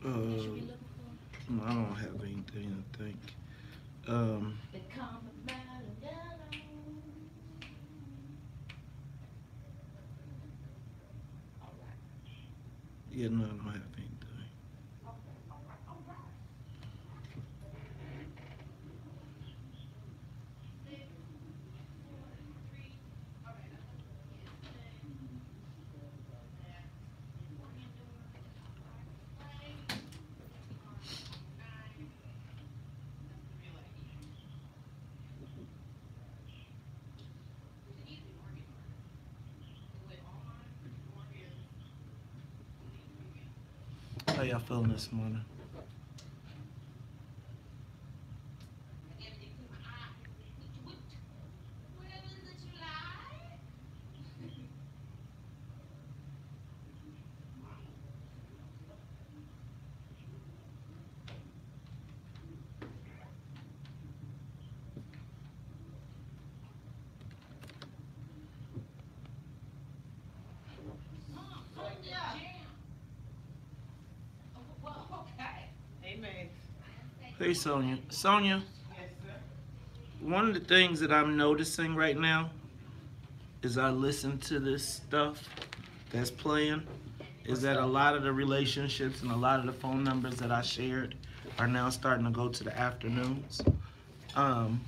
No, I don't have anything, I think. Um, yeah, no, I don't have anything. How y'all feeling this morning? Hey, Sonia. Sonia, one of the things that I'm noticing right now as I listen to this stuff that's playing is that a lot of the relationships and a lot of the phone numbers that I shared are now starting to go to the afternoons.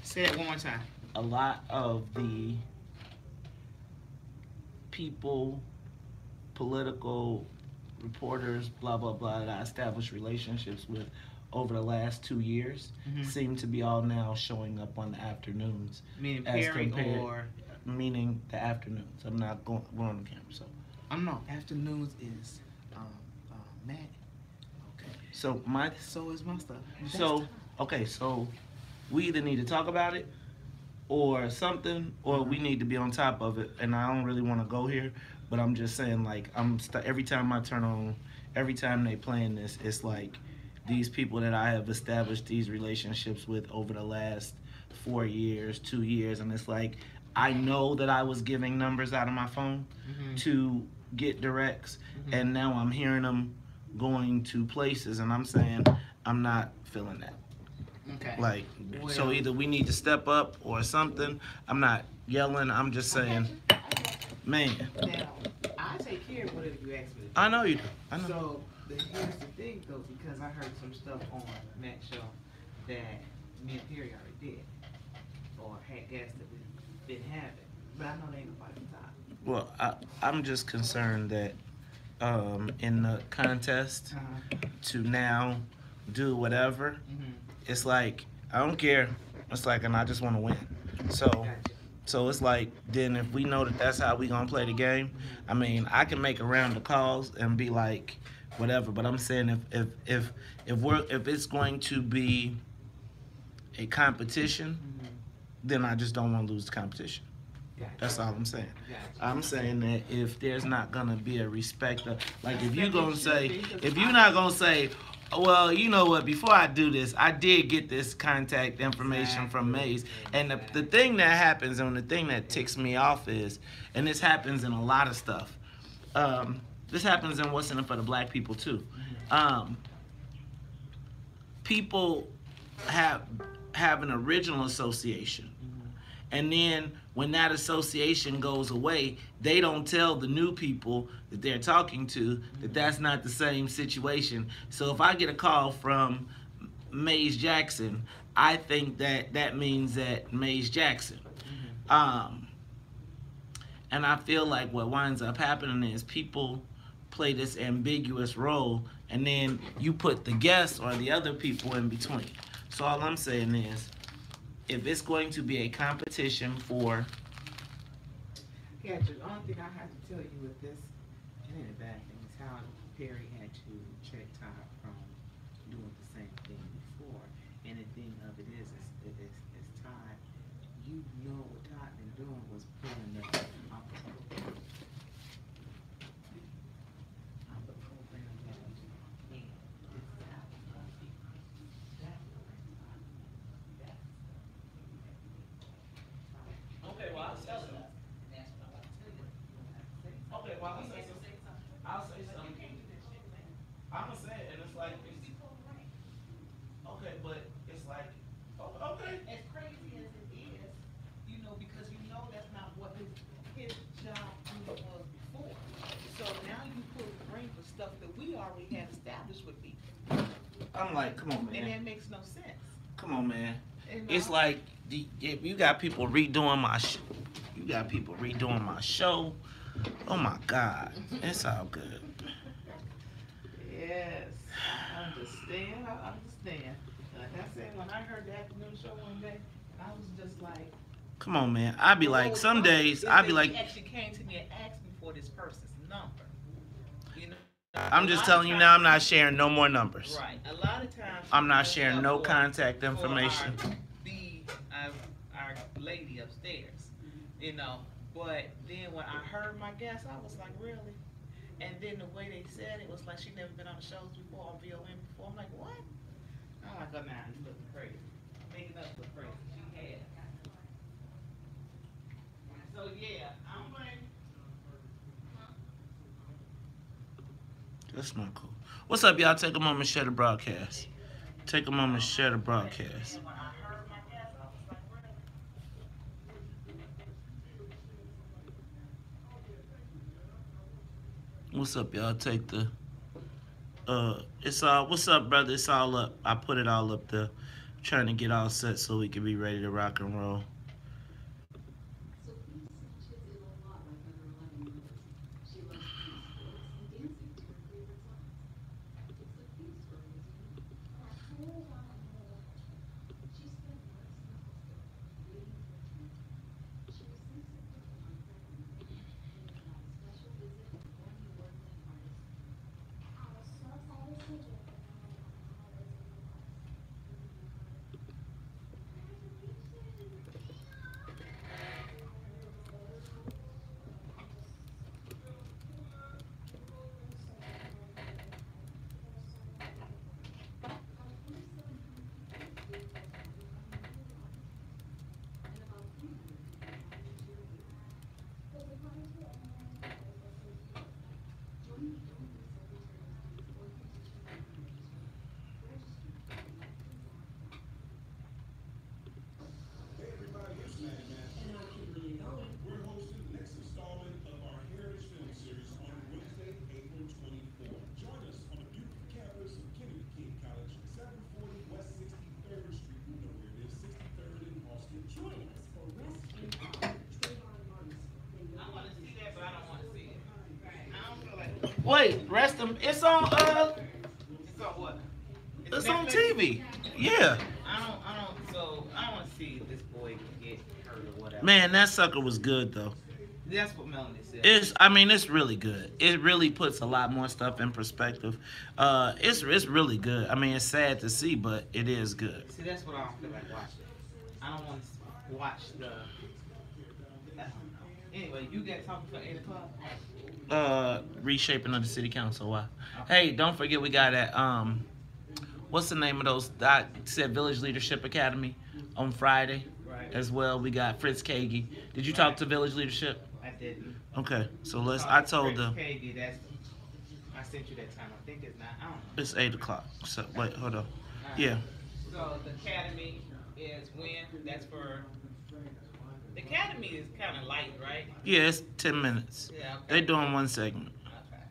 Say it one more time. A lot of the people, political reporters, blah, blah, blah, that I established relationships with over the last 2 years seem to be all now showing up on the afternoons. Meaning pairing or? Meaning the afternoons. I'm not going, we're on the camera, so. I'm not. Afternoons is, Matt. Okay. So So is my stuff. So, okay, so we either need to talk about it or something, or we need to be on top of it. And I don't really want to go here, but I'm just saying, like, every time I turn on, every time they playing this, it's like these people that I have established these relationships with over the last 4 years, 2 years, and it's like I know that I was giving numbers out of my phone to get directs, and now I'm hearing them going to places, and I'm saying I'm not feeling that. Okay. Like, so either we need to step up or something. I'm not yelling. I'm just saying, man. Now, I take care of whatever you ask me to do. I know you do. I know. So, here's the thing, though, because I heard some stuff on Matt's show that me and Perry already did, or had guests that we've been having, but I know they ain't nobody top. Well, I'm just concerned that in the contest to now do whatever, it's like, I don't care. It's like, and I just want to win. So it's like, then if we know that that's how we gonna play the game, I mean, I can make a round of calls and be like, whatever. But I'm saying if it's going to be a competition, then I just don't want to lose the competition. That's all I'm saying. I'm saying that if there's not gonna be a respect of, like, if you're not gonna say, well, you know what, before I do this, I did get this contact information from Maze. And the thing that happens, and the thing that ticks me off is, and this happens in a lot of stuff, this happens in What's in It for the Black people too. People have an original association. And then when that association goes away, they don't tell the new people that they're talking to that that's not the same situation. So if I get a call from Maze Jackson, I think that that means that Maze Jackson. And I feel like what winds up happening is people play this ambiguous role, and then you put the guests or the other people in between. So all I'm saying is, if it's going to be a competition for... Yeah, the only thing I have to tell you with this, and in a bad thing, is how Perry had to check Todd from doing the same thing before. And the thing of it is Todd, you know what Todd been doing was pulling the program that and this is how it's going to be. Okay, well, I'll tell you. Okay, well, I'll say something. I'm gonna say it, and it's like, Okay, but it's like, okay. As crazy as it is, because that's not what his job duty was before. So now you pull the brain for stuff that we already had established with people. I'm like, come on, man. And that makes no sense. Come on, man. It's like if you got people redoing my show. Oh my God, it's all good. Yes, I understand. Like I said, when I heard the afternoon show one day, I was just like, come on, man. I'd be like, some days, he actually came to me and asked me for this person's number. I'm just telling you now, I'm not sharing no more numbers. Right. A lot of times, I'm not sharing no contact information. Our lady upstairs, But then when I heard my guess, I was like, really? And then the way they said it was like she never been on the shows before, on VON before. I'm like, what? I'm like, oh, nah, you looking crazy. Making us look crazy. She had. So yeah, I'm like. That's not cool. What's up, y'all? Take a moment, share the broadcast. Take a moment, share the broadcast. What's up, y'all? Take the it's all, what's up, brother? It's all up. I put it all up there. Trying to get all set so we can be ready to rock and roll. Wait, rest them. It's on It's on what? It's on TV. Yeah. I don't want to see if this boy can get hurt or whatever. Man, that sucker was good though. That's what Melanie said. It's really good. It really puts a lot more stuff in perspective. It's really good. I mean, it's sad to see, but it is good. See, that's what I don't feel like watching. I don't want to watch the. I don't know. Anyway, you got something for 8 o'clock? Reshaping of the city council. Why? Hey, don't forget we got at what's the name of those? I said Village Leadership Academy on Friday. Right. As well. We got Fritz Kagi. Did you talk to Village Leadership? I didn't. Okay, so I told them. Kagi, I sent you that time. I think it's not. I don't know. It's 8 o'clock. So wait, hold on. Yeah. So the academy is when? That's for. The academy is kind of light, right? Yeah, it's 10 minutes. Yeah. Okay. They're doing one segment. Okay.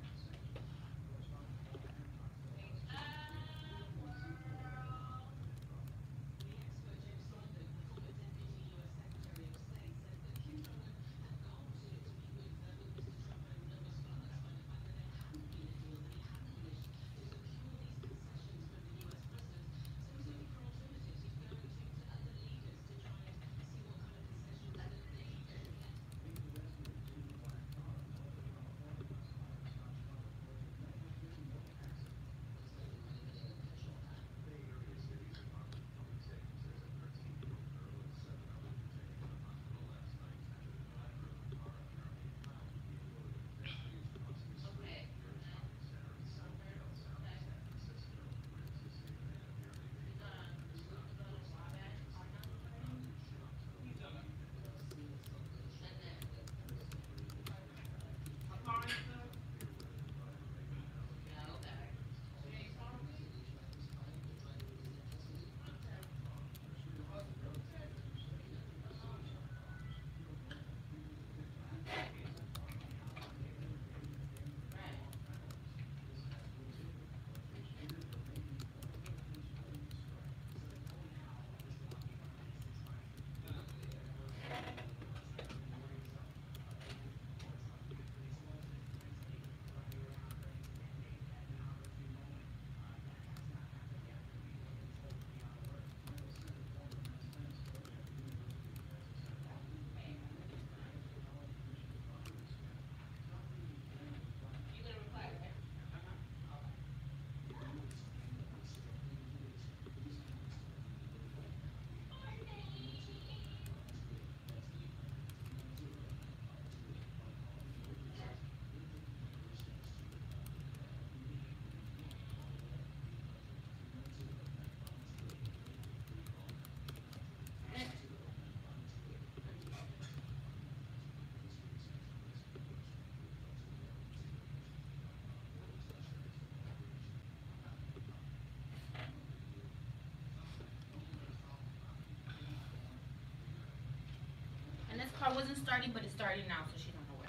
wasn't starting, but it's starting now, so she don't know where.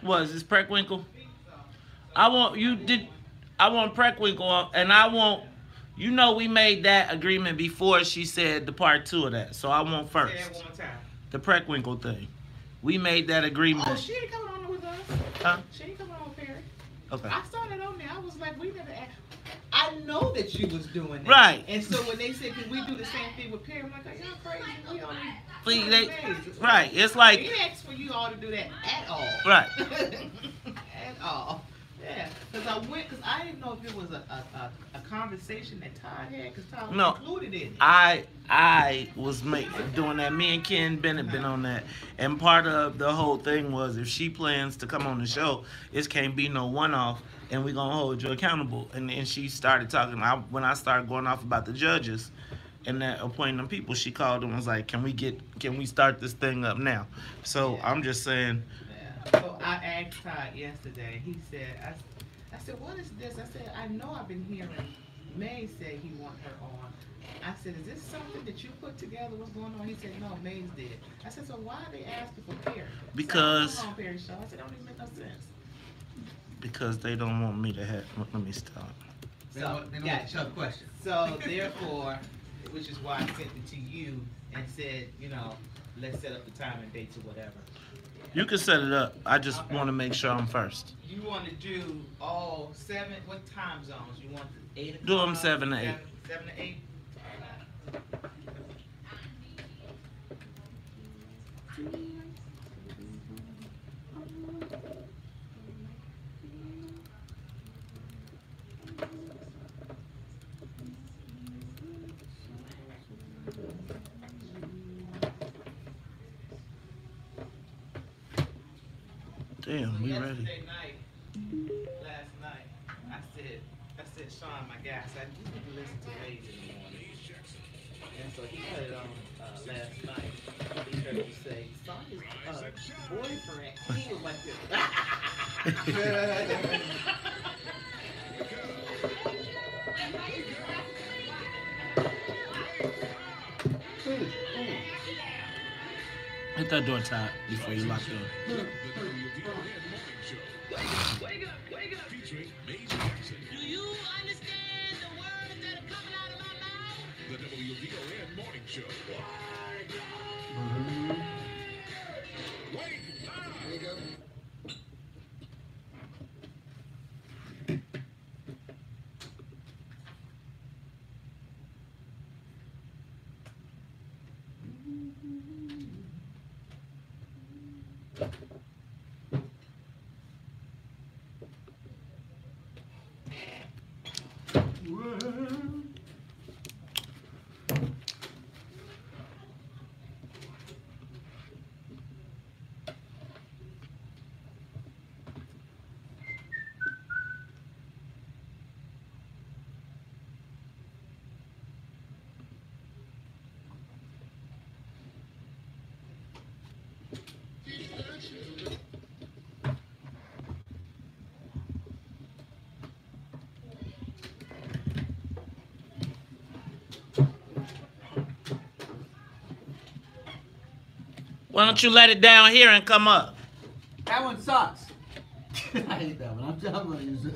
Was this Preckwinkle? I want you did. I want Preckwinkle, and I want. You know, we made that agreement before she said the part 2 of that, so I want first. Say that one more time. The Preckwinkle thing. We made that agreement. Oh, she ain't coming on with us. Huh? She ain't coming on with Perry. Okay. I saw that on there. I was like, we never asked. I know that she was doing that. Right. And so when they said, can we do the same thing with Perry? I'm like, are y'all crazy? We only. Right. It's like. We didn't ask for you all to do that at all. Right. At all. Yeah. Because I didn't know if it was a conversation that Todd had, because Todd was included in it. I was doing that. Me and Ken Bennett been on that. And part of the whole thing was if she plans to come on the show, it can't be no one-off, and we're going to hold you accountable. And then she started talking. When I started going off about the judges and that appointing them people, she called and was like, can we start this thing up now? So I'm just saying. So I asked Todd yesterday. He said, I said, what is this? I said, I know I've been hearing May say he want her on. I said, is this something that you put together? What's going on? He said, no, Mays did. I said, so why are they asking for Perry? Because. On Perry's show. I said, don't even make no sense. Because they don't want me to have. Let me stop. They don't want to question. So therefore, which is why I sent it to you and said, let's set up the time and dates or whatever. You can set it up. I just want to make sure I'm first. You want to do all 7? What time zones? You want 8 o'clock? Do them 7 to 8. 7 to 8. Damn, we ready. Last night, I said, Sean, my guy, I said, you need to listen to Mays in the morning. And so he put it on last night. He heard me say, Sonya's boyfriend, he was like this. Hit that door, Todd, before you lock it up. Wake up, wake up. Featuring Mays Jackson. Do you understand the words that are coming out of my mouth? The WVON Morning Show. Wake up. Why don't you let it down here and come up? That one sucks. I hate that one. I'm going to use it.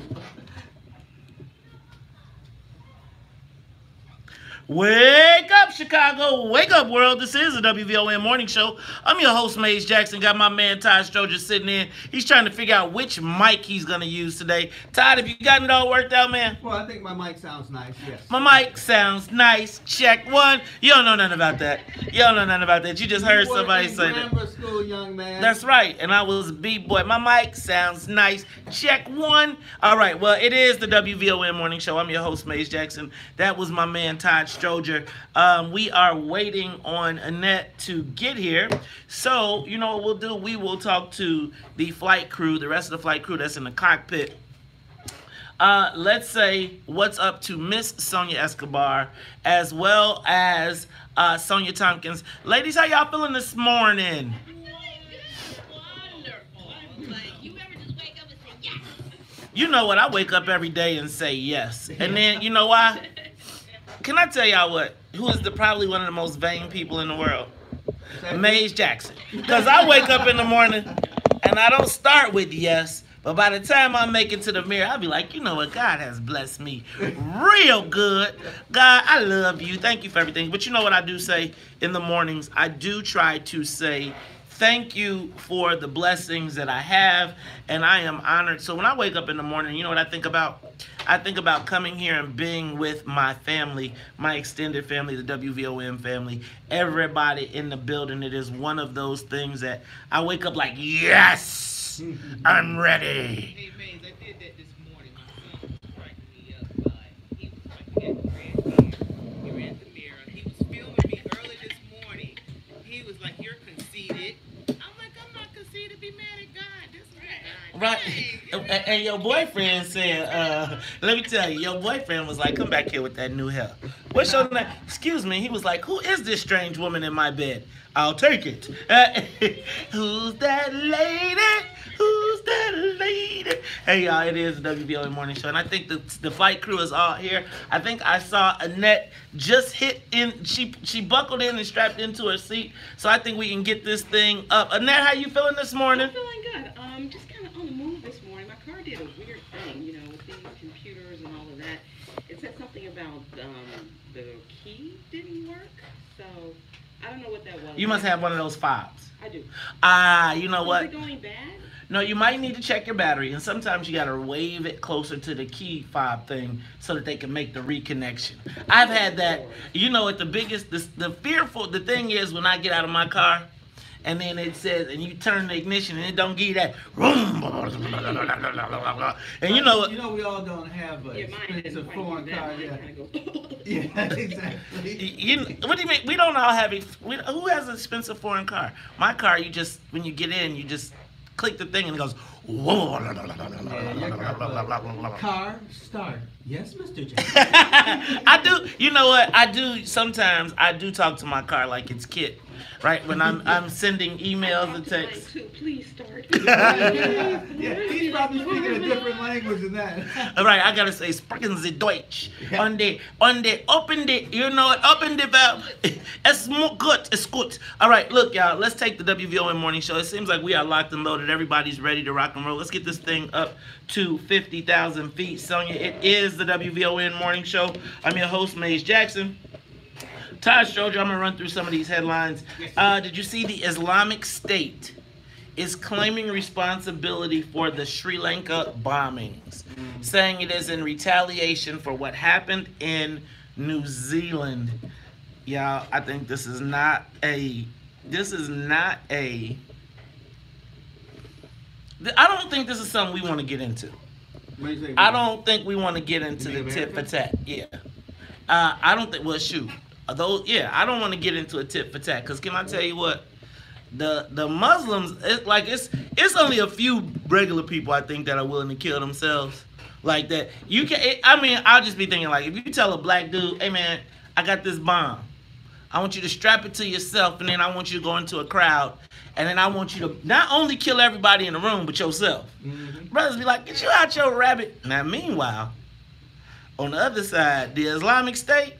Wake up, Chicago. Wake up, world. This is the WVON Morning Show. I'm your host, Maze Jackson. Got my man, Todd Stroger, sitting in. He's trying to figure out which mic he's going to use today. Todd, have you gotten it all worked out, man? Well, I think my mic sounds nice, yes. My mic sounds nice. Check one. You don't know nothing about that. You don't know nothing about that. You just heard somebody say that. Grammar school, young man. That's right. And I was a B-boy. My mic sounds nice. Check one. All right. Well, it is the WVON Morning Show. I'm your host, Maze Jackson. That was my man, Todd Stroger. We are waiting on Annette to get here. So, you know what we'll do? We will talk to the flight crew, the rest of the flight crew that's in the cockpit. Let's say what's up to Miss Sonia Escobar as well as Sonia Tompkins. Ladies, how y'all feeling this morning? Wonderful. Like, you ever just wake up and say yes? You know what? I wake up every day and say yes. And then, you know why? Can I tell y'all what? Who is probably one of the most vain people in the world? Maze Jackson. Because I wake up in the morning and I don't start with yes. But by the time I make it to the mirror, I'll be like, you know what? God has blessed me real good. God, I love you. Thank you for everything. But you know what I do say in the mornings? I do try to say thank you for the blessings that I have, and I am honored. So when I wake up in the morning, you know what I think about? I think about coming here and being with my family, my extended family, the WVON family, everybody in the building. It is one of those things that I wake up like, yes, I'm ready. Hey, Maze, I did that this morning. My son was cracking me up. He was like, he ran the mirror. He was filming me early this morning. He was like, you're conceited. I'm like, I'm not conceited. Be mad at God. This is God. Right. And your boyfriend said, let me tell you, your boyfriend was like, come back here with that new hair. What's your name? Excuse me. He was like, who is this strange woman in my bed? I'll take it. Who's that lady? Who's that lady? Hey, y'all, it is the WVON Morning Show. And I think the flight crew is all here. I think I saw Annette just hit in. She buckled in and strapped into her seat. So I think we can get this thing up. Annette, how you feeling this morning? I'm feeling good. Just kind of on the move this morning. My car did a weird thing, you know, with these computers and all of that. It said something about the key didn't work. So I don't know what that was. You must have one of those fobs. I do. You know what? Is it going bad? No, you might need to check your battery, and sometimes you gotta wave it closer to the key fob thing so that they can make the reconnection. I've had that. You know what the biggest, the thing is when I get out of my car, and then it says, and you turn the ignition, and it don't give you that. And you know what? You know we all don't have a expensive foreign car yet. Yeah, exactly. What do you mean? We don't all have who has an expensive foreign car? My car, you just, when you get in, you just click the thing and it goes, whoa. Car start. Yes, Mr. Jackson. I do, you know what? I do, sometimes I do talk to my car like it's Kit. Right? When I'm sending emails and texts. Please start. Yeah, he's probably speaking a different language than that. All right, I gotta say, sprechen Sie Deutsch. On the, open the, you know what, open the valve. It's good, it's good. All right, look, y'all, let's take the WVON Morning Show. It seems like we are locked and loaded. Everybody's ready to rock and roll. Let's get this thing up to 50,000 feet. Sonia, it is the WVON Morning Show. I'm your host, Maze Jackson. Todd Stroger, I'm going to run through some of these headlines. Did you see the Islamic State is claiming responsibility for the Sri Lanka bombings, saying it is in retaliation for what happened in New Zealand. Y'all, I think this is not a, I don't think this is something we want to get into. I don't think we want to get into the tit for tat. Yeah. I don't think, well, shoot. Although, yeah, I don't want to get into a tit for tat, because can I tell you what? The Muslims, it's only a few regular people, I think, that are willing to kill themselves like that. You can, I mean, I'll just be thinking, like, if you tell a black dude, hey man, I got this bomb, I want you to strap it to yourself, and then I want you to go into a crowd, and then I want you to not only kill everybody in the room, but yourself. Brothers be like, get you out your rabbit. Now, meanwhile, on the other side, the Islamic State,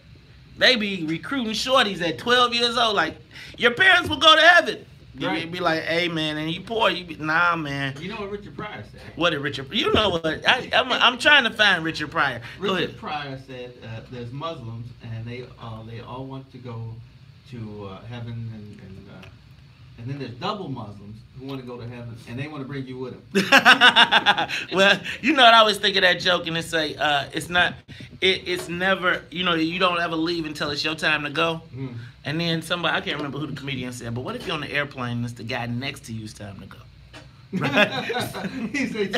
they be recruiting shorties at 12 years old. Like, your parents will go to heaven. You be like, hey man, and you poor, you be, nah man. You know what Richard Pryor said? What did Richard? You know what? I'm trying to find Richard Pryor. Go ahead. Richard Pryor said there's Muslims and they all want to go to heaven and then there's double Muslims who want to go to heaven and they want to bring you with them. Well, you know what I always think of that joke and they say it's never, you know, you don't ever leave until it's your time to go. Mm. And then somebody, I can't remember who the comedian said, but what if you're on the airplane and it's the guy next to you's time to go? Right? He said,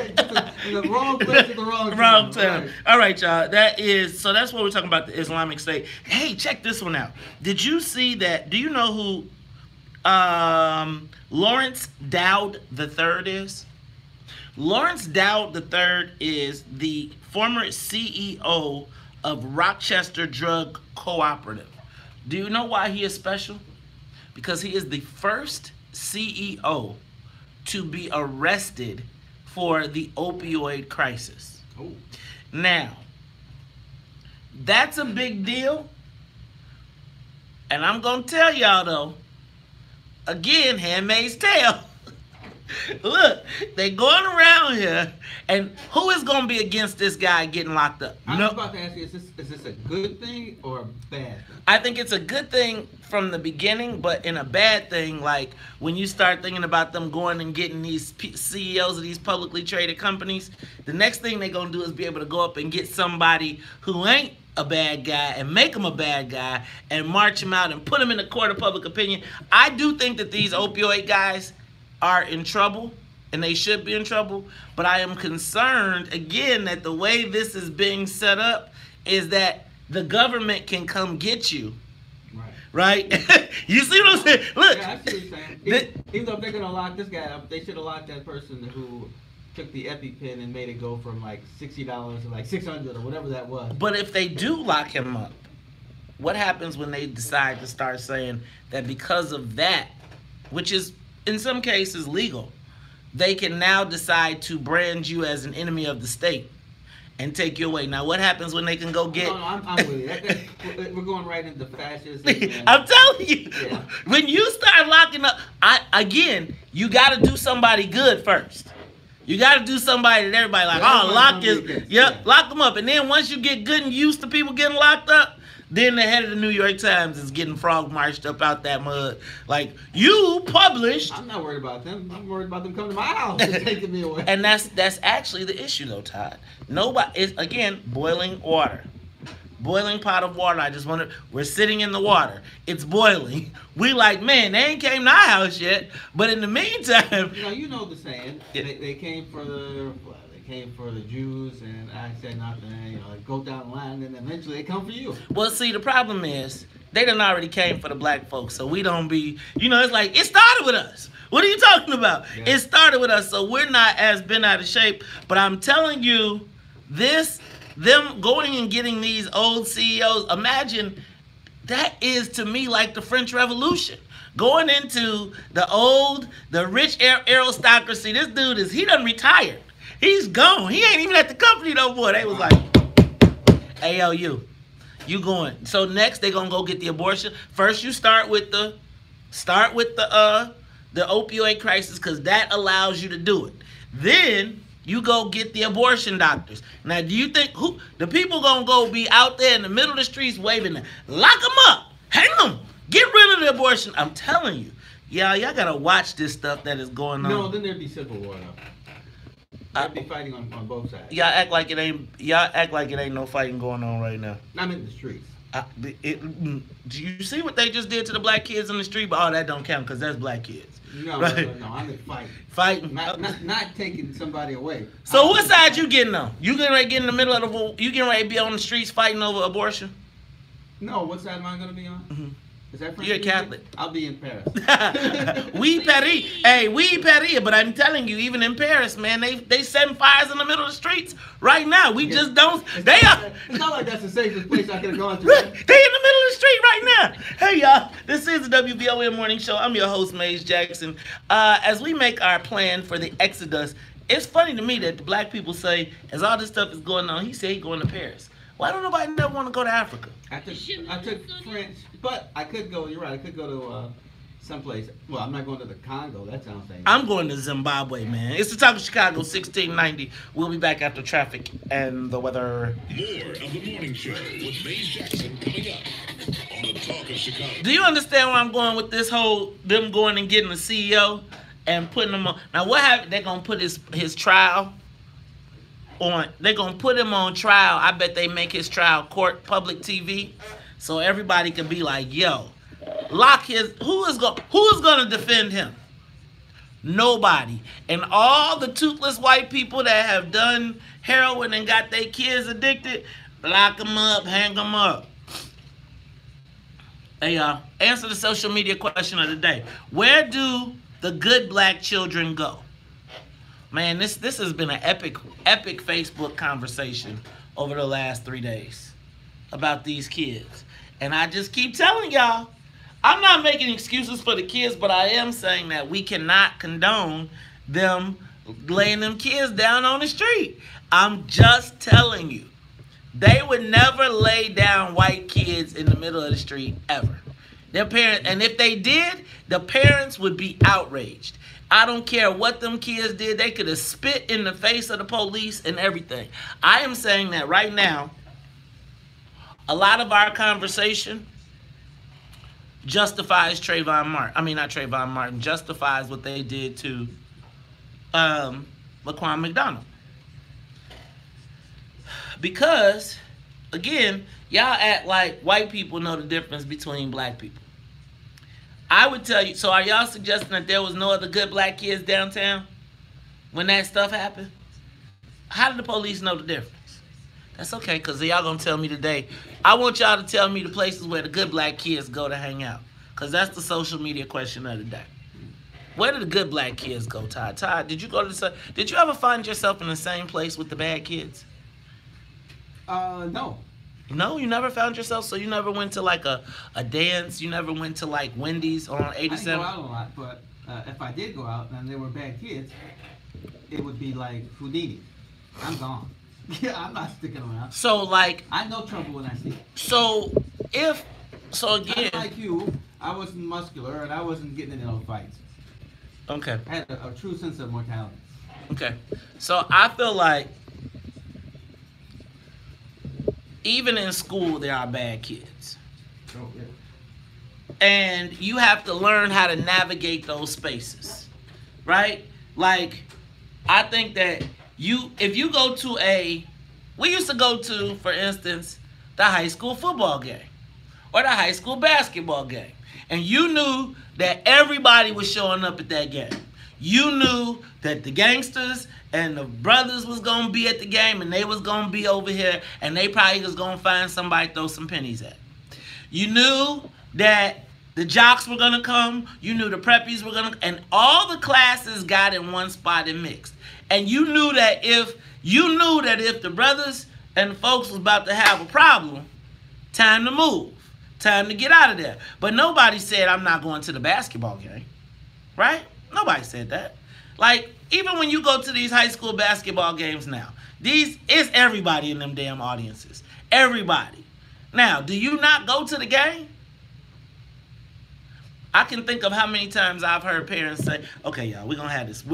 in the wrong place at the wrong time. Wrong time. Right. All right, y'all. That's what we're talking about, the Islamic State. Hey, check this one out. Did you see that? Do you know who Lawrence Dowd III is? Lawrence Dowd III is the former CEO of Rochester Drug Cooperative. Do you know why he is special? Because he is the first CEO to be arrested for the opioid crisis. Oh. Now, that's a big deal. And I'm going to tell y'all, though, again, Handmaid's Tale. Look, they going around here, and who is going to be against this guy getting locked up? I was about to ask you, is this a good thing or a bad thing? I think it's a good thing from the beginning, but in a bad thing, like when you start thinking about them going and getting these CEOs of these publicly traded companies, the next thing they're going to do is be able to go up and get somebody who ain't a bad guy and make him a bad guy and march him out and put him in the court of public opinion. I do think that these opioid guys are in trouble, and they should be in trouble, but I am concerned, again, that the way this is being set up is that the government can come get you. Right? You see what I'm saying? Look. Yeah, I see what you're saying. Even though they're going to lock this guy up, they should have locked that person who took the EpiPen and made it go from like $60 to like $600 or whatever that was. But if they do lock him up, what happens when they decide to start saying that because of that, which is in some cases legal, they can now decide to brand you as an enemy of the state and take you away. Now, what happens when they can go get... No, I'm with you. We're going right into fascism. I'm telling you, yeah. When you start locking up, again, you got to do somebody good first. You got to do somebody that everybody like, lock them up. And then once you get good and used to people getting locked up, then the head of the New York Times is getting frog marched up out that mud. Like, you published... I'm not worried about them. I'm worried about them coming to my house and taking me away. And that's actually the issue, though, Todd. Nobody... It's, again, boiling water. Boiling pot of water. I just want to... We're sitting in the water. It's boiling. We like, man, they ain't came to our house yet. But in the meantime... You know the saying. Yeah. They came for the... Came for the Jews, and I said nothing. Go down the line, and eventually they come for you. Well, see, the problem is they done already came for the black folks, so we don't be. It's like it started with us. What are you talking about? Yeah. It started with us, so we're not as bent out of shape. But I'm telling you, them going and getting these old CEOs. Imagine that is to me like the French Revolution. Going into the rich aristocracy. This dude he done retired. He's gone. He ain't even at the company no more. They was like, hey, yo, you going. So next they gonna go get the abortion. First you start with the opioid crisis because that allows you to do it. Then you go get the abortion doctors. Now, do you think the people gonna go be out there in the middle of the streets waving them? Lock them up. Hang them. Get rid of the abortion. I'm telling you. Y'all gotta watch this stuff that is going on. No, then there'd be civil war though. I'd be fighting on both sides. Y'all act like it ain't no fighting going on right now. I'm in the streets. Do you see what they just did to the black kids in the street? But that don't count because that's black kids. No, right? No, I'm in fighting. Fighting. Not taking somebody away. So what side you getting on? You getting ready to get in the middle of you getting ready to be on the streets fighting over abortion? No, what side am I gonna be on? Mm-hmm. Is that French? You're a Catholic. I'll be in Paris. We Paris. Hey, we Paris. But I'm telling you, even in Paris, man, they setting fires in the middle of the streets right now. We just don't. It's not like that's the safest place I could have gone to. Right? They in the middle of the street right now. Hey, y'all. This is the WVON Morning Show. I'm your host, Maze Jackson. As we make our plan for the Exodus, it's funny to me that the black people say, as all this stuff is going on, he said he's going to Paris. Why don't nobody never want to go to Africa? I took French, but I could go. You're right. I could go someplace. Well, I'm not going to the Congo. That sounds dangerous. I'm going to Zimbabwe, man. It's the Talk of Chicago, 1690. We'll be back after traffic and the weather. More of the morning show with Maze Jackson coming up on the Talk of Chicago. Do you understand where I'm going with this whole, them going and getting the CEO and putting him on? Now, what happened? They're going to put his trial on. They're going to put him on trial. I bet they make his trial court public TV so everybody can be like, yo, lock his, who is going to defend him? Nobody. And all the toothless white people that have done heroin and got their kids addicted, lock them up, hang them up. Hey, answer the social media question of the day. Where do the good black children go? Man, this has been an epic Facebook conversation over the last 3 days about these kids. And I just keep telling y'all, I'm not making excuses for the kids, but I am saying that we cannot condone them laying them kids down on the street. I'm just telling you. They would never lay down white kids in the middle of the street, ever. Their parents, and if they did, the parents would be outraged. I don't care what them kids did. They could have spit in the face of the police and everything. I am saying that right now, a lot of our conversation justifies Trayvon Martin. I mean, not Trayvon Martin, justifies what they did to Laquan McDonald. Because, again, y'all act like white people know the difference between black people. I would tell you, so are y'all suggesting that there was no other good black kids downtown when that stuff happened? How did the police know the difference? That's okay, because y'all going to tell me today. I want y'all to tell me the places where the good black kids go to hang out, because that's the social media question of the day. Where did the good black kids go, Todd? Todd, did you go to did you ever find yourself in the same place with the bad kids? No. No, you never found yourself? So you never went to like a dance? You never went to like Wendy's on 87? I didn't go out a lot, but if I did go out and there were bad kids, it would be like Houdini. I'm gone. Yeah, I'm not sticking around. So like, I know trouble when I see it. So again, like you, I wasn't muscular and I wasn't getting into no fights. Okay. I had a true sense of mortality. Okay. So I feel like even in school there are bad kids. Oh, yeah. And you have to learn how to navigate those spaces. Right? Like, I think that if you go to we used to go to, for instance, the high school football game or the high school basketball game. And you knew that everybody was showing up at that game. You knew that the gangsters and the brothers was going to be at the game and they was going to be over here and they probably was going to find somebody to throw some pennies at. You knew that the jocks were going to come. You knew the preppies were going to, and all the classes got in one spot and mixed. And you knew that if the brothers and the folks was about to have a problem, time to move. Time to get out of there. But nobody said, I'm not going to the basketball game. Right? Nobody said that. Like, even when you go to these high school basketball games now, it's everybody in them damn audiences. Everybody. Now, do you not go to the game? I can think of how many times I've heard parents say, okay, y'all, we're going to have this.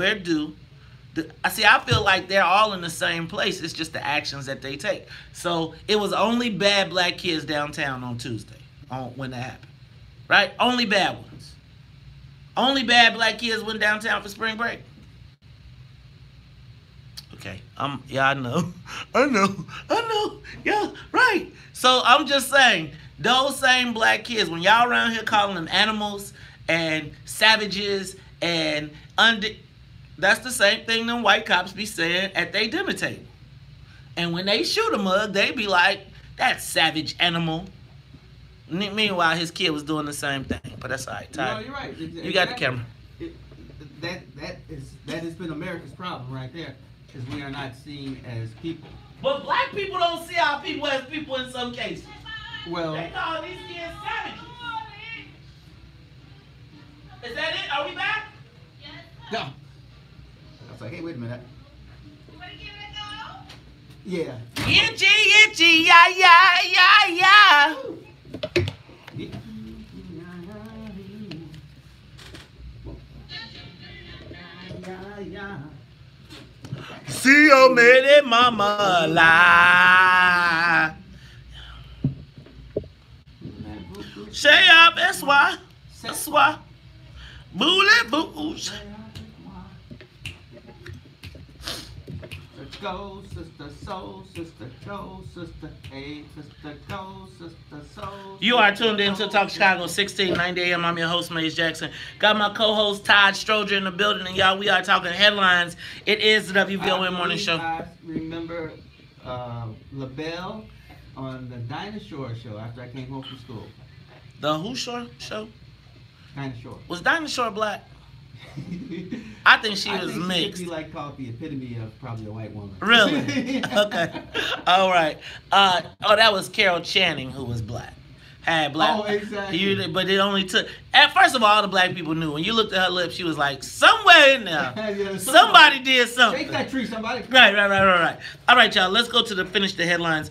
I feel like they're all in the same place. It's just the actions that they take. So it was only bad black kids downtown on Tuesday when that happened. Right? Only bad ones. Only bad black kids went downtown for spring break. Okay. Yeah, I know. I know. Yeah, right. So I'm just saying, those same black kids, when y'all around here calling them animals and savages and that's the same thing them white cops be saying at their dinner table. And when they shoot a mug, they be like, that savage animal. Meanwhile, his kid was doing the same thing. But that's all right. Ty, no, you're right. You got the camera. That has been America's problem right there, because we are not seen as people. But black people don't see our people as people in some cases. Well, they call these kids savages. Is that it? Are we back? Yes. No. I was like, hey, wait a minute. You want to give it a go? Yeah. Itchy, yeah. see your made mama lie. Say up, that's why. That's why. Bullet booze. Go, sister, soul, sister, go, sister, hey, sister, go, sister, soul. You are tuned in to Talk Chicago, 1690 AM. I'm your host, Maze Jackson. Got my co-host, Todd Stroger, in the building, and y'all, we are talking headlines. It is the WVON Morning Show. I remember LaBelle on the Dinah Shore show after I came home from school. The Who Shore show? Dinah Shore. Was Dinah Shore black? I think she was mixed. She could be like called the epitome of probably a white woman. Really? Okay. All right. That was Carol Channing who was black. Had black. Oh, exactly. But it only took. First of all the black people knew. When you looked at her lips, she was like, somewhere in there, Yeah, somebody did something. Shake that tree, somebody. Right. All right, y'all. Let's go to finish the headlines.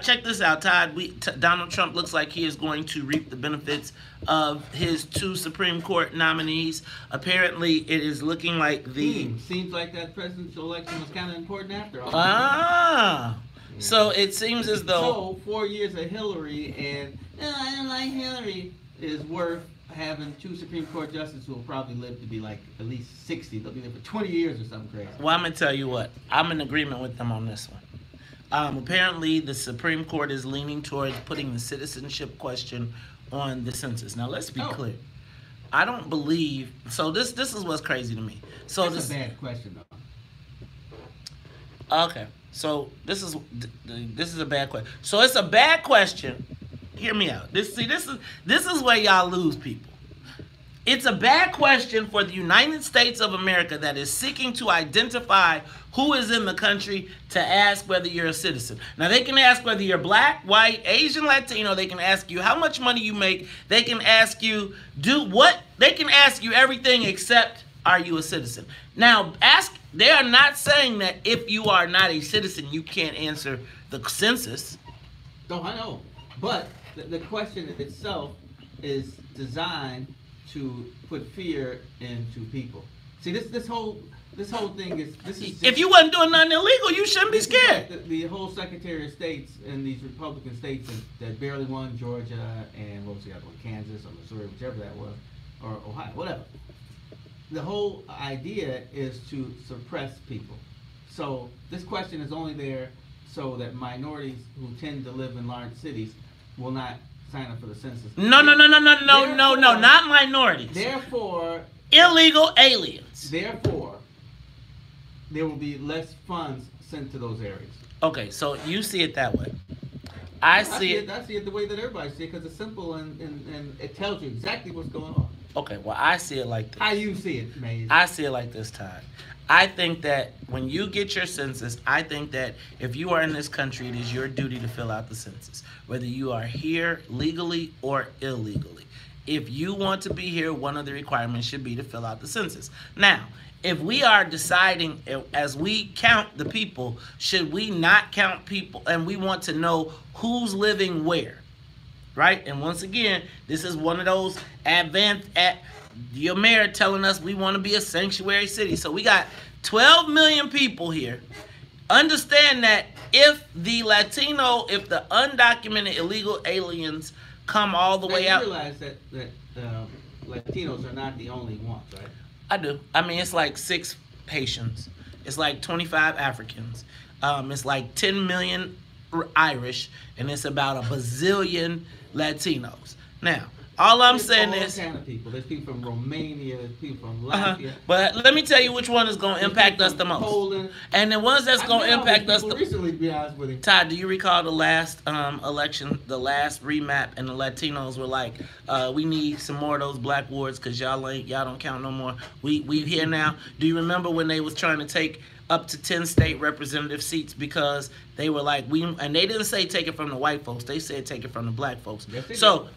Check this out, Todd. Donald Trump looks like he is going to reap the benefits of his 2 Supreme Court nominees. Apparently, it is looking like Seems like that presidential election was kind of important after all. So it seems as though. So 4 years of Hillary and I don't like Hillary is worth having 2 Supreme Court justices who will probably live to be like at least 60. They'll be there for 20 years or something crazy. Well, I'm gonna tell you what. I'm in agreement with them on this one. Apparently, the Supreme Court is leaning towards putting the citizenship question on the census. Now, let's be clear. I don't believe. So this is what's crazy to me. So That's this a bad question though. Okay. So this is a bad question. So it's a bad question. Hear me out. This is where y'all lose people. It's a bad question for the United States of America that is seeking to identify who is in the country to ask whether you're a citizen. Now, they can ask whether you're black, white, Asian, Latino. They can ask you how much money you make. They can ask you they can ask you everything except are you a citizen. Now, they are not saying that if you are not a citizen, you can't answer the census. No, I know. But the question itself is designed to put fear into people. See, this whole thing is if you wasn't doing nothing illegal, you shouldn't be scared. Like the whole Secretary of States in these Republican states that barely won, Georgia and what was the other one, Kansas or Missouri, whichever that was, or Ohio, whatever. The whole idea is to suppress people. So this question is only there so that minorities who tend to live in large cities will not sign up for the census. No, not minorities. Therefore, illegal aliens. Therefore, there will be less funds sent to those areas. Okay, so you see it that way. I see it the way that everybody sees it because it's simple and it tells you exactly what's going on. Okay, well, I see it like this. How you see it, Maze? I see it like this, Todd. I think that when you get your census, I think that if you are in this country, it is your duty to fill out the census, whether you are here legally or illegally. If you want to be here, one of the requirements should be to fill out the census. Now, if we are deciding as we count the people, should we not count people and we want to know who's living where, right? And once again, this is one of those your mayor telling us we want to be a sanctuary city. So we got 12 million people here. Understand that if the undocumented illegal aliens come all the way out. You realize that Latinos are not the only ones, right? I do. I mean, it's like 6 Haitians. It's like 25 Africans. It's like 10 million Irish, and it's about a bazillion Latinos. Now, all I'm saying is, all kind of people. There's people from Romania. There's people from Latvia. But let me tell you which one is going to impact us the most. Poland. And the ones that's going to impact us the recently, to be honest with you. Todd, do you recall the last election, the last remap, and the Latinos were like, we need some more of those black wards because y'all don't count no more. We here now. Do you remember when they was trying to take up to 10 state representative seats because they were like, and they didn't say take it from the white folks, they said take it from the black folks. Yes, so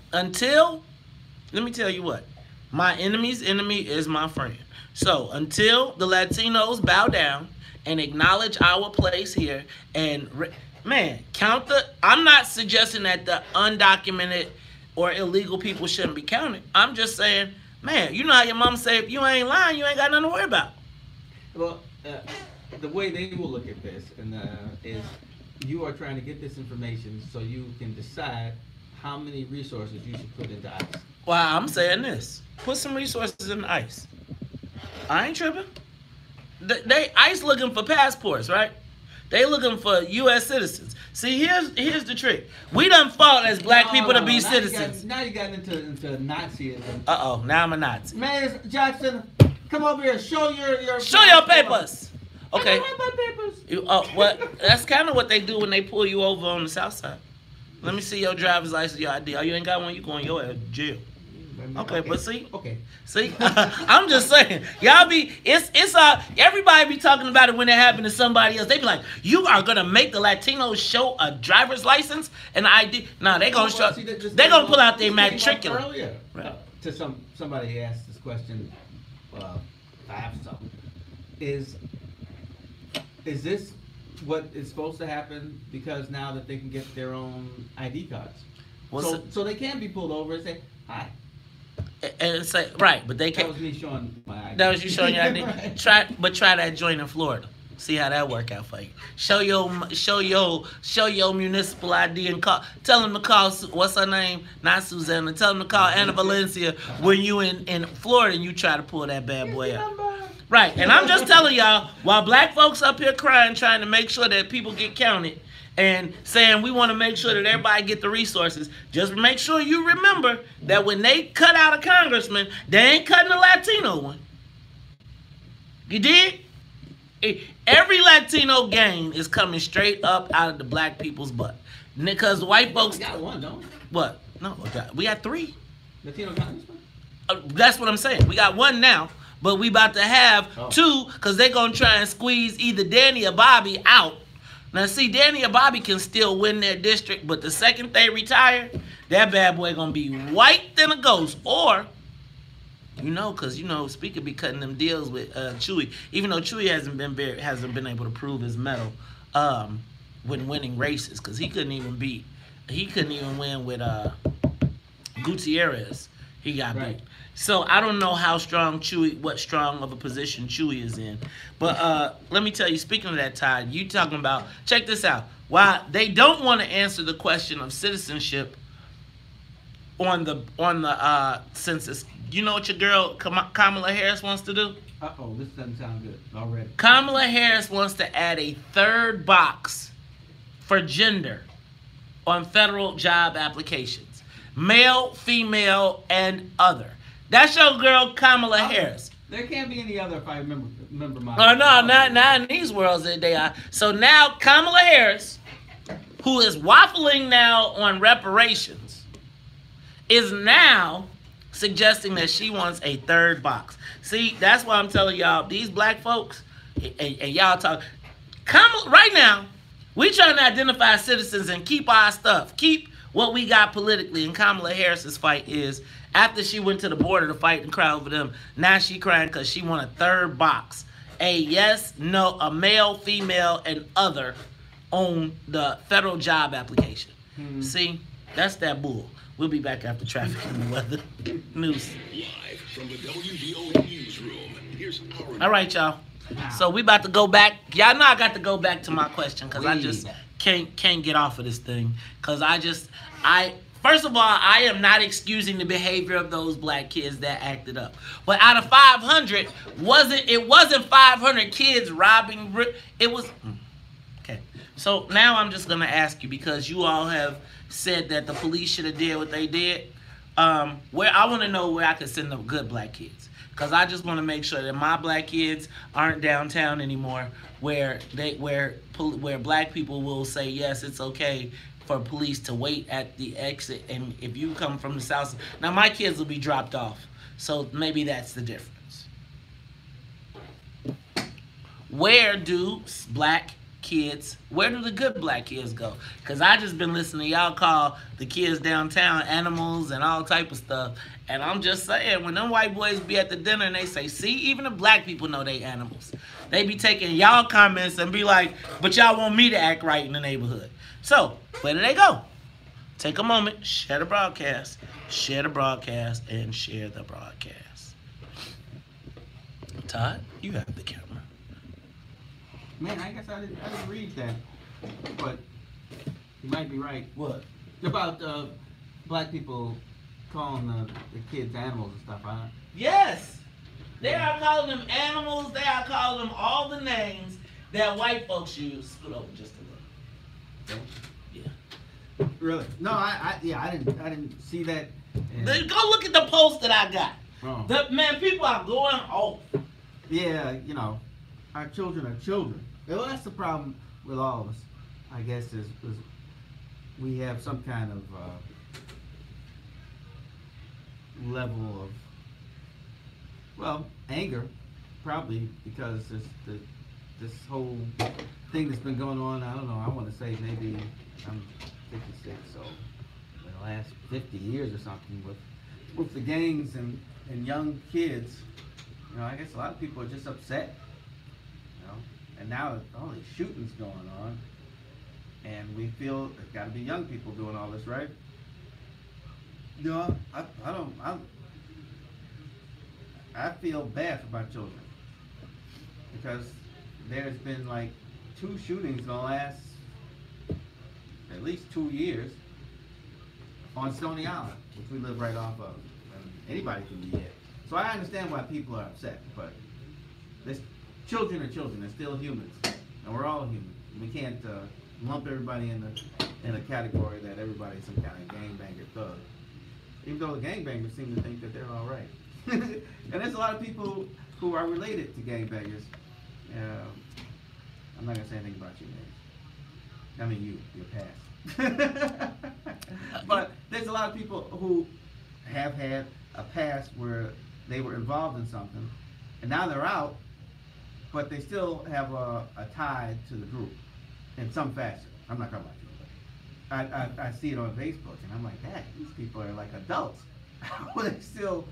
let me tell you what, my enemy's enemy is my friend. So until the Latinos bow down and acknowledge our place here and I'm not suggesting that the undocumented or illegal people shouldn't be counted. I'm just saying, man, you know how your mama say, if you ain't lying, you ain't got nothing to worry about. Well, the way they will look at this is you are trying to get this information so you can decide how many resources you should put into ICE. Well, I'm saying this. Put some resources in ICE. I ain't tripping. They ICE looking for passports, right? They looking for U.S. citizens. See, here's the trick. We done fought as black people to be citizens. Now you got into Nazism. Uh-oh, now I'm a Nazi. Man, Jackson, come over here. Show your Show your papers. Okay. My papers. What? That's kind of what they do when they pull you over on the south side. Let me see your driver's license, your ID. Oh, you ain't got one, you going your jail. Okay, but see, I'm just saying, y'all be, everybody be talking about it when it happened to somebody else. They be like, you are gonna make the Latinos show a driver's license and ID? No, they gonna show, they gonna pull out their matriculum. Earlier, to somebody asked this question, I have something. Is this what is supposed to happen because now that they can get their own ID cards? So they can be pulled over and say, hi. And say, right, but they can't. That was me showing my ID. That was you showing your ID. Right. Try that joint in Florida. See how that work out for you. Show your municipal ID and call. Tell them to call. What's her name? Not Susanna. Tell them to call Anna Valencia when you in Florida and you try to pull that bad boy out. Right, and I'm just telling y'all, while black folks up here crying, trying to make sure that people get counted, and saying we want to make sure that everybody get the resources, just make sure you remember that when they cut out a congressman, they ain't cutting a Latino one. You did? Every Latino gain is coming straight up out of the black people's butt. Because white folks... We got one, don't we? What? No, we got 3. Latino congressmen? That's what I'm saying. We got 1 now, but we about to have 2 because they're going to try and squeeze either Danny or Bobby out. Now, see, Danny or Bobby can still win their district, but the second they retire, that bad boy going to be white than a ghost. Or, because, Speaker be cutting them deals with Chewy, even though Chewy hasn't been able to prove his mettle when winning races, because he couldn't even win with Gutierrez. He got beat. So I don't know what strong of a position Chewy is in. But let me tell you, speaking of that, Todd, you talking about, check this out. Why they don't want to answer the question of citizenship on the census. You know what your girl Kamala Harris wants to do? Uh-oh, this doesn't sound good already. Kamala Harris wants to add a 3rd box for gender on federal job applications. Male, female, and other. That's your girl Kamala Harris. There can't be any other if I remember my... Oh, no, not in these worlds that they are. So now Kamala Harris, who is waffling now on reparations, is now suggesting that she wants a 3rd box. See, that's why I'm telling y'all, these black folks, and y'all talk, right now, we trying to identify citizens and keep our stuff, keep what we got politically. And Kamala Harris's fight is, after she went to the border to fight and cry over them, now she crying because she want a 3rd box. A yes, no, a male, female, and other on the federal job application. See, that's that bull. We'll be back after traffic and weather news. Live from the WVON newsroom. Here's our... All right, y'all. So we about to go back. Y'all know I got to go back to my question because I just can't get off of this thing. Because first of all, I am not excusing the behavior of those black kids that acted up. But out of 500, it wasn't 500 kids robbing. It was... Okay. So now I'm just going to ask you, because you all have said that the police should have did what they did. Where I want to know where I can send the good black kids. Because I just want to make sure that my black kids aren't downtown anymore, where black people will say, yes, it's okay for police to wait at the exit, and if you come from the south, now my kids will be dropped off, so maybe that's the difference. Where do the good black kids go? Because I just been listening to y'all call the kids downtown animals and all type of stuff, and I'm just saying, when them white boys be at the dinner and they say, see, even the black people know they animals, they be taking y'all comments and be like, but y'all want me to act right in the neighborhood. So, where do they go? Take a moment, share the broadcast, and share the broadcast. Todd, you have the camera. Man, I guess I didn't read that, but you might be right. What? About black people calling the kids animals and stuff, huh? Yes. They are calling them animals. They are calling them all the names that white folks use. Scoot over just a little. Yeah. Really? No, I didn't see that. Go look at the post that I got. Oh. Man, people are going off. Yeah, you know, our children are children. Well, that's the problem with all of us, I guess, is we have some kind of level of, well, anger, probably because this whole thing that's been going on. I don't know. I want to say maybe I'm 56, so in the last 50 years or something with the gangs and young kids. You know, I guess a lot of people are just upset. You know, and now all these shootings going on, and we feel there's got to be young people doing all this, right? You know, I feel bad for my children because there's been like 2 shootings in the last at least 2 years on Stony Island, which we live right off of. And anybody can be hit. So I understand why people are upset, but this children are children. They're still humans, and we're all human. We can't lump everybody in a category that everybody's some kind of gangbanger thug. Even though the gangbangers seem to think that they're all right. And there's a lot of people who are related to gangbangers. I'm not gonna say anything about you, man. I mean your past. But there's a lot of people who have had a past where they were involved in something, and now they're out, but they still have a tie to the group in some fashion. I'm not talking about you, but I see it on Facebook, and I'm like, dang, these people are like adults. How are they still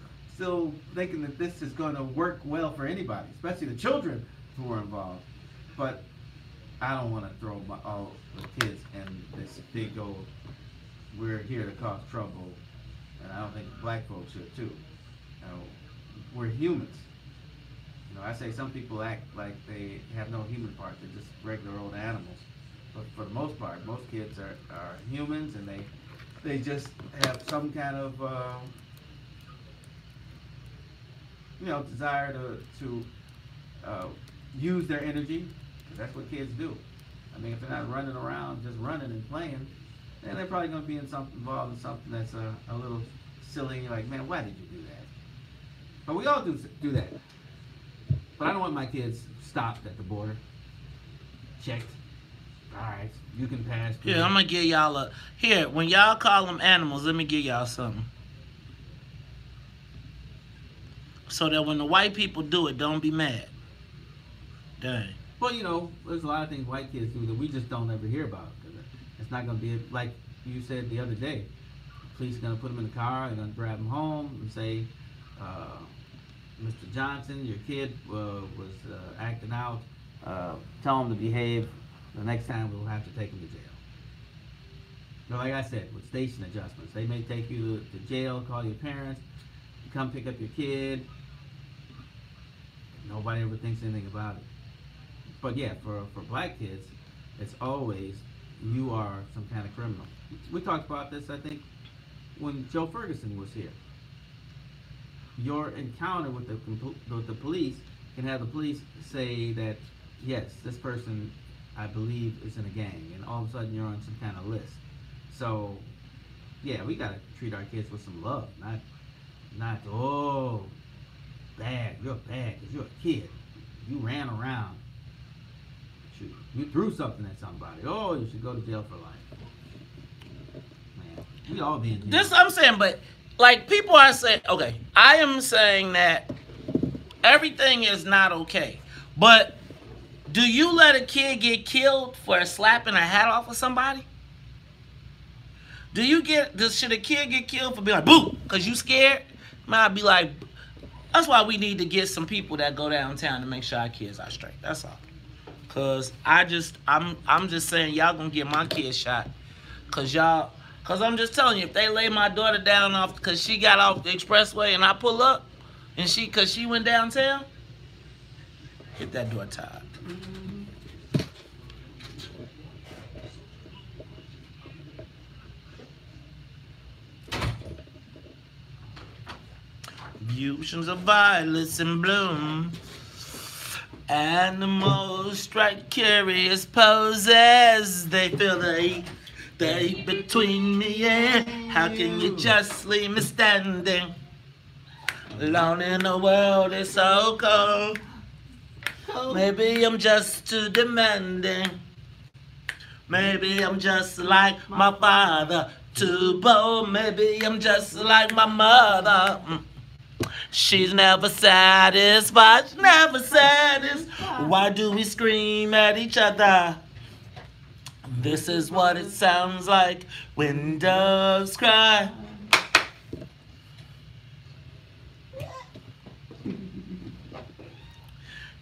thinking that this is going to work well for anybody, especially the children who are involved? But I don't want to throw all the kids in this big old, we're here to cause trouble, and I don't think black folks should too. You know, we're humans. You know, I say some people act like they have no human part, they're just regular old animals. But for the most part, most kids are humans, and they just have some kind of you know, desire to use their energy. That's what kids do. I mean, if they're not running around just running and playing, then they're probably going to be involved in something that's a little silly. You're like, man, why did you do that? But we all do that. But I don't want my kids stopped at the border, checked. All right, you can pass. Here, I'm going to give y'all here, when y'all call them animals, let me give y'all something. So that when the white people do it, don't be mad. Dang. Well, you know, there's a lot of things white kids do that we just don't ever hear about. It's not going to be like you said the other day. The police are going to put them in the car, they're going to grab them home and say, Mr. Johnson, your kid was acting out. Tell him to behave. The next time we'll have to take him to jail. But like I said, with station adjustments, they may take you to jail, call your parents, come pick up your kid. Nobody ever thinks anything about it. But yeah, for black kids, it's always, you are some kind of criminal. We talked about this, I think, when Joe Ferguson was here. Your encounter with the police can have the police say that, yes, this person, I believe, is in a gang, and all of a sudden you're on some kind of list. So, yeah, we gotta treat our kids with some love, not oh, bad, you're bad, because you're a kid. You ran around. You threw something at somebody. Oh, you should go to jail for life. Man, we all be in jail. This I'm saying, but like people are saying, okay, I am saying that everything is not okay. But do you let a kid get killed for slapping a hat off of somebody? Should a kid get killed for being like, boo, because you scared? Might be like, that's why we need to get some people that go downtown to make sure our kids are straight. That's all. Cause I'm just saying y'all gonna get my kid shot. Cause I'm just telling you, if they lay my daughter down cause she got off the expressway and I pull up and cause she went downtown, hit that door tied. Fusions of violets in bloom. Animals strike curious poses. They feel the heat between me and how can you just leave me standing alone in a world that's so cold? Maybe I'm just too demanding. Maybe I'm just like my father, too bold. Maybe I'm just like my mother. She's never satisfied, never satisfied. Why do we scream at each other? This is what it sounds like when doves cry.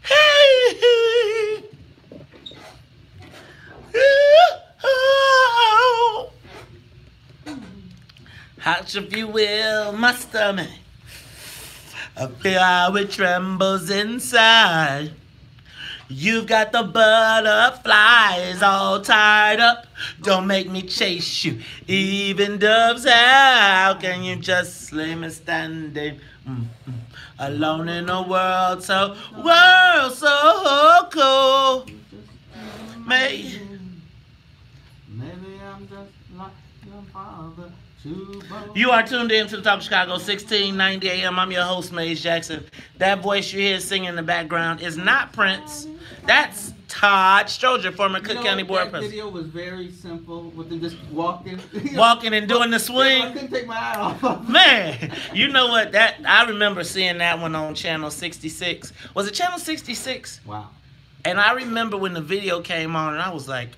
Hey, hot if you will, my stomach. I feel how it trembles inside. You've got the butterflies all tied up. Don't make me chase you, even doves. How can you just leave me standing alone in a world so cold? Maybe I'm just like your father. You are tuned in to the Talk of Chicago, 1690 AM. I'm your host, Maze Jackson. That voice you hear singing in the background is not Prince. That's Todd Stroger, former Cook County Board President. That video was very simple, with them just walking. Walking and doing the swing. I couldn't take my eye off. Man, you know what? I remember seeing that one on Channel 66. Was it Channel 66? Wow. And I remember when the video came on, and I was like,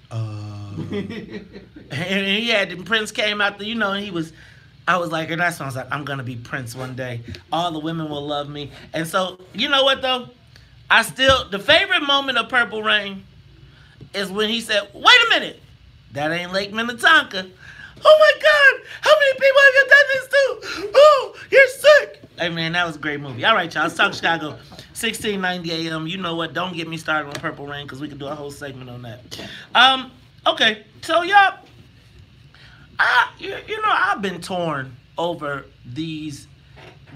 and he had Prince came out there, and I was like, and that's when I was like, I'm gonna be Prince one day. All the women will love me. And so, you know what though? The favorite moment of Purple Rain is when he said, wait a minute, that ain't Lake Minnetonka. Oh my God, how many people have you done this to? Oh, you're sick. Hey man, that was a great movie. All right, y'all, let's talk Chicago. 1690 AM. You know what? Don't get me started on Purple Rain because we can do a whole segment on that. Okay, so y'all, I've been torn over the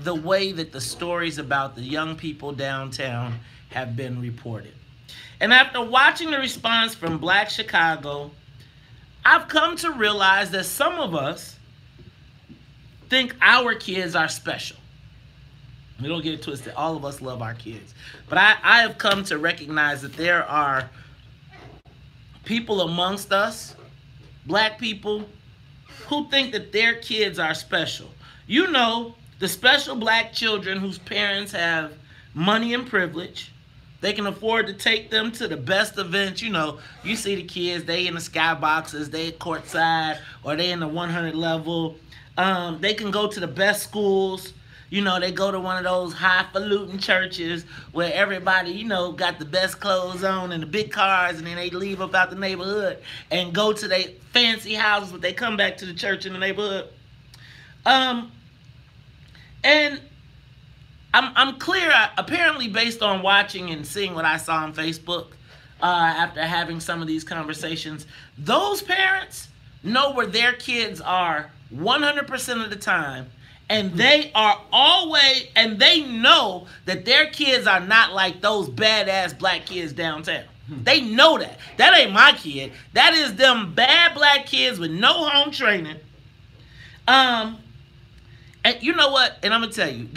way that the stories about the young people downtown have been reported. And after watching the response from Black Chicago, I've come to realize that some of us think our kids are special. We don't get it twisted. All of us love our kids. But I have come to recognize that there are people amongst us, black people, who think that their kids are special. You know, the special black children whose parents have money and privilege. They can afford to take them to the best events. You know, you see the kids, they in the skyboxes, they courtside, or they in the 100 level. They can go to the best schools. You know, they go to one of those highfalutin churches where everybody, got the best clothes on and the big cars, and then they leave up out the neighborhood and go to their fancy houses, but they come back to the church in the neighborhood. And I'm clear, apparently based on watching and seeing what I saw on Facebook after having some of these conversations, those parents know where their kids are 100% of the time. And they know that their kids are not like those badass black kids downtown. They know that. That ain't my kid. That is them bad black kids with no home training. And you know what? And I'm going to tell you,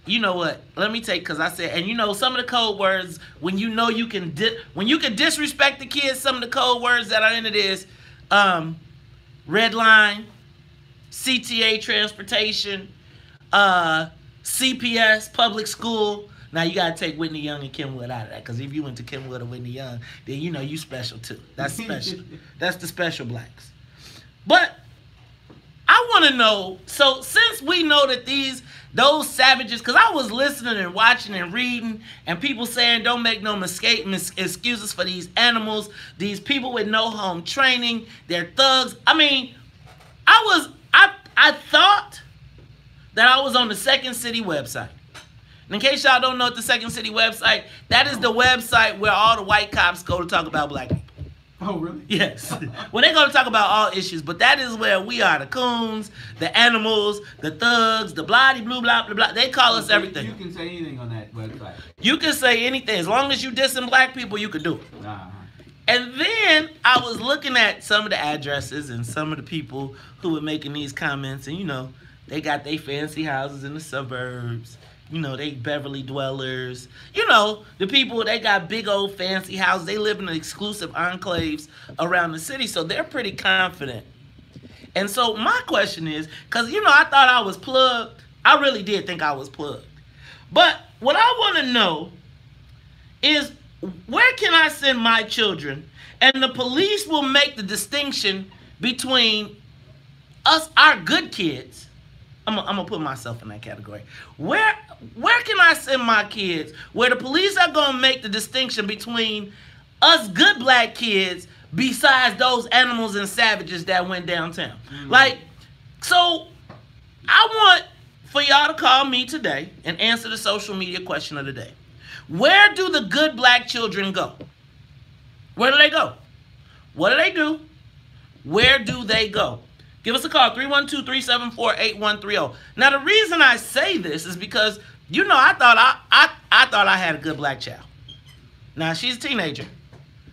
you know what? Let me take, because I said, and some of the code words, when you can disrespect the kids, some of the code words that are in it is red line, CTA transportation, CPS, public school. Now you gotta take Whitney Young and Kenwood out of that, because if you went to Kenwood or Whitney Young, then you special too. That's special. That's the special blacks. But I want to know. So since we know that those savages, because I was listening and watching and reading, and people saying don't make no excuses for these animals, these people with no home training, they're thugs. I mean, I thought that I was on the Second City website. And in case y'all don't know what the Second City website, that is the website where all the white cops go to talk about black people. Oh, really? Yes. Well, they're going to talk about all issues, but that is where we are. The coons, the animals, the thugs, the blah, blah, blah, blah, blah. They call us everything. You can say anything on that website. You can say anything. As long as you dissing black people, you can do it. And then I was looking at some of the addresses and some of the people who were making these comments. And, you know, they got their fancy houses in the suburbs. You know, they Beverly dwellers. You know, the people, they got big old fancy houses. They live in exclusive enclaves around the city. So they're pretty confident. And so my question is, because, you know, I thought I was plugged. I really did think I was plugged. But what I want to know is, where can I send my children? And the police will make the distinction between us, our good kids. I'm gonna put myself in that category. Where can I send my kids where the police are gonna make the distinction between us good black kids besides those animals and savages that went downtown? Mm-hmm. Like, so I want for y'all to call me today and answer the social media question of the day. Where do the good black children go? Where do they go? What do they do? Where do they go? Give us a call, 312-374-8130. Now, the reason I say this is because, you know, I thought I had a good black child. Now, she's a teenager.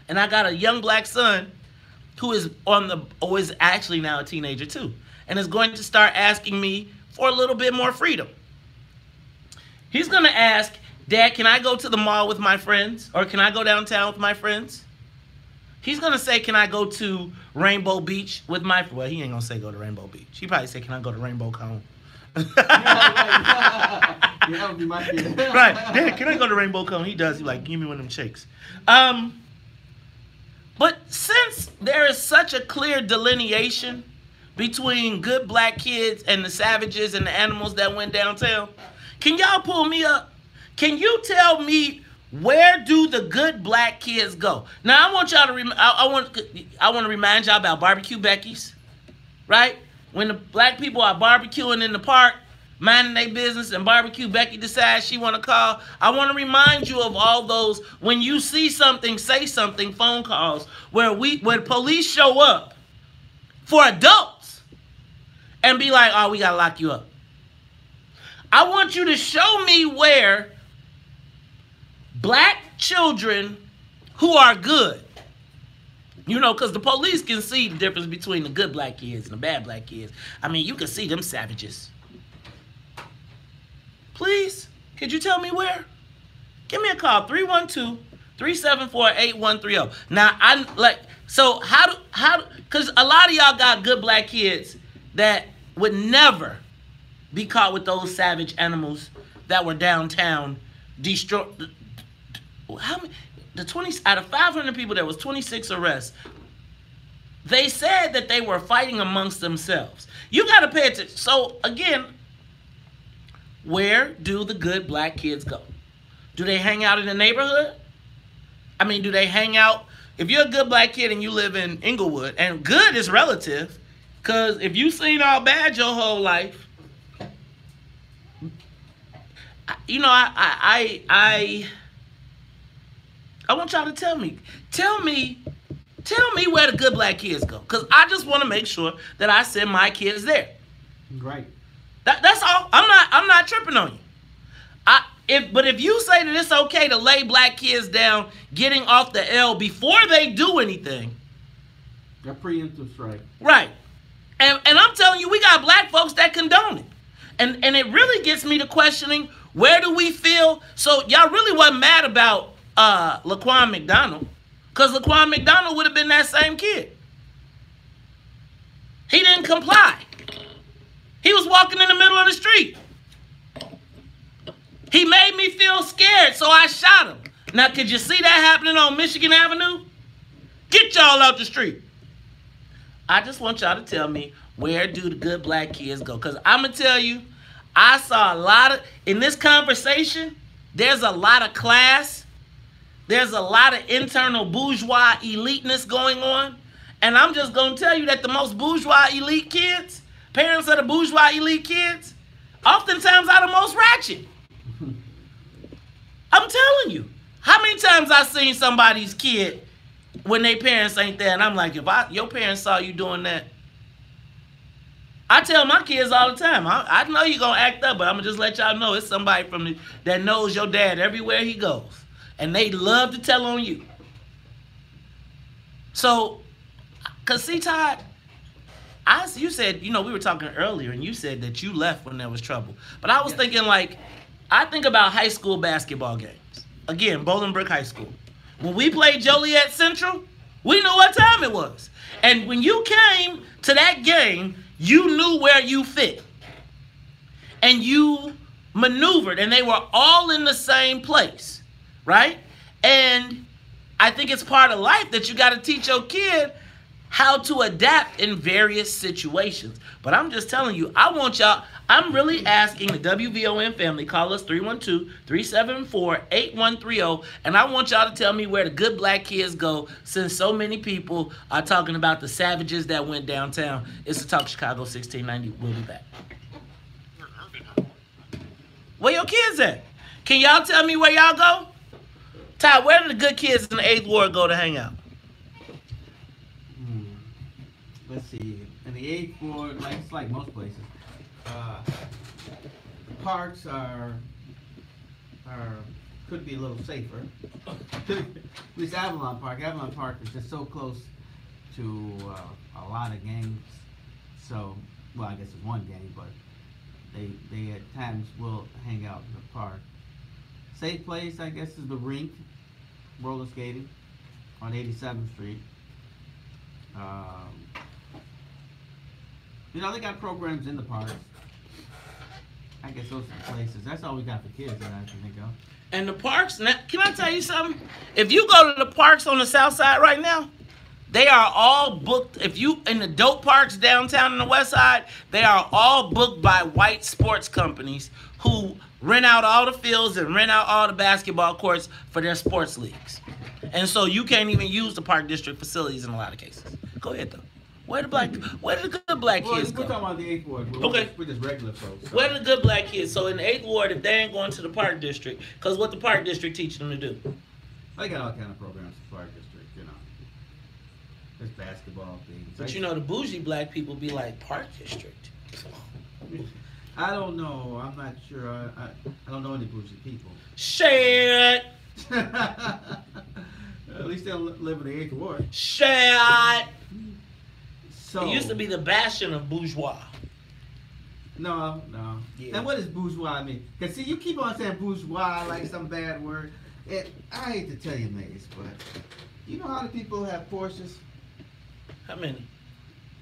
And I got a young black son who is actually now a teenager too. And is going to start asking me for a little bit more freedom. He's going to ask, Dad, can I go to the mall with my friends? Or can I go downtown with my friends? He's going to say, can I go to Rainbow Beach with my... Well, he ain't going to say go to Rainbow Beach. He probably say, can I go to Rainbow Cone? That would be my kid. Right. Dad, can I go to Rainbow Cone? He does. He like, give me one of them shakes. But since there is such a clear delineation between good black kids and the savages and the animals that went downtown, can y'all pull me up? Can you tell me, where do the good black kids go? Now, I want y'all to I want to remind y'all about Barbecue Becky's, right? When the black people are barbecuing in the park, minding their business, and Barbecue Becky decides she want to call. I want to remind you of all those, when you see something, say something, phone calls where police show up for adults and be like, oh, we got to lock you up. I want you to show me where black children who are good, you know, because the police can see the difference between the good black kids and the bad black kids. I mean, you can see them savages. Please, could you tell me where? Give me a call, 312-374-8130. Now, because a lot of y'all got good black kids that would never be caught with those savage animals that were downtown destroyed. How many? Out of 500 people, there was 26 arrests. They said that they were fighting amongst themselves. You got to pay attention. So, again, where do the good black kids go? Do they hang out in the neighborhood? I mean, do they hang out? If you're a good black kid and you live in Inglewood, and good is relative, because if you've seen all bad your whole life, you know, I want y'all to tell me where the good black kids go, because I just want to make sure that I send my kids there. Right. That's all. I'm not tripping on you. But if you say that it's okay to lay black kids down getting off the L before they do anything, that preemptive strike. Right. And I'm telling you, we got black folks that condone it. And it really gets me to questioning, where do we feel? So y'all really wasn't mad about Laquan McDonald, because Laquan McDonald would have been that same kid. He didn't comply. He was walking in the middle of the street. He made me feel scared, so I shot him. Now, could you see that happening on Michigan Avenue? Get y'all out the street. I just want y'all to tell me, where do the good black kids go? Because I'm going to tell you, I saw a lot of, in this conversation, there's a lot of class. There's a lot of internal bourgeois eliteness going on. And I'm just going to tell you that the most bourgeois elite kids, parents of the bourgeois elite kids, oftentimes are the most ratchet. I'm telling you. How many times I've seen somebody's kid when their parents ain't there. And I'm like, if your parents saw you doing that, I tell my kids all the time, I know you're going to act up, but I'm going to just let y'all know it's somebody that knows your dad everywhere he goes. And they love to tell on you. So, because see, Todd, you said, we were talking earlier, and you said that you left when there was trouble. But I was thinking, like, I think about high school basketball games. Again, Bolingbrook High School. When we played Joliet Central, we knew what time it was. And when you came to that game, you knew where you fit. And you maneuvered, and they were all in the same place, right? And I think it's part of life that you got to teach your kid how to adapt in various situations. But I'm just telling you, I'm really asking the WVON family, call us 312-374-8130, and I want y'all to tell me where the good black kids go, since so many people are talking about the savages that went downtown. It's the Talk Chicago 1690. We'll be back. Where your kids at? Can y'all tell me where y'all go? Ty, where do the good kids in the 8th Ward go to hang out? Let's see. In the 8th Ward, it's like most places. The parks could be a little safer. At least Avalon Park. Avalon Park is just so close to a lot of games. So, well, I guess it's one game, but they at times will hang out in the park. Safe place, I guess, is the rink, roller skating on 87th Street. They got programs in the parks. I guess those are the places. That's all we got for kids that I can think of. And the parks, now, can I tell you something? If you go to the parks on the south side right now, they are all booked. If you in the dope parks downtown on the west side, they are all booked by white sports companies who rent out all the fields and rent out all the basketball courts for their sports leagues. And so you can't even use the park district facilities in a lot of cases. Go ahead, though. Where the good black kids go? We're talking about the 8th Ward. We're just regular folks. So. Where the good black kids? So in the 8th Ward, if they ain't going to the park district, because what the park district teach them to do? They got all kind of programs in the park district, There's basketball things. But the bougie black people be like, park district. I don't know. I'm not sure. I don't know any bougie people. Shit! At least they don't live in the 8th Ward. Shit! So, it used to be the bastion of bourgeois. No. Yeah. And what does bourgeois mean? Because, see, you keep on saying bourgeois like some bad word. And I hate to tell you, Mace, but you know how many people have Porsches? How many?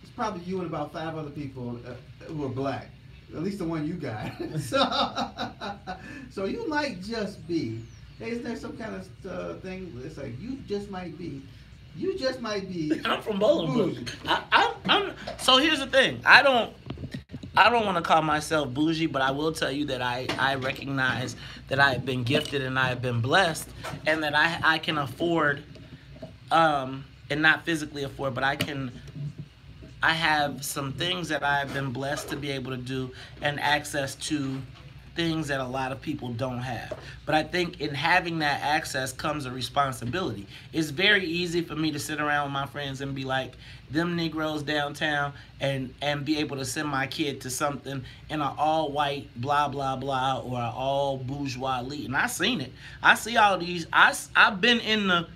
It's probably you and about 5 other people who are black. At least the one you got. So you might just be. Isn't there some kind of thing? It's like you just might be. I'm from Bolingbrook. So here's the thing. I don't want to call myself bougie, but I will tell you that I recognize that I have been gifted and I have been blessed, and that I can afford, and not physically afford, but I have some things that I have been blessed to be able to do, and access to things that a lot of people don't have. But I think in having that access comes a responsibility. It's very easy for me to sit around with my friends and be like, them Negroes downtown, and be able to send my kid to something in an all-white blah, blah, blah, or an all-bourgeois elite. And I've seen it. I see all these. I've been in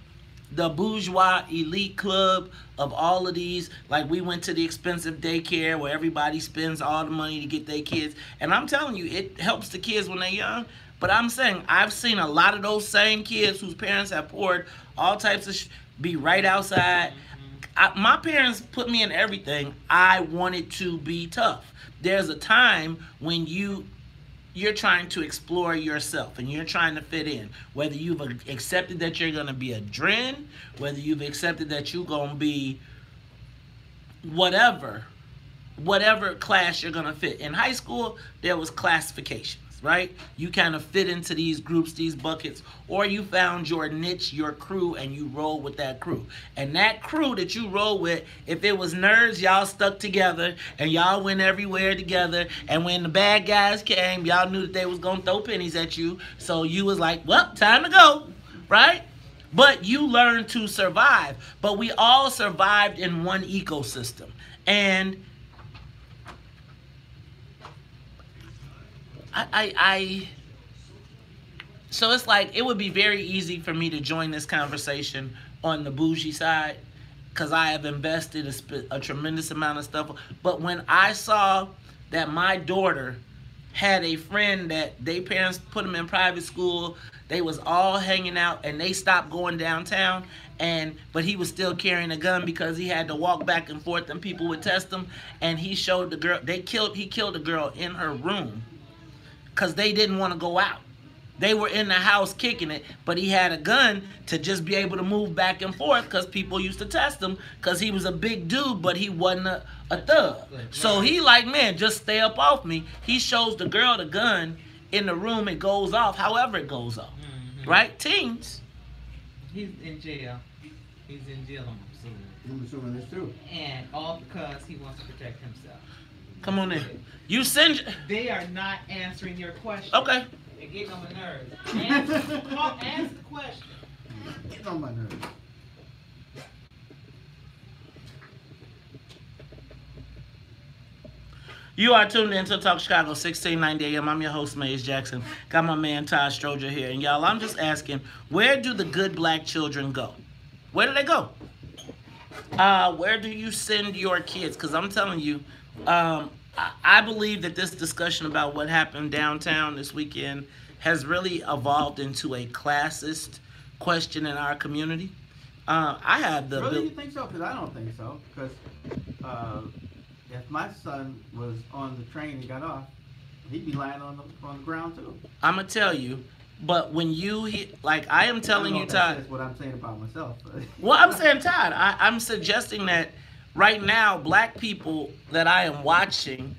the bourgeois elite club of all of these. Like, we went to the expensive daycare where everybody spends all the money to get their kids, and I'm telling you, it helps the kids when they're young. But I'm saying I've seen a lot of those same kids whose parents have poured all types of be right outside. My parents put me in everything. I wanted to be tough. There's a time when you're trying to explore yourself and you're trying to fit in. Whether you've accepted that you're going to be a dren, whether you've accepted that you're going to be whatever class you're going to fit. In high school, there was classifications, right? You kind of fit into these groups, these buckets, or you found your niche, your crew, and you roll with that crew. And that crew that you roll with, if it was nerds, y'all stuck together and y'all went everywhere together. And when the bad guys came, y'all knew that they was going to throw pennies at you. So you was like, well, time to go, right? But you learn to survive. But we all survived in one ecosystem. And so it's like it would be very easy for me to join this conversation on the bougie side because I have invested a tremendous amount of stuff. But when I saw that my daughter had a friend that their parents put them in private school, they was all hanging out and they stopped going downtown, but he was still carrying a gun because he had to walk back and forth and people would test him, and he showed the girl, he killed a girl in her room because they didn't want to go out. They were in the house kicking it, but he had a gun to just be able to move back and forth because people used to test him because he was a big dude, but he wasn't a thug. So he like, man, just stay up off me. He shows the girl the gun in the room. It goes off however it goes off. Mm-hmm. Right? Teens. He's in jail. He's in jail, I'm assuming this too. and all because he wants to protect himself. Come on in. You send... They are not answering your question. Okay. They're getting on my nerves. Ask the question. Get on my nerves. You are tuned in to Talk Chicago, 1690 AM. I'm your host, Maze Jackson. Got my man, Todd Stroger here. And y'all, I'm just asking, where do the good black children go? Where do they go? Where do you send your kids? Because I'm telling you, I believe that this discussion about what happened downtown this weekend has really evolved into a classist question in our community. I have the... Really, you think so? Because I don't think so. Because if my son was on the train and got off, he'd be lying on the ground too. I'm going to tell you, but when you... Like, I am telling you, Todd... That's what I'm saying about myself. Well, I'm saying, Todd, I'm suggesting that right now, black people that I am watching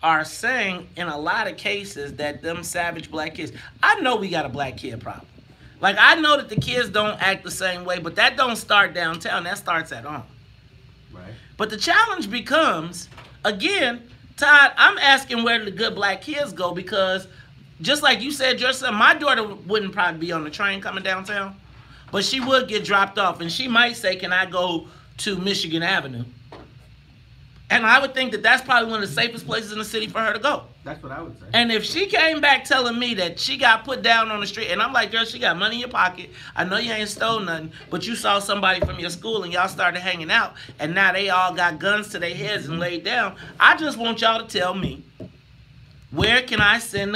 are saying in a lot of cases that them savage black kids... I know we got a black kid problem. Like, I know that the kids don't act the same way, but that don't start downtown. That starts at home. Right. But the challenge becomes, again, Todd, I'm asking where the good black kids go because just like you said yourself, my daughter wouldn't probably be on the train coming downtown, but she would get dropped off, and she might say, can I go to Michigan Avenue? And I would think that that's probably one of the safest places in the city for her to go. That's what I would say. And if she came back telling me that she got put down on the street, and I'm like, girl, she got money in your pocket. I know you ain't stole nothing, but you saw somebody from your school and y'all started hanging out, and now they all got guns to their heads and laid down. I just want y'all to tell me, where can I send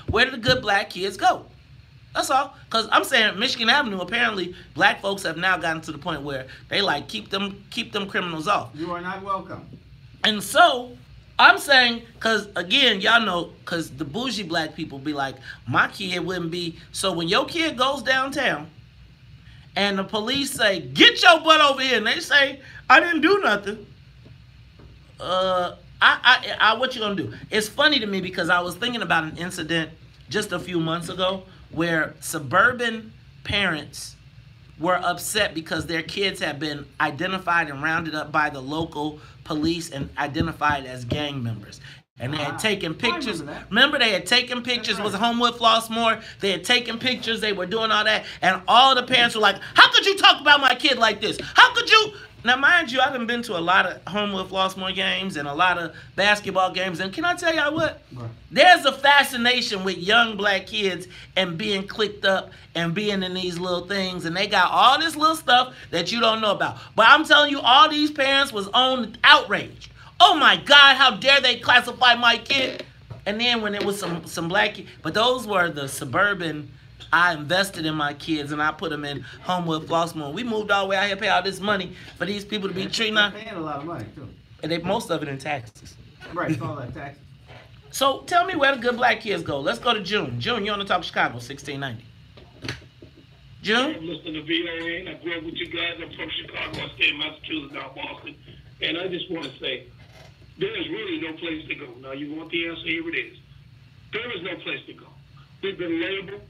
where do the good black kids go? That's all. Because I'm saying Michigan Avenue, apparently black folks have now gotten to the point where they like keep them criminals off. You are not welcome. And so, I'm saying, because again, y'all know, because the bougie black people be like, my kid wouldn't be. So when your kid goes downtown and the police say, get your butt over here, and they say, I didn't do nothing, what you gonna do? It's funny to me because I was thinking about an incident just a few months ago where suburban parents were upset because their kids had been identified and rounded up by the local police and identified as gang members. And they had taken pictures. Remember, they had taken pictures. It was Homewood Flossmoor. They had taken pictures. They were doing all that. And all the parents were like, how could you talk about my kid like this? How could you? Now, mind you, I haven't been to a lot of Homewood Flossmoor games and a lot of basketball games. And can I tell y'all what? There's a fascination with young black kids and being clicked up and being in these little things. And they got all this little stuff that you don't know about. But I'm telling you, all these parents was on outrage. Oh, my God, how dare they classify my kid? And then when it was some black kids, but those were the suburban... I invested in my kids and I put them in Homewood Flossmoor. We moved all the way out here, pay all this money for these people to be treating us. They're paying a lot of money too. And most of it in taxes. Right, it's all that taxes. So tell me where the good black kids go. Let's go to June. June, you're on the Talk Chicago, 1690. June? I'm listening to WVON. I grew up with you guys. I'm from Chicago. I stay in Massachusetts, now Boston. And I just want to say, there is really no place to go. Now, you want the answer? Here it is. There is no place to go. We've been labeled.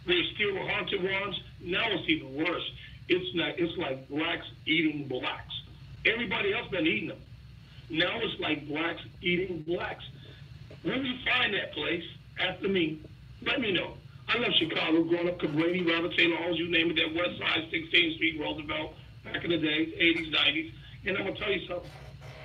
We're still haunted ones. Now it's even worse. It's like blacks eating blacks. Everybody else been eating them. Now it's like blacks eating blacks. When you find that place, after me, let me know. I left Chicago growing up, Cabrini, Robert Taylor Halls, you name it, that West Side, 16th Street, Roosevelt, back in the days, 80s, 90s. And I'm going to tell you something.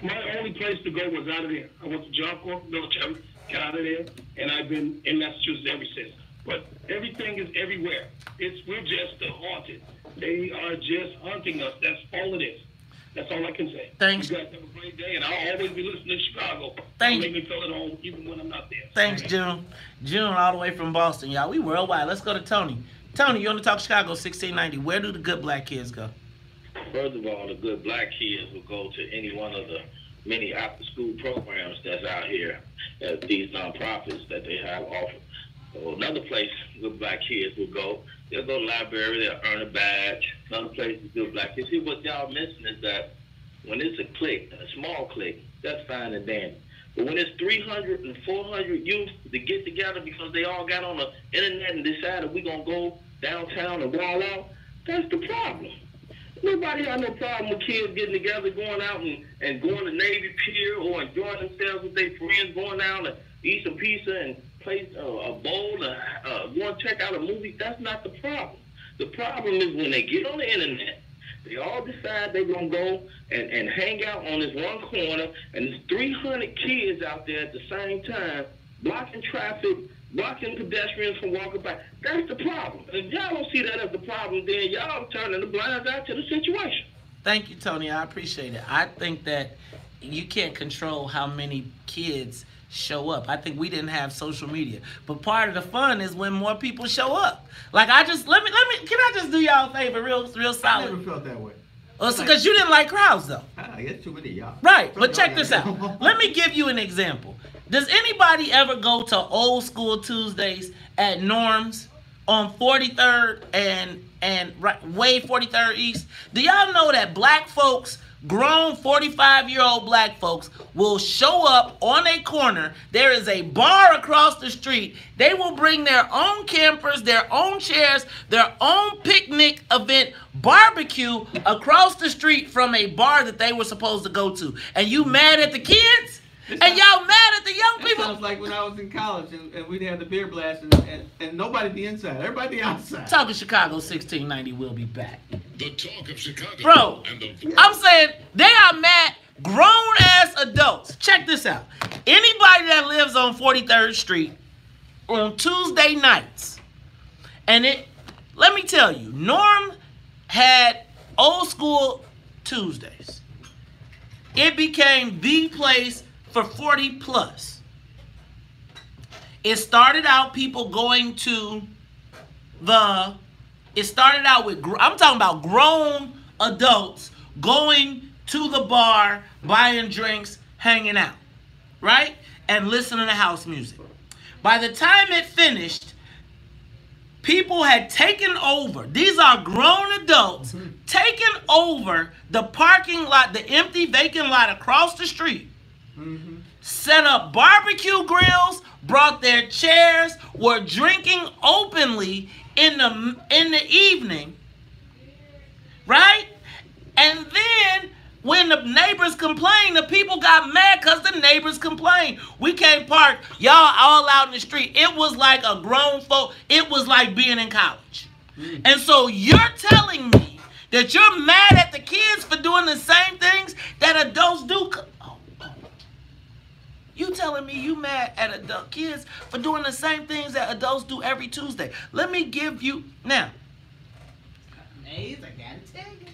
My only place to go was out of there. I went to Job Corps, military, got out of there, and I've been in Massachusetts ever since. But everything is everywhere. We're just haunted. They are just hunting us. That's all it is. That's all I can say. Thanks. You guys have a great day, and I'll always be listening to Chicago. Thanks. Make me feel at home even when I'm not there. Thanks, June. June, all the way from Boston, y'all. We worldwide. Let's go to Tony. Tony, you want to talk Chicago 1690. Where do the good black kids go? First of all, the good black kids will go to any one of the many after-school programs that's out here at these nonprofits that they have offered. So another place good black kids will go, they'll go to the library, they'll earn a badge. Another place is good black kids. See, what y'all missing is that when it's a clique, a small clique, that's fine and dandy. But when it's 300 and 400 youth to get together because they all got on the internet and decided we're going to go downtown and wild out, that's the problem. Nobody has no problem with kids getting together, going out and going to Navy Pier or enjoying themselves with their friends, going down to eat some pizza and play a bowl, go and check out a movie. That's not the problem. The problem is when they get on the internet, they all decide they're going to go and hang out on this one corner, and there's 300 kids out there at the same time, blocking traffic, blocking pedestrians from walking by. That's the problem. And if y'all don't see that as the problem, then y'all turning the blinds out to the situation. Thank you, Tony. I appreciate it. I think that you can't control how many kids show up. I think we didn't have social media, but part of the fun is when more people show up. Like let me can I just do y'all a favor real solid? I never felt that way. Because you didn't like crowds though. I get too many y'all. Right, but check this out. Let me give you an example. Does anybody ever go to Old School Tuesdays at Norm's on 43rd and way 43rd East? Do y'all know that black folks, grown 45-year-old black folks, will show up on a corner? There is a bar across the street. They will bring their own campers, their own chairs, their own picnic event barbecue across the street from a bar that they were supposed to go to. And you mad at the kids? And y'all mad at the young people? Sounds like when I was in college and we'd have the beer blast and nobody be inside. Everybody be outside. Talking Chicago 1690, we'll be back. The talk of Chicago. Bro, and the I'm saying they are mad grown-ass adults. Check this out. Anybody that lives on 43rd Street on Tuesday nights, and let me tell you, Norm had Old School Tuesdays. It became the place for 40 plus. It started out people going to it started out with, I'm talking about grown adults going to the bar, buying drinks, hanging out, right? And listening to house music. By the time it finished, people had taken over. These are grown adults taking over the parking lot, the empty vacant lot across the street. Set up barbecue grills, brought their chairs, were drinking openly in the evening, right? And then when the neighbors complained, the people got mad because the neighbors complained. We can't park. Y'all all out in the street. It was like a grown folk. It was like being in college. And so you're telling me that you're mad at the kids for doing the same things that adults do? You telling me you mad at adult kids for doing the same things that adults do every Tuesday? Let me give you now. Maze, I gotta tell you,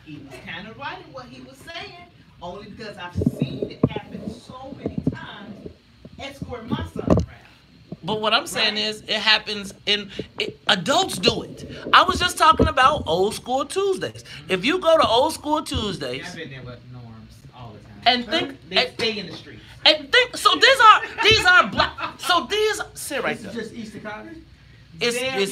he was kind of right in what he was saying, only because I've seen it happen so many times, escort my son around. But what I'm saying is, it happens adults do it. I was just talking about Old School Tuesdays. If you go to Old School Tuesdays, I've been there with Norms all the time. and think They stay in the streets. and think, so these are black. So these sit right This is there. just Easter Cottage? It's Yes.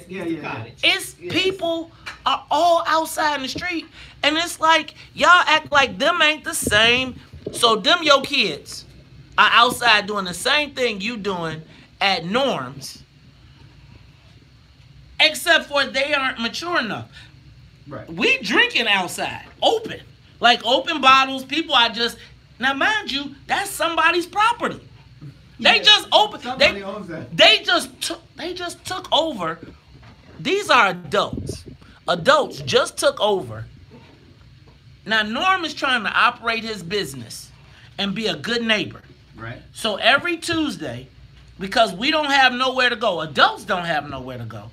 Yeah. Cottage. It's Yes. people are all outside in the street, and it's like y'all act like them ain't the same. So them your kids are outside doing the same thing you doing at Norms, except for they aren't mature enough. Right. We drinking outside, open bottles. People are just, now mind you, that's somebody's property. They just opened. Somebody owns that. They just took over. These are adults. Adults just took over. Now Norm is trying to operate his business and be a good neighbor. Right. So every Tuesday, because we don't have nowhere to go, adults don't have nowhere to go,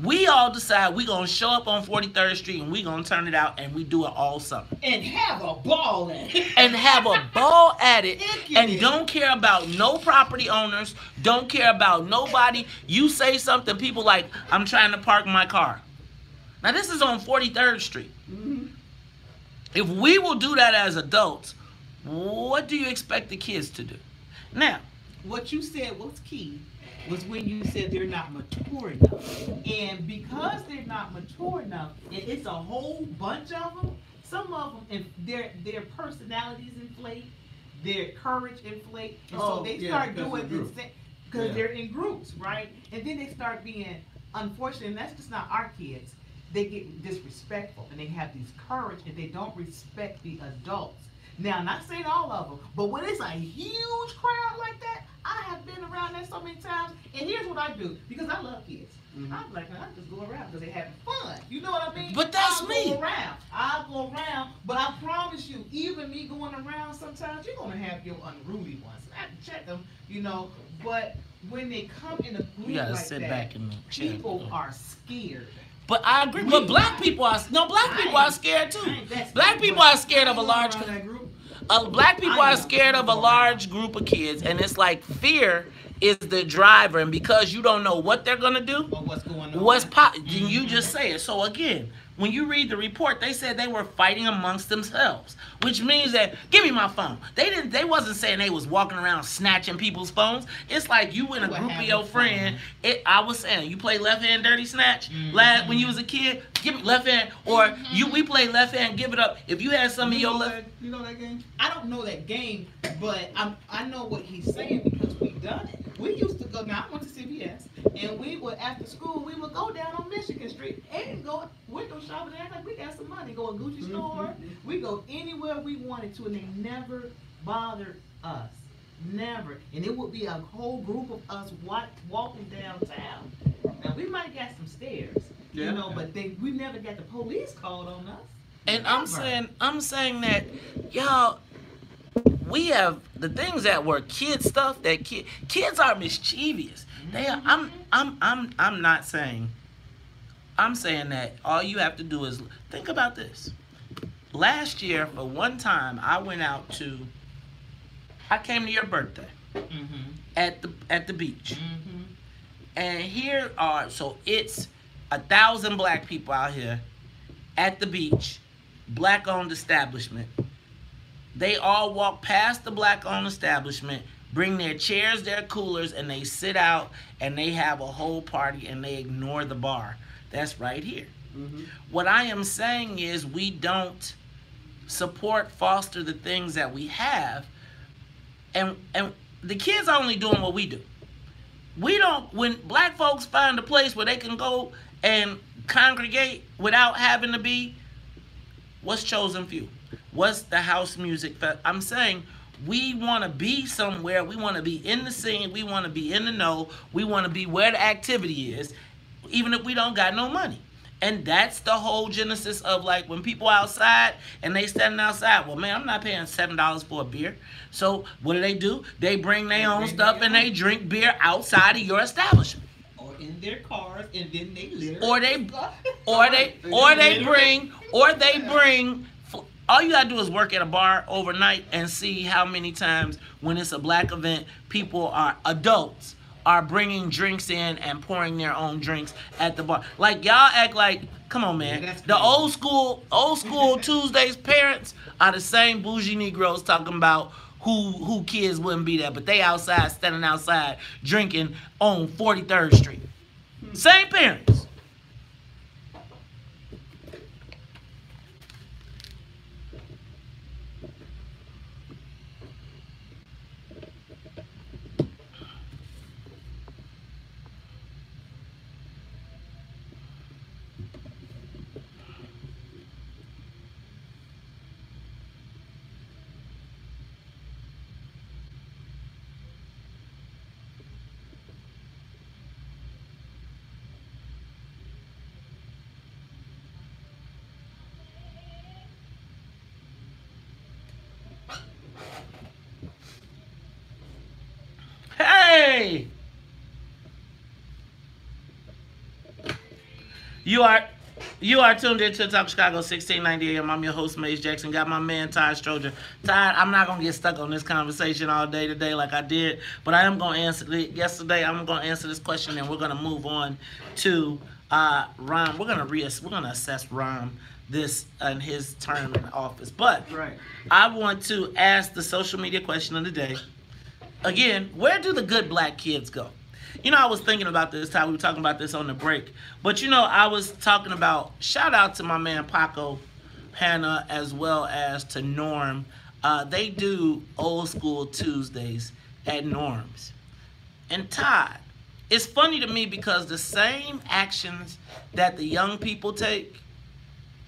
we all decide we're going to show up on 43rd Street and we're going to turn it out, and we do it all summer. And have a ball at it. And have a ball at it. Icky. And don't care about no property owners. Don't care about nobody. You say something, people like, I'm trying to park my car. Now this is on 43rd Street. Mm-hmm. If we will do that as adults, what do you expect the kids to do? Now, What you said was key was when you said they're not mature enough. And because they're not mature enough, and it's a whole bunch of them, some of them, and their personalities inflate, their courage inflate, and so they start doing this because they're in groups, right? And then they start being, unfortunately, and that's just not our kids, they get disrespectful, and they have these courage, and they don't respect the adults. Now, I'm not saying all of them, but when it's a huge crowd like that, I have been around that so many times, and here's what I do, because I love kids. I'm like, I just go around because they're having fun. You know what I mean? But that's me. I'll go around, but I promise you, even me going around, sometimes you're going to have your unruly ones. I have to check them, you know, but when they come in a group you gotta like sit that, back in the chair. people are scared. But I agree. But black people are scared too. Black people are scared of a large. Black people are scared of a large group of kids, and it's like fear is the driver, and because you don't know what they're gonna do, Or what's going on. then you just say it. So again, when you read the report, they said they were fighting amongst themselves, which means that give me my phone. They wasn't saying they was walking around snatching people's phones. It's like you and a group of your friend. I was saying you play left hand dirty snatch when you was a kid. Give me left hand, or we play left hand. Give it up. If you had some of your left. You know that game? I don't know that game, but I know what he's saying because we've done it. We used to go, now I went to CBS, and we would, after school, we would go down on Michigan Street and go window shopping and act like we got some money. Go to Gucci store, we go anywhere we wanted to, and they never bothered us. Never. And it would be a whole group of us walking downtown. Now, we might got some stairs, you know, but we never got the police called on us. And I'm saying that, y'all, we have the things that were kid stuff that kids are mischievous. They are. I'm not saying. I'm saying that all you have to do is think about this. Last year, for one time, I came to your birthday at the beach, and it's 1,000 black people out here at the beach, black-owned establishment. They all walk past the black-owned establishment, bring their chairs, their coolers, and they sit out and they have a whole party and they ignore the bar. That's right here. What I am saying is we don't foster the things that we have, and the kids are only doing what we do. We don't, when black folks find a place where they can go and congregate without having to be, what's chosen few? What's the house music? I'm saying we want to be somewhere. We want to be in the scene. We want to be in the know. We want to be where the activity is, even if we don't got no money. And that's the whole genesis of, like, when people outside and they standing outside, well, man, I'm not paying $7 for a beer. So what do? They bring their own stuff and they drink beer outside of your establishment. Or in their cars, and then they litter. Or they bring. All you gotta do is work at a bar overnight and see how many times when it's a black event, adults are bringing drinks in and pouring their own drinks at the bar. Like, y'all act like, come on, man. The old school Tuesdays parents are the same bougie Negroes talking about who kids wouldn't be there, but they standing outside drinking on 43rd Street. Same parents. You are tuned into Talk Chicago 1690 AM. I'm your host, Maze Jackson. Got my man, Ty Stroger. Ty, I'm not going to get stuck on this conversation all day today like I did, but I am going to answer it yesterday. I'm going to answer this question, and we're going to move on to Ron. We're going to assess Ron this in his term in office. But Right. I want to ask the social media question of the day. Again, where do the good black kids go? You know, I was thinking about this, Ty. We were talking about this on the break. But, you know, I was talking about, shout out to my man Paco, Hannah, as well as to Norm. They do Old School Tuesdays at Norm's. And Ty, it's funny to me because the same actions that the young people take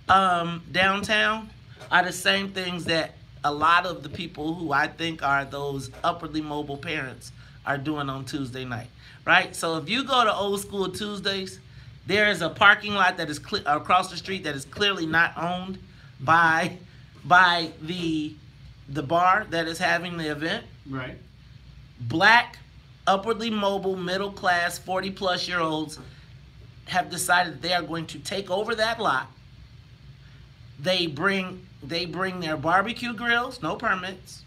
downtown are the same things that a lot of the people who I think are those upwardly mobile parents are doing on Tuesday night. Right? So if you go to Old School Tuesdays, there is a parking lot that is across the street that is clearly not owned by the bar that is having the event. Right. Black, upwardly mobile, middle class, 40-plus-year-olds have decided they are going to take over that lot. They bring their barbecue grills, no permits.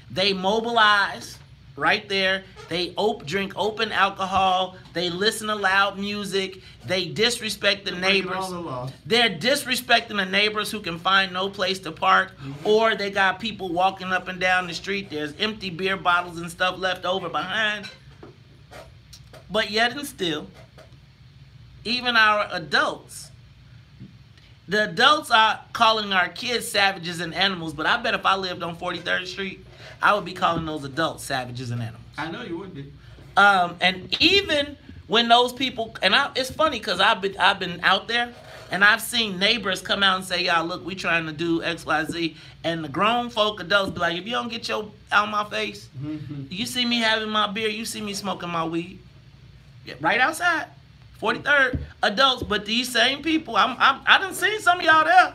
They mobilize right there. They drink open alcohol. They listen to loud music. They disrespect the neighbors. They're disrespecting the neighbors who can find no place to park, or they got people walking up and down the street. There's empty beer bottles and stuff left over behind. But yet and still, even our adults, the adults are calling our kids savages and animals, but I bet if I lived on 43rd Street, I would be calling those adults savages and animals. I know you would be. And even when those people, it's funny because I've been out there and I've seen neighbors come out and say, "Y'all, look, we trying to do X, Y, Z," and the grown folk adults be like, "If you don't get your out of my face, you see me having my beer, you see me smoking my weed, right outside, 43rd adults." But these same people, I done seen some of y'all there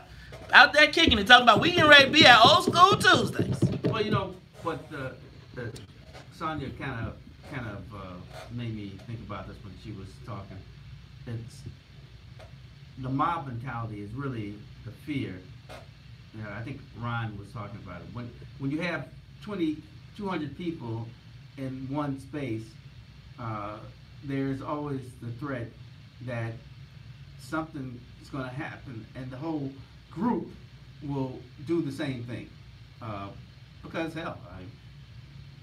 out there kicking and talking about we getting ready to be at Old School Tuesdays. Well, you know, but Sonia kind of made me think about this when she was talking. It's the mob mentality is really the fear. I think Ron was talking about it. When you have 200 people in one space, there's always the threat that something is going to happen, and the whole group will do the same thing. Because hell,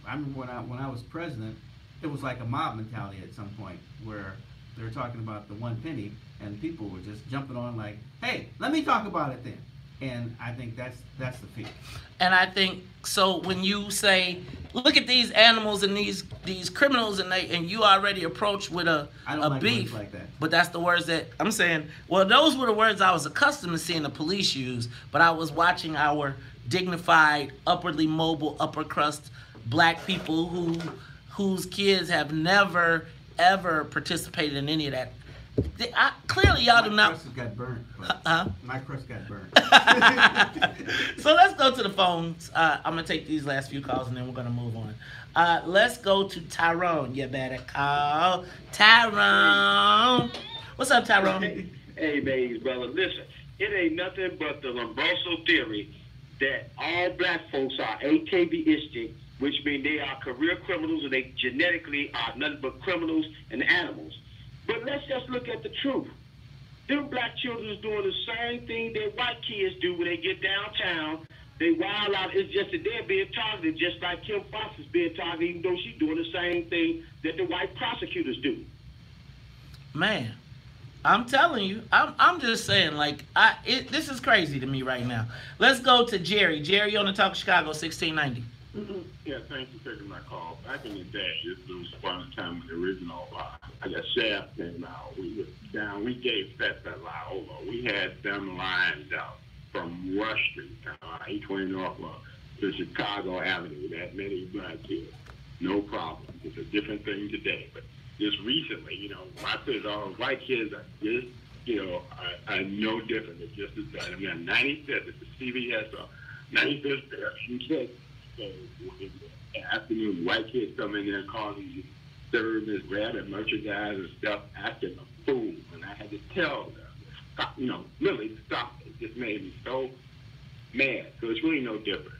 I remember when I was president, it was like a mob mentality at some point where they were talking about the 1 penny, and people were just jumping on like, "Hey, let me talk about it then." And I think that's the fear. And I think so when you say, "Look at these animals and these criminals," and you already approach with a like beef, words like that. But that's the words that I'm saying. Well, those were the words I was accustomed to seeing the police use, but I was watching our dignified, upwardly mobile, upper crust black people whose kids have never ever participated in any of that. Clearly, y'all do not. My crust got burnt. My crust got burnt. So let's go to the phones. I'm gonna take these last few calls and then we're gonna move on. Let's go to Tyrone. You better call Tyrone. What's up, Tyrone? Hey, babies, brother. Listen, it ain't nothing but the Lombroso theory that all black folks are AKB-istic, which means they are career criminals and they genetically are nothing but criminals and animals. But let's just look at the truth. Them black children is doing the same thing that white kids do when they get downtown. They wild out. It's just that they're being targeted just like Kim Fox is being targeted, even though she's doing the same thing that the white prosecutors do. Man, I'm telling you, I'm just saying, like, this is crazy to me right now. Let's go to Jerry. Jerry on the Talk Chicago 1690. Yeah, thanks for taking my call. Back in the day, this was one time when the original, I got Shaft came out. We were down, we gave Fest at La Ola. We had them lined out from Rush Street, 820 North to Chicago Avenue, that many black kids. No problem. It's a different thing today. But just recently, my kids, all white kids are just, are no different. It's just as bad. I mean, 95th, it's the CVS, 95th there, you can't. So in the afternoon, white kids come in there calling you service, grabbing merchandise and stuff, acting a fool. And I had to tell them, stop, really stop it. It just made me so mad. So it's really no difference.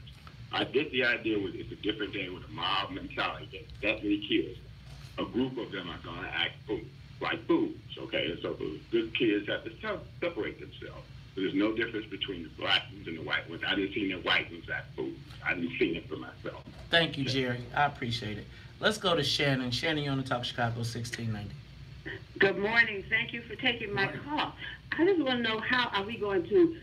I get the idea with it's a different day with a mob mentality. That many kids, a group of them are going to act like fools, okay? And so the good kids have to separate themselves. So there's no difference between the black ones and the white ones. I didn't see the white ones act fools. I didn't see it for myself. Thank you, Jerry. I appreciate it. Let's go to Shannon. Shannon, you on the Talk Chicago 1690. Good morning. Thank you for taking my call. I just want to know how are we going to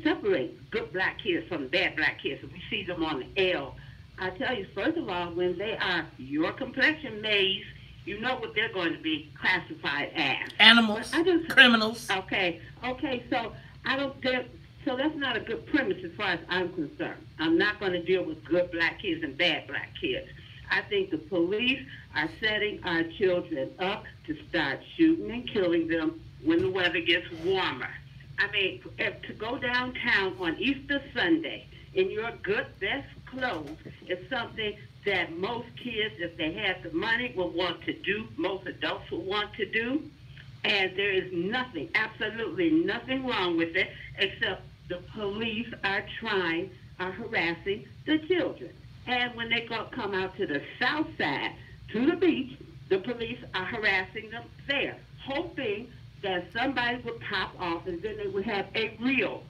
separate good black kids from bad black kids if we see them on the L. I tell you, first of all, when they are your complexion maize, you know what they're going to be classified as. Animals, criminals. Okay. So so that's not a good premise as far as I'm concerned. I'm not going to deal with good black kids and bad black kids. I think the police are setting our children up to start shooting and killing them when the weather gets warmer. I mean, to go downtown on Easter Sunday in your good best clothes is something that most kids, if they had the money, would want to do. Most adults would want to do. And there is nothing, absolutely nothing wrong with it, except the police are harassing the children. And when they come out to the south side, to the beach, the police are harassing them there, hoping that somebody would pop off and then they would have a real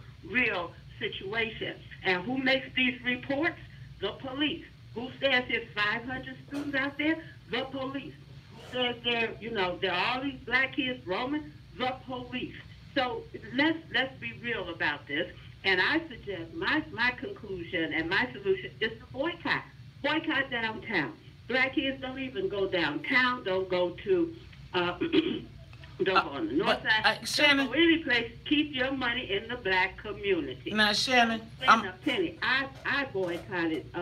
situation. And who makes these reports? The police. Who says there's 500 students out there? The police. Who says there are all these black kids roaming? The police. So let's be real about this. And I suggest my conclusion and my solution is to boycott. Boycott downtown. Black kids don't even go downtown. Don't go to don't go on the north side. Shannon, don't go any place. Keep your money in the black community. Now, Shannon, I'm a penny. I boycotted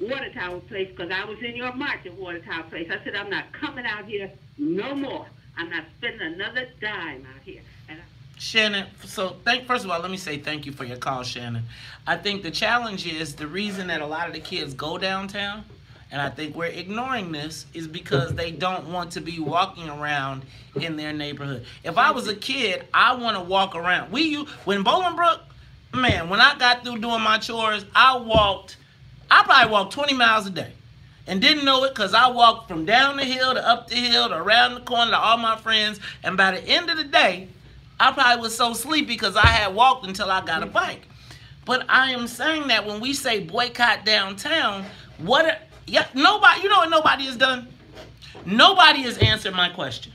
Water Tower Place because I was in your march at Water Tower Place. I said I'm not coming out here no more. I'm not spending another dime out here. Shannon, so first of all, let me say thank you for your call, Shannon. I think the challenge is the reason that a lot of the kids go downtown, and I think we're ignoring this, is because they don't want to be walking around in their neighborhood. If I was a kid, I want to walk around. When Bolingbrook, man, when I got through doing my chores, I probably walked 20 miles a day. And didn't know it because I walked from down the hill to up the hill to around the corner to all my friends. And by the end of the day, I probably was so sleepy because I had walked until I got a bike. But I am saying that when we say boycott downtown, nobody, you know what nobody has done? Nobody has answered my question.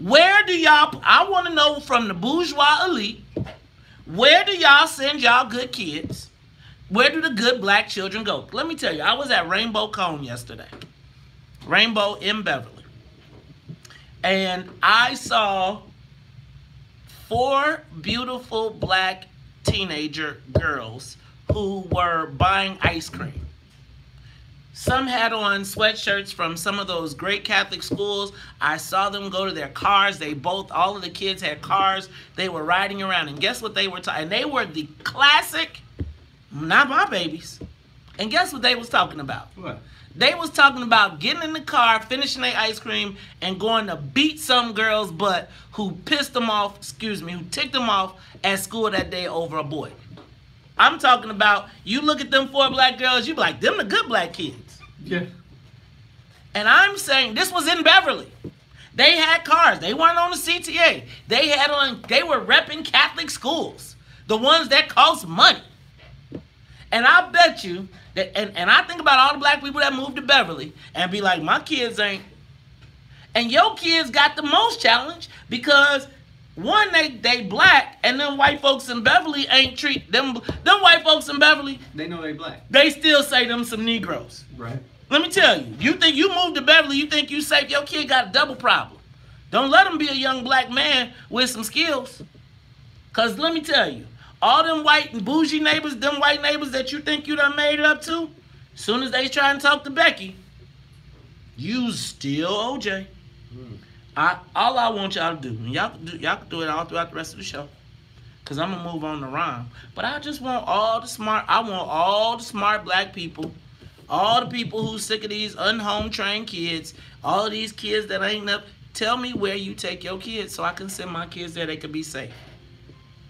I want to know from the bourgeois elite, where do y'all send y'all good kids? Where do the good black children go? Let me tell you, I was at Rainbow Cone yesterday. Rainbow in Beverly. And I saw 4 beautiful black teenager girls who were buying ice cream. Some had on sweatshirts from some of those great Catholic schools. I saw them go to their cars. All of the kids had cars. They were riding around. And guess what they were talking? And they were the classic, not my babies. And guess what they was talking about? What? They was talking about getting in the car, finishing their ice cream, and going to beat some girl's butt who who ticked them off at school that day over a boy. I'm talking about, you look at them 4 black girls, you be like, them the good black kids. Yeah. And I'm saying, this was in Beverly. They had cars. They weren't on the CTA. They were repping Catholic schools, the ones that cost money. And I bet you that, and I think about all the black people that moved to Beverly and be like, my kids ain't. And your kids got the most challenge because, one, they black, and them white folks in Beverly ain't treat them white folks in Beverly. They know they black. They still say them some Negroes. Right. Let me tell you, you think you moved to Beverly, you think you safe, your kid got a double problem. Don't let him be a young black man with some skills. Because let me tell you, all them white and bougie neighbors, them white neighbors that you think you done made it up to, as soon as they try and talk to Becky, you still OJ. All I want y'all to do, and y'all can do it all throughout the rest of the show, because I'm going to move on to rhyme. But I just want all the smart black people all the people who sick of these unhome trained kids, all of these kids that ain't up, tell me where you take your kids so I can send my kids there. They could be safe.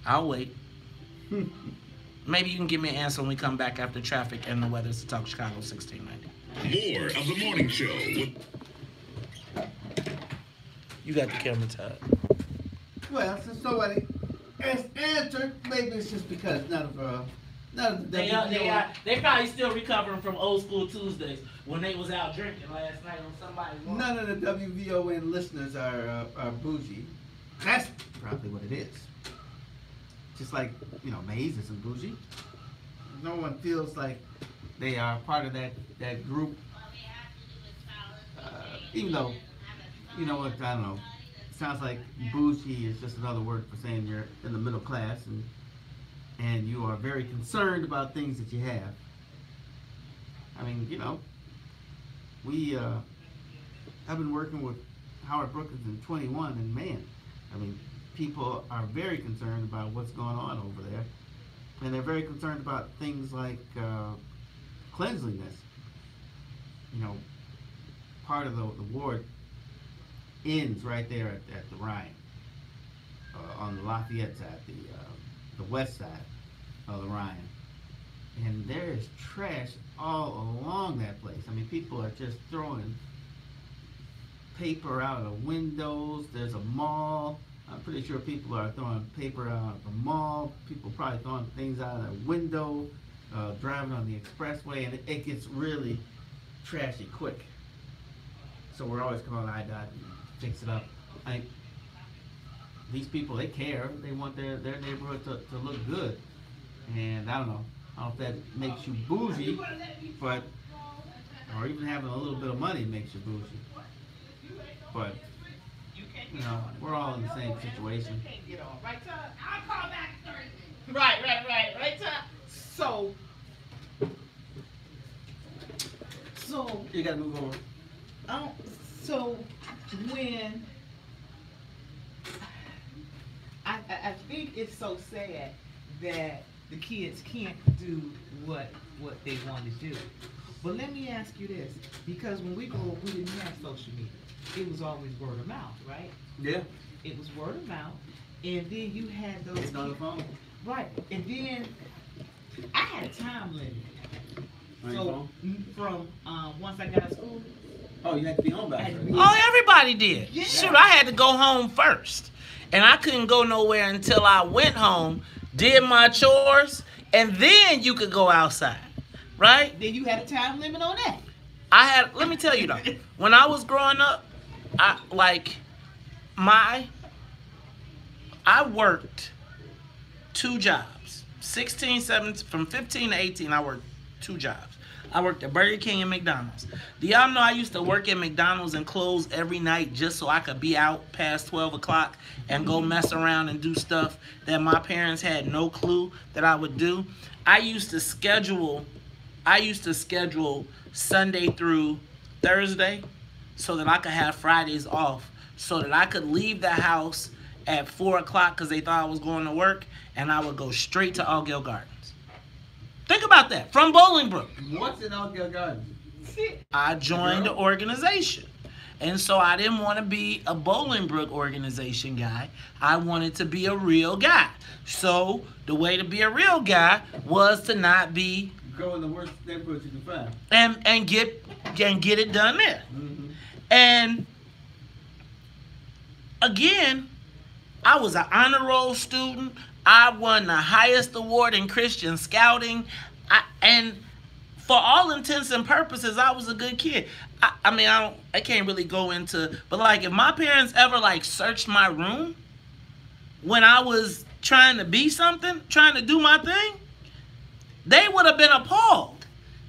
I'll wait. Maybe you can give me an answer when we come back after traffic and the weather's to Talk Chicago 1690. More of the morning show. You got the camera, Todd. Well, since nobody has answered, maybe it's just because none of the They probably still recovering from old school Tuesdays when they was out drinking last night on somebody's lawn. none of the WVON listeners are bougie. That's probably what it is. Just like, Maze isn't bougie. No one feels like they are part of that group. Even though, I don't know. It sounds like bougie is just another word for saying you're in the middle class and you are very concerned about things that you have. I mean, we I've been working with Howard Brookins in 21, and man, I mean, people are very concerned about what's going on over there, and they're very concerned about things like cleanliness. Part of the ward ends right there at the Rhine, on the Lafayette side, the west side of the Rhine, and there is trash all along that place. I mean, people are just throwing paper out of the windows. There's a mall. I'm pretty sure people are throwing paper out of the mall. People probably throwing things out of their window, driving on the expressway, and it gets really trashy quick. So we're always calling IDOT and fix it up. These people, they care. They want their neighborhood to look good. And I don't know if that makes you bougie, or even having a little bit of money makes you bougie. But, we're all in the same situation. Right, Todd? I'll call back Thursday. Right, Todd? So You gotta move over. So when I think it's so sad that the kids can't do what they want to do. But let me ask you this, because when we didn't have social media. It was always word of mouth, right? Yeah. It was word of mouth, and then you had those. It's on the phone. Right, and then I had a time limit. So from once I got out of school. Oh, you had to be home by then. Oh, everybody did. Yeah. Shoot, I had to go home first. And I couldn't go nowhere until I went home, did my chores, and then you could go outside. Right? Then you had a time limit on that. Let me tell you though, when I was growing up, I worked 2 jobs. 16, 17, from 15 to 18, I worked 2 jobs. I worked at Burger King and McDonald's. Do y'all know I used to work at McDonald's and close every night just so I could be out past 12 o'clock and go mess around and do stuff that my parents had no clue that I would do? I used to schedule Sunday through Thursday so that I could have Fridays off, so that I could leave the house at 4 o'clock because they thought I was going to work, and I would go straight to Altgeld Gardens. Think about that. From Bolingbrook. What's in Altgeld Gardens? I joined the organization. And so I didn't want to be a Bolingbrook organization guy. I wanted to be a real guy. So the way to be a real guy was to not be... Go in the worst neighborhoods you can find. And get it done there. Mm-hmm. And again, I was an honor roll student. I won the highest award in Christian Scouting. And for all intents and purposes, I was a good kid. I can't really go into, but like if my parents ever like searched my room when I was trying to be something, trying to do my thing, they would have been appalled,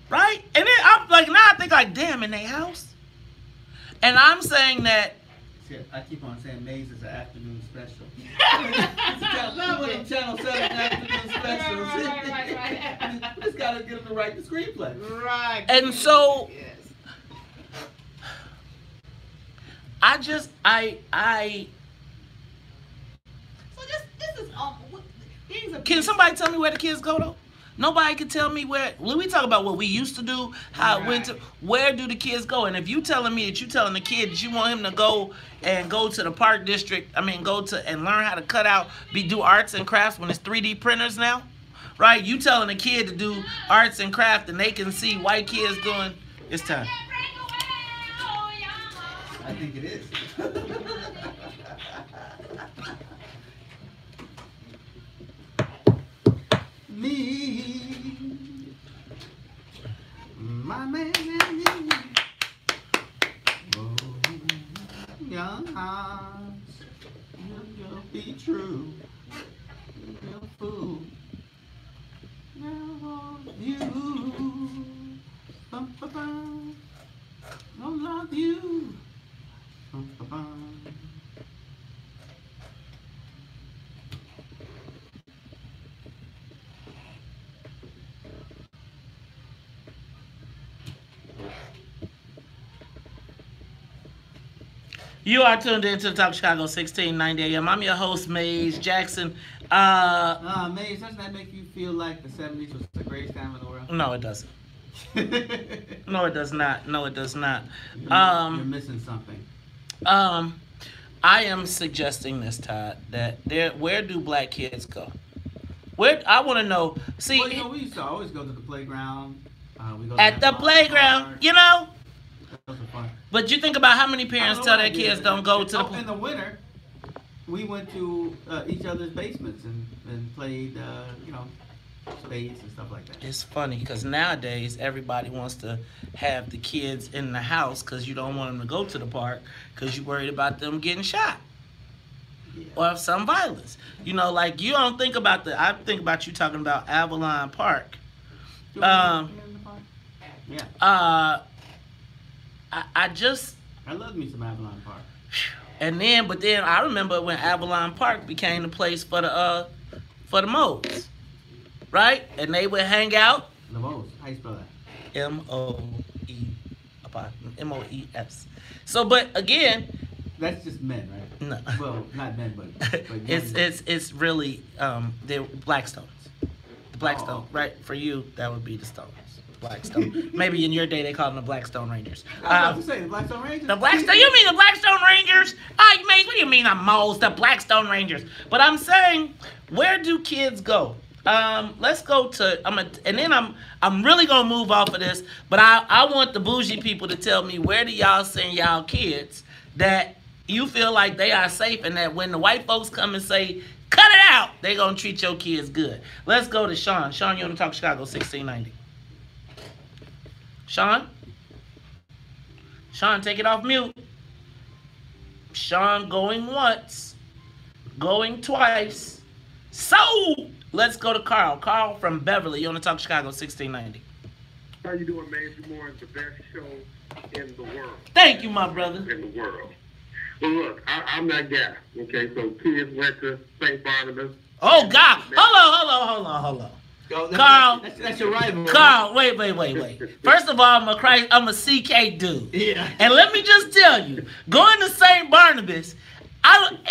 right? And then I'm like, now I think like, damn, in their house. And I'm saying that. I keep on saying Maze is an afternoon special. I love it. Channel 7 afternoon specials. Right. We just gotta get them to write the screenplay. Right. And so, yes. So this is these are Can somebody tell me where the kids go though? Nobody can tell me where. When we talk about what we used to do, how it went to, where do the kids go? And if you telling me that you telling the kid that you want him to go to the park district, go to and learn how to cut out, do arts and crafts when it's 3D printers now, right? You telling a kid to do arts and craft and they can see white kids doing. It's time. I think it is. Me, my man, and me. Oh, young hearts, you'll be true. You're a fool. I want you. Bum, ba, bum. I love you. Bum, ba, bum. You are tuned into the Talk Chicago 1690 AM. I'm your host, Maze Jackson. Maze, doesn't that make you feel like the 70s was the greatest time in the world? No, it doesn't. No, it does not. No, it does not. You're missing something. I am suggesting this, Todd, that where do black kids go? Where I want to know. See, well, we used to always go to the playground. We go at the playground, That was fun. But you think about how many parents tell their kids don't go to the. In the winter, we went to each other's basements and played, spades and stuff like that. It's funny because nowadays everybody wants to have the kids in the house because you don't want them to go to the park because you're worried about them getting shot. Yeah. Or some violence. You don't think about I think about you talking about Avalon Park. Yeah. I love me some Avalon Park. But then I remember when Avalon Park became the place for the modes, right? And they would hang out. The modes. How you spell that? M-O-E-S. So, but again. That's just men, right? No. Well, not men, but it's really they're Blackstones. The Blackstone, right? For you, that would be the Stones. Blackstone. Maybe in your day they called them the Blackstone Rangers. I was about to say the Blackstone Rangers. The Blackstone. You mean the Blackstone Rangers? Oh, you mean what do you mean the moles? The Blackstone Rangers. But I'm saying, where do kids go? Let's go to. I'm really gonna move off of this, but I want the bougie people to tell me where do y'all send y'all kids that you feel like they are safe and that when the white folks come and say cut it out, they gonna treat your kids good. Let's go to Sean. Sean, you want to talk Chicago 1690? Sean, take it off mute. Sean going once, going twice. So let's go to Carl. Carl from Beverly. You want to talk Chicago 1690? How you doing, man? Good morning. The best show in the world. Thank you, my brother. In the world. Well, look, I'm that guy. Okay, so kids went to St. Barnabas. Oh God! Hold on. Carl, that's your rival. Carl, wait. First of all, I'm a CK dude. Yeah. And let me just tell you, going to St. Barnabas,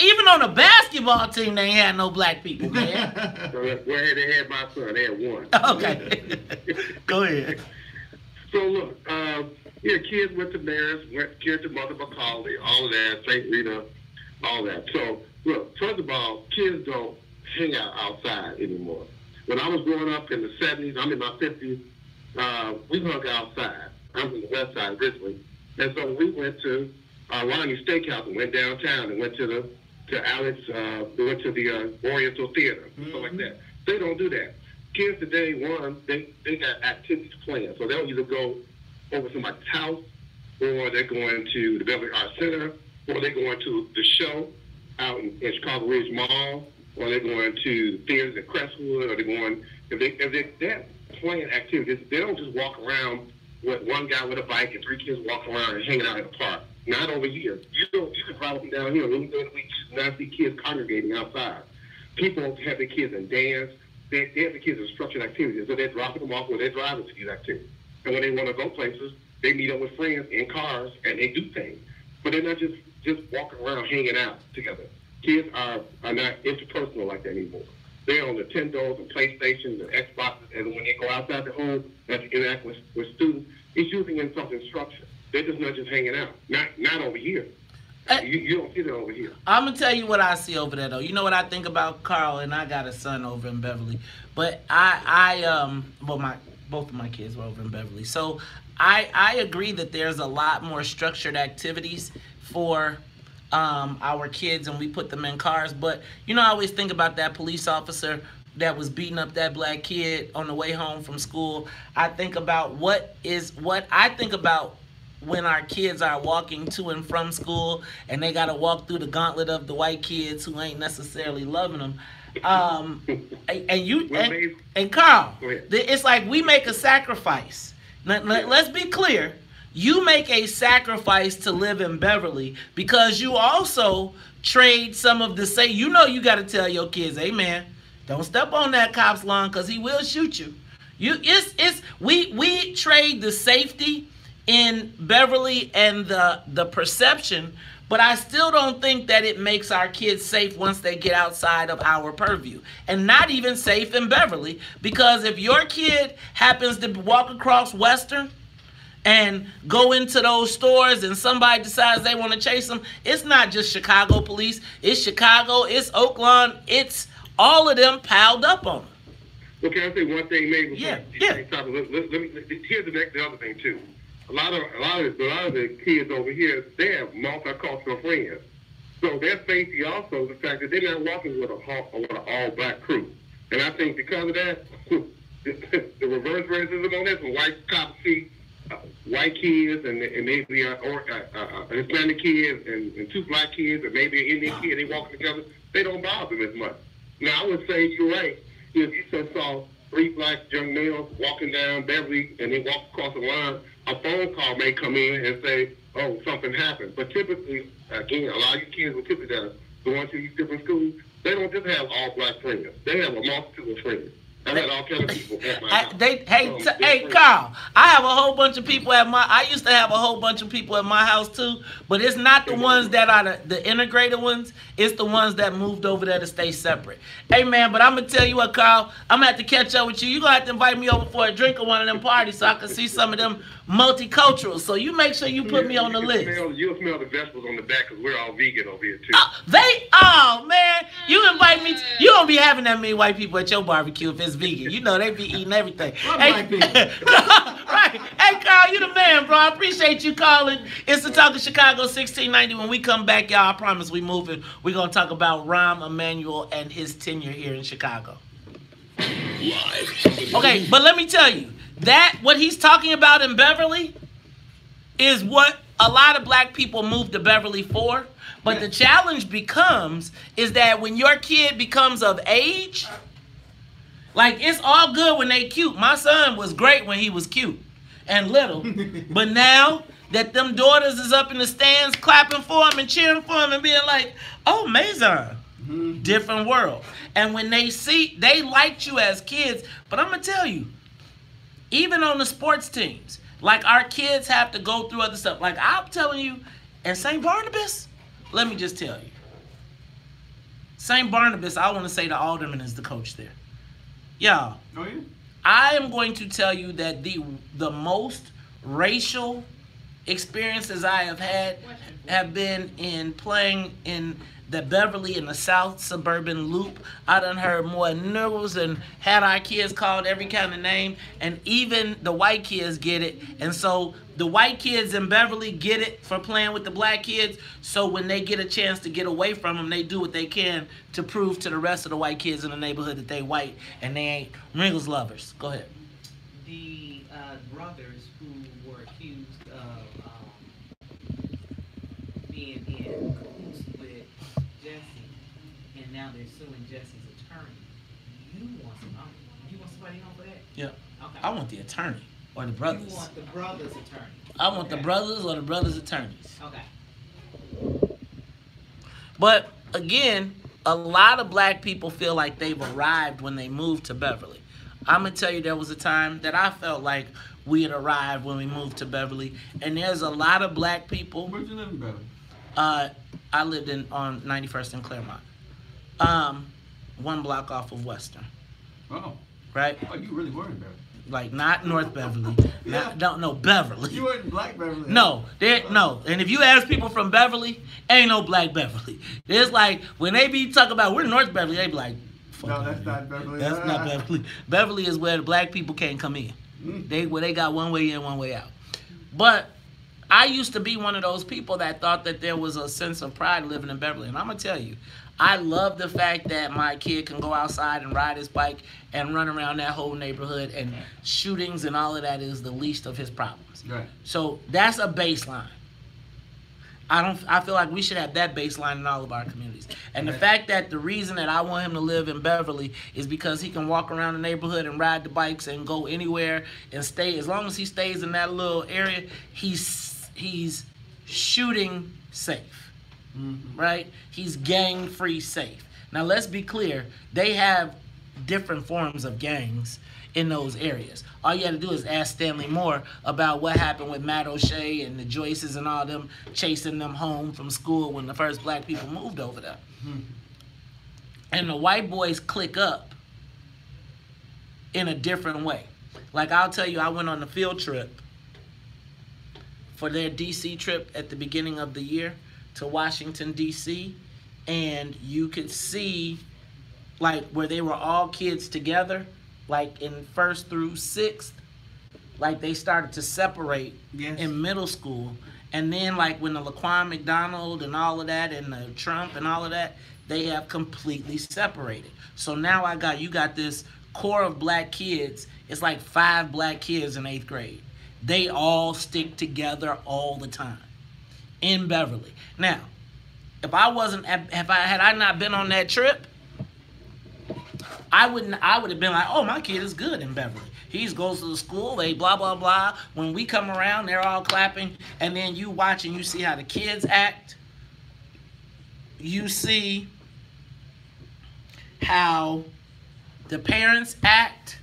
even on the basketball team, they ain't had no black people, man. So where they had my son, they had one. Okay. Go ahead. So look, kids went to Maris, kids to Mother Macaulay, all of that, St. Rita, all that. So look, first of all, kids don't hang out outside anymore. When I was growing up in the 70s, I'm in my 50s, we hung outside. I'm from the west side originally. And so we went to Ronnie's Steakhouse and went downtown and went to Alex, we went to the Oriental Theater, stuff like that. They don't do that. Kids today, they got activities planned. So they'll either go over somebody's house, or they're going to the Beverly Arts Center, or they're going to the show out in Chicago Ridge Mall, or they're going to theaters in Crestwood, or they're going, if they're playing activities, they don't just walk around with one guy with a bike and three kids walking around and hanging out in the park. Not over here. You can drive them down here. During the week, you not see kids congregating outside. People have their kids in dance. They have the kids in structured activities, so they're dropping them off or they're driving to these activities. And when they want to go places, they meet up with friends in cars and they do things. But they're not just walking around hanging out together. Kids are not interpersonal like that anymore. They're on the Nintendos and PlayStations and Xboxes, and when they go outside the home and to interact with students, it's usually in something structured. They're just not just hanging out. Not over here. You don't see that over here. I'm gonna tell you what I see over there, though. You know what I think about Carl, and I got a son over in Beverly, but both of my kids were over in Beverly, so I agree that there's a lot more structured activities for our kids, and we put them in cars. But you know, I always think about that police officer that was beating up that black kid on the way home from school. I think about what I think about when our kids are walking to and from school and they got to walk through the gauntlet of the white kids who ain't necessarily loving them. And Carl, it's like we make a sacrifice. Let's be clear. You make a sacrifice to live in Beverly because you also trade some of the you know, you got to tell your kids, hey man, don't step on that cop's lawn because he will shoot you. We trade the safety in Beverly and the perception, but I still don't think that it makes our kids safe once they get outside of our purview, and not even safe in Beverly, because if your kid happens to walk across Western and go into those stores and somebody decides they want to chase them, it's not just Chicago police, it's Chicago, it's Oakland, it's all of them piled up on them. Well, can I say one thing, maybe? Yeah. Here's the other thing too. A lot of the kids over here, they have multicultural friends. So their safety also is the fact that they're not walking with an all-black crew. And I think because of that, the reverse racism on this, when white cops see white kids and maybe Hispanic kids and two black kids and maybe an Indian kid, they walking together, they don't bother them as much. Now, I would say you're right. If you just saw 3 black young males walking down Beverly and they walk across the line, a phone call may come in and say, oh, something happened. But typically, again, a lot of you kids will typically going to these different schools, they don't just have all black friends. They have a multitude of friends. I had all kinds of people at my house. Hey, Carl, I have a whole bunch of people I used to have a whole bunch of people at my house too, but it's not the ones that are the integrated ones. It's the ones that moved over there to stay separate. Hey, man, but I'm going to tell you what, Carl, I'm going to have to catch up with you. You're going to have to invite me over for a drink at one of them parties so I can see some of them multicultural. So you make sure you put me on the list. You'll smell the vegetables on the back because we're all vegan over here too. Man, you invite me. You don't be having that many white people at your barbecue if it's vegan. You know they be eating everything. Right. Hey, Carl, you the man, bro. I appreciate you calling. It's the Talk of Chicago 1690. When we come back, y'all, I promise we moving. We're going to talk about Rahm Emanuel and his tenure here in Chicago. Okay, but let me tell you, that what he's talking about in Beverly is what a lot of black people moved to Beverly for. But the challenge becomes is that when your kid becomes of age, like it's all good when they cute. My son was great when he was cute and little. But now that them daughters is up in the stands clapping for him and cheering for him and being like, oh, Mazon, different world. And when they see, they liked you as kids. But I'm going to tell you, even on the sports teams, like our kids have to go through other stuff. Like I'm telling you, and St. Barnabas, let me just tell you. St. Barnabas, I want to say the alderman is the coach there. Y'all, I am going to tell you that the most racial experiences I have had have been in playing in the Beverly and the South Suburban Loop. I done heard more niggles and had our kids called every kind of name, and even the white kids get it. And so the white kids in Beverly get it for playing with the black kids. So when they get a chance to get away from them, they do what they can to prove to the rest of the white kids in the neighborhood that they white and they ain't Ringles lovers. Go ahead. The brothers who were accused of being in cahoots with Jesse, and now they're suing Jesse's attorney. You want somebody home for that? Yeah. Okay. I want the attorney or the brothers. You want the brother's attorney? I want the brothers or the brothers' attorneys. Okay. But again, a lot of black people feel like they've arrived when they moved to Beverly. I'm going to tell you, there was a time that I felt like we had arrived when we moved to Beverly. And there's a lot of black people. Where'd you live in Beverly? I lived on 91st in Claremont. 1 block off of Western. Oh. Right? Oh, you really were in Beverly. Like, not North Beverly. No, Beverly. You weren't in Black Beverly. No. And if you ask people from Beverly, ain't no Black Beverly. There's like, when they be talking about we're North Beverly, they be like, no, that's not Beverly. That's not Beverly. Beverly is where the black people can't come in. They got one way in, one way out. But I used to be one of those people that thought that there was a sense of pride living in Beverly. And I'm going to tell you, I love the fact that my kid can go outside and ride his bike and run around that whole neighborhood, and shootings and all of that is the least of his problems. Right. So that's a baseline. I feel like we should have that baseline in all of our communities. And the fact that the reason that I want him to live in Beverly is because he can walk around the neighborhood and ride the bikes and go anywhere and stay. As long as he stays in that little area, he's shooting safe, right? He's gang-free safe. Now, let's be clear. They have different forms of gangs in those areas. All you had to do is ask Stanley Moore about what happened with Matt O'Shea and the Joyces and all them chasing them home from school when the first black people moved over there. And the white boys click up in a different way. Like, I'll tell you, I went on a field trip for their D.C. trip at the beginning of the year to Washington, D.C., and you could see, like, where they were all kids together, like in 1st through 6th, like they started to separate in middle school. And then like when the Laquan McDonald and all of that and the Trump and all of that, they have completely separated. So now you got this core of black kids. It's like 5 black kids in 8th grade. They all stick together all the time in Beverly. Now, if had I not been on that trip, I would have been like, oh, my kid is good in Beverly. He goes to the school, they blah, blah, blah. When we come around, they're all clapping. And then you watch and you see how the kids act. You see how the parents act.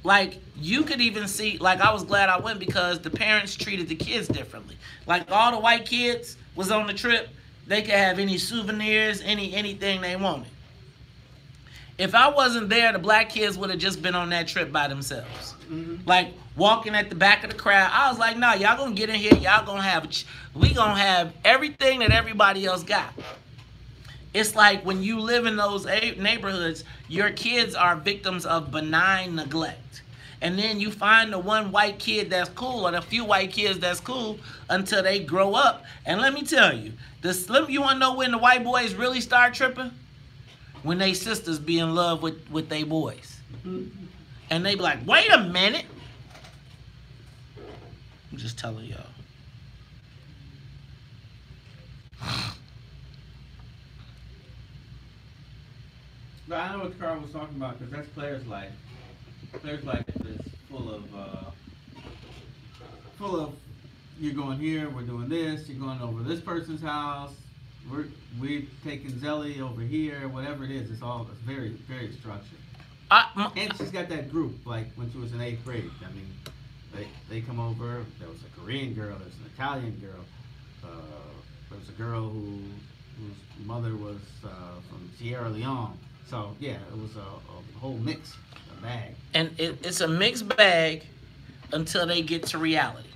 Like, you could even see, like, I was glad I went because the parents treated the kids differently. Like, all the white kids was on the trip. They could have any souvenirs, anything they wanted. If I wasn't there, the black kids would have just been on that trip by themselves. Like, walking at the back of the crowd. I was like, nah, y'all gonna get in here. Y'all gonna we gonna have everything that everybody else got. It's like when you live in those neighborhoods, your kids are victims of benign neglect. And then you find the one white kid that's cool or the few white kids that's cool until they grow up. And let me tell you, you wanna know when the white boys really start tripping? When they sisters be in love with they boys. And they be like, wait a minute. I'm just telling y'all. But I know what Carl was talking about because that's Claire's life. Claire's life is full of you're going here, we're doing this, you're going over this person's house. We're taking Zelly over here, whatever it is. It's very, very structured. And she's got that group, like when she was in 8th grade. I mean, they come over. There was a Korean girl. There's an Italian girl. There was a girl whose mother was from Sierra Leone. So yeah, it was a whole mix, a bag. And it's a mixed bag until they get to reality,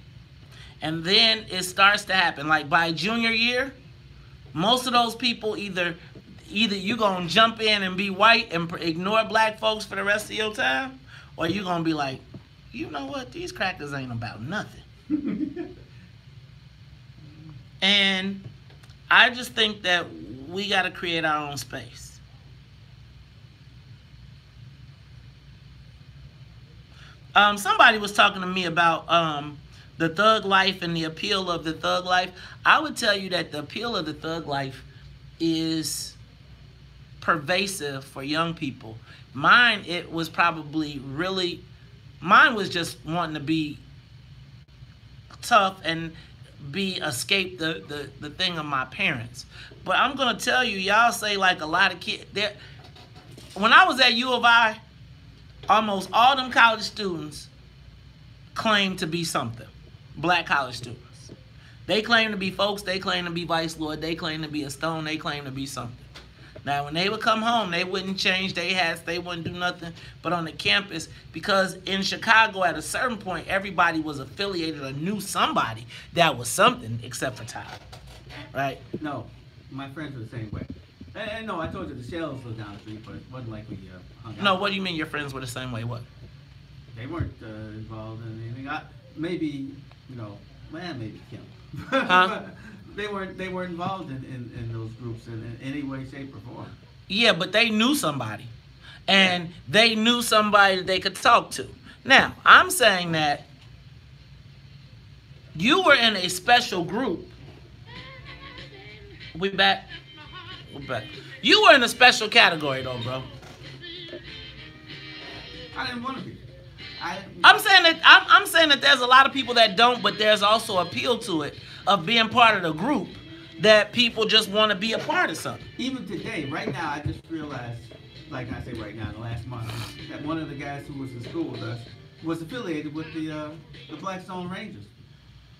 and then it starts to happen. Like by junior year. Most of those people either you gonna jump in and be white and ignore black folks for the rest of your time, or you gonna be like, you know what, these crackers ain't about nothing. And I just think that we gotta create our own space. Somebody was talking to me about the thug life and the appeal of the thug life. I would tell you that the appeal of the thug life is pervasive for young people. Mine was just wanting to be tough and escape the thing of my parents. But I'm gonna tell you, y'all say like a lot of kids. When I was at U of I, almost all them college students claimed to be something. Black college students. They claim to be folks, they claim to be vice lord, they claim to be a stone, they claim to be something. Now, when they would come home, they wouldn't change their hats. They wouldn't do nothing. But on the campus, because in Chicago, at a certain point, everybody was affiliated or knew somebody that was something, except for Tyler. Right? No, my friends were the same way. And no, I told you the Shells lived down the street, but it wasn't like we hung out. No, what do you mean your friends were the same way? What? They weren't involved in anything. Maybe, maybe Kim. Huh? They weren't involved in those groups in any way, shape, or form. Yeah, but they knew somebody. And they knew somebody that they could talk to. Now, I'm saying that you were in a special group. We back? We're back. You were in a special category, though, bro. I didn't want to be. I'm saying that there's a lot of people that don't, but there's also appeal to it of being part of the group that people just want to be a part of something. Even today, right now, I just realized, like I say right now, in the last month, that one of the guys who was in school with us was affiliated with the Blackstone Rangers.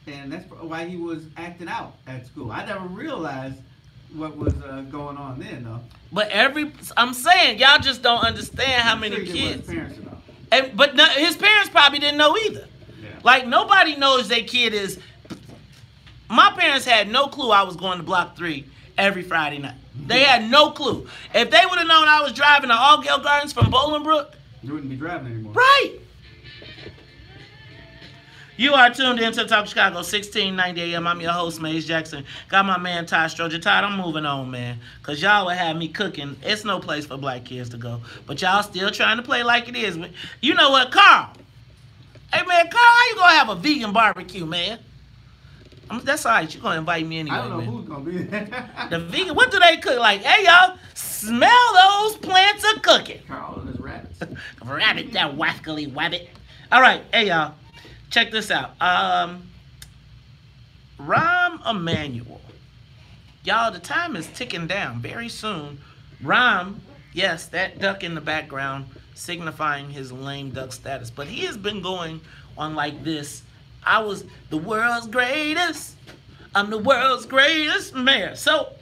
And that's why he was acting out at school. I never realized what was going on then, though. But I'm saying, y'all just don't understand how many kids. But his parents probably didn't know either. Yeah. Like, nobody knows their kid is. My parents had no clue I was going to Block 3 every Friday night. They had no clue. If they would have known I was driving to Allgale Gardens from Bolingbrook, you wouldn't be driving anymore. Right. You are tuned in to Talk Chicago, 1690 AM. I'm your host, Maze Jackson. Got my man, Todd Stroger. Todd, I'm moving on, man. Because y'all would have me cooking. It's no place for black kids to go. But y'all still trying to play like it is. You know what, Carl? Hey, man, Carl, how you going to have a vegan barbecue, man? That's all right. You're going to invite me anyway, I don't know man. who's going to be there. The vegan, what do they cook? Like, hey, y'all, smell those plants are cooking. Carl and his rabbits. Rabbit, that wackily wabbit. All right, hey, y'all. Check this out. Rahm Emanuel. Y'all, the time is ticking down. Very soon, Rahm, yes, that duck in the background signifying his lame duck status. But he has been going on like this. I was the world's greatest. I'm the world's greatest mayor. So,